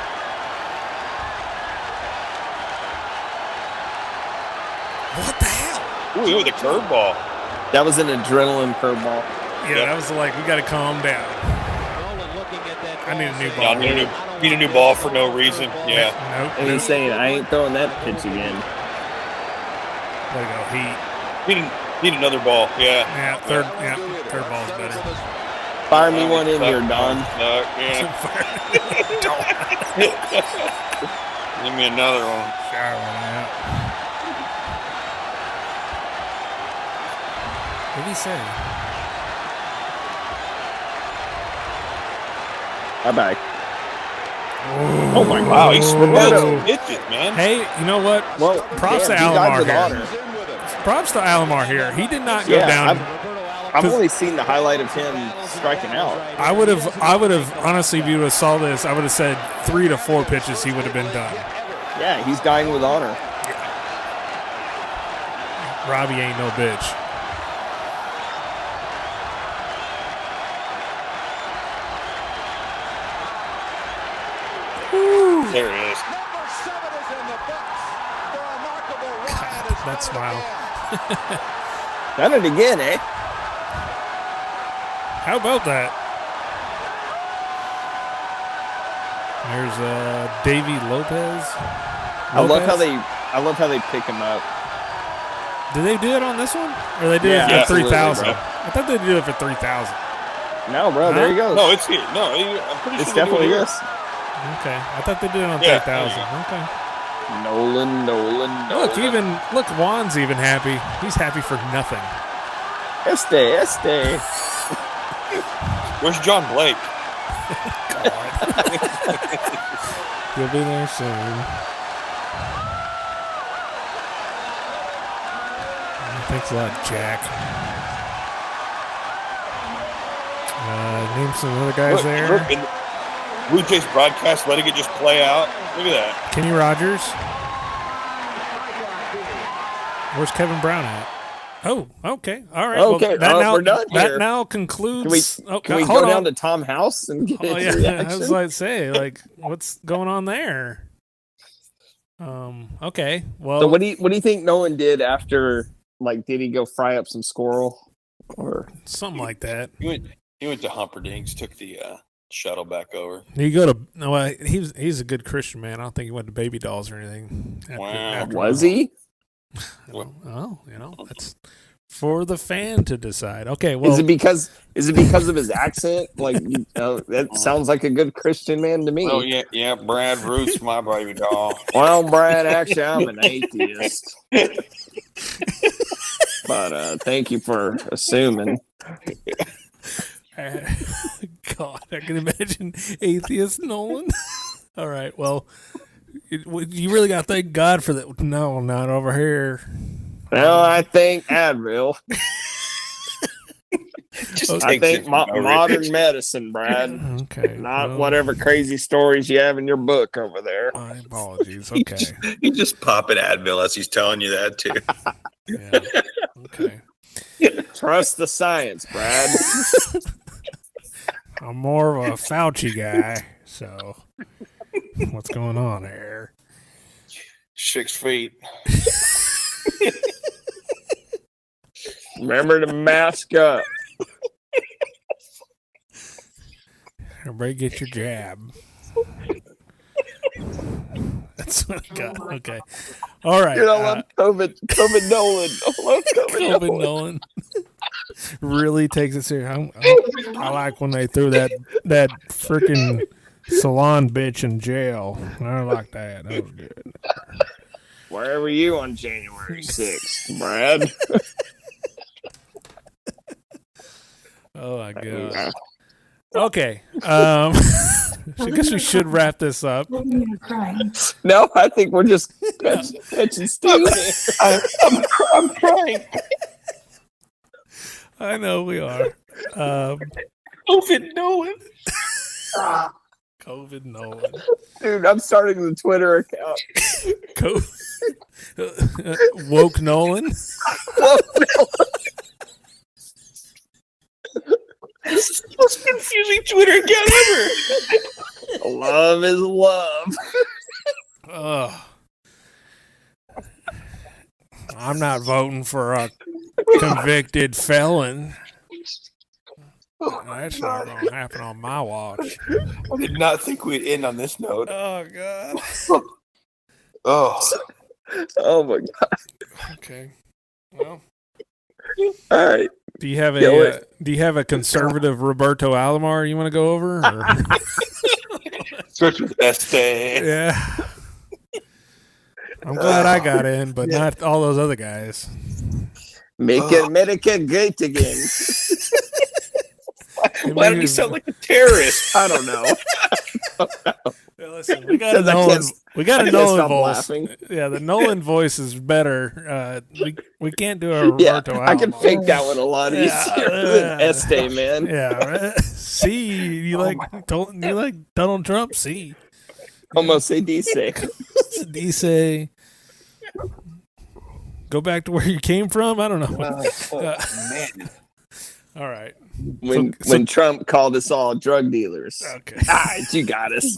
What the hell? Ooh, with a curveball. That was an adrenaline curveball. Yeah, that was like, we got to calm down. I need a new No, ball. need a new ball for no reason. Yeah. And he's saying, I ain't throwing that pitch again. Way to go, Heat. Need another ball. Yeah. Yeah, third ball's better. Fire me one in here, Don. Yeah. Give me another one. Shower one out. What did he say? Bye-bye. Oh, my God. Wow, he's Roberto. pitches, man. Hey, you know what? Well, Props damn, to he died Alomar with here. honor. Props to Alomar here. He did not go down. I've only seen the highlight of him striking out. I would have honestly, if you would have saw this, I would have said 3 to 4 pitches he would have been done. Yeah, he's dying with honor. Robbie ain't no bitch. There it is. God, that smile. Done it again, eh? How about that? There's Davey Lopez. I love how they pick him up. Did they do it on this one, or they did it for absolutely, 3,000? bro. I thought they did it for 3,000. No, bro, there you go. No, it's here. No, I'm pretty It's sure they do definitely it here. this. Okay, I thought they did it on Yeah. 3,000. Okay. Nolan. Look, Juan's even happy. He's happy for nothing. Este. Where's John Blake? He'll be there soon. Thanks a lot, Jack. Name some other guys there. Look, in Blue Jays broadcast, letting it just play out. Look at that. Kenny Rogers. Where's Kevin Brown at? Oh, okay. All right. Okay, Well, we're done That here. now concludes. Can we go down to Tom House and get Oh, his yeah. reaction? I was like, say, what's going on there? Okay. Well, So what do you think Nolan did after? Like, did he go fry up some squirrel, or something like that. He went to Humperdinck's, took the shuttle back over. He go to no. He's a good Christian man. I don't think he went to Baby Dolls or anything. was he? Oh, that's for the fan to decide. Okay, well, Is it because of his accent? Like, that sounds like a good Christian man to me. Oh yeah, Brad Ruth's my baby doll. Well, Brad, actually, I'm an atheist. But thank you for assuming. God, I can imagine atheist Nolan. All right, well, you really got to thank God for that. No, not over here. Well, I think Advil. I think modern medicine, Brad. Okay, Not whatever crazy stories you have in your book over there. My apologies. Okay. He just popping Advil as he's telling you that too. Yeah. Okay. Trust the science, Brad. I'm more of a Fauci guy, so what's going on here? 6 feet. Remember to mask up. Everybody get your jab. That's what I got. Okay. All right. Dude, I love COVID Nolan. I love COVID COVID Nolan. Nolan really takes it serious. I like when they threw that freaking Salon bitch in jail. I like that. That was good. Where were you on January 6th, Brad? Oh my god. Okay. I guess we should wrap this up. No, I think we're just catching steam here. I'm crying. I know we are. COVID Nolan. COVID Nolan. Dude, I'm starting the Twitter account. Woke Nolan. This is the most confusing Twitter account ever. Love is love. I'm not voting for a convicted felon. That's not going to happen on my watch. I did not think we'd end on this note. Oh, God. Oh, my God. Okay. Well. All right. Do you have a conservative Roberto Alomar you want to go over? Or? Starts with Este. Yeah. I'm glad I got in, but not all those other guys. Make America great again. Why do you sound like a terrorist? I don't know. Yeah, listen, we got a Nolan voice. Laughing. Yeah, the Nolan voice is better. We can't do a Roberto Alomar. I can fake that one a lot easier than Este, man. Yeah. See, you like Donald Trump? See. Almost say DC. DC. Go back to where you came from? I don't know. Man. All right. When Trump called us all drug dealers. Okay. All right, you got us.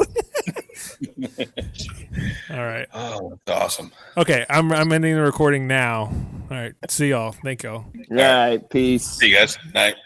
All right. Oh, that's awesome. Okay, I'm ending the recording now. All right. See y'all. Thank y'all. All right, peace. See you guys. Night.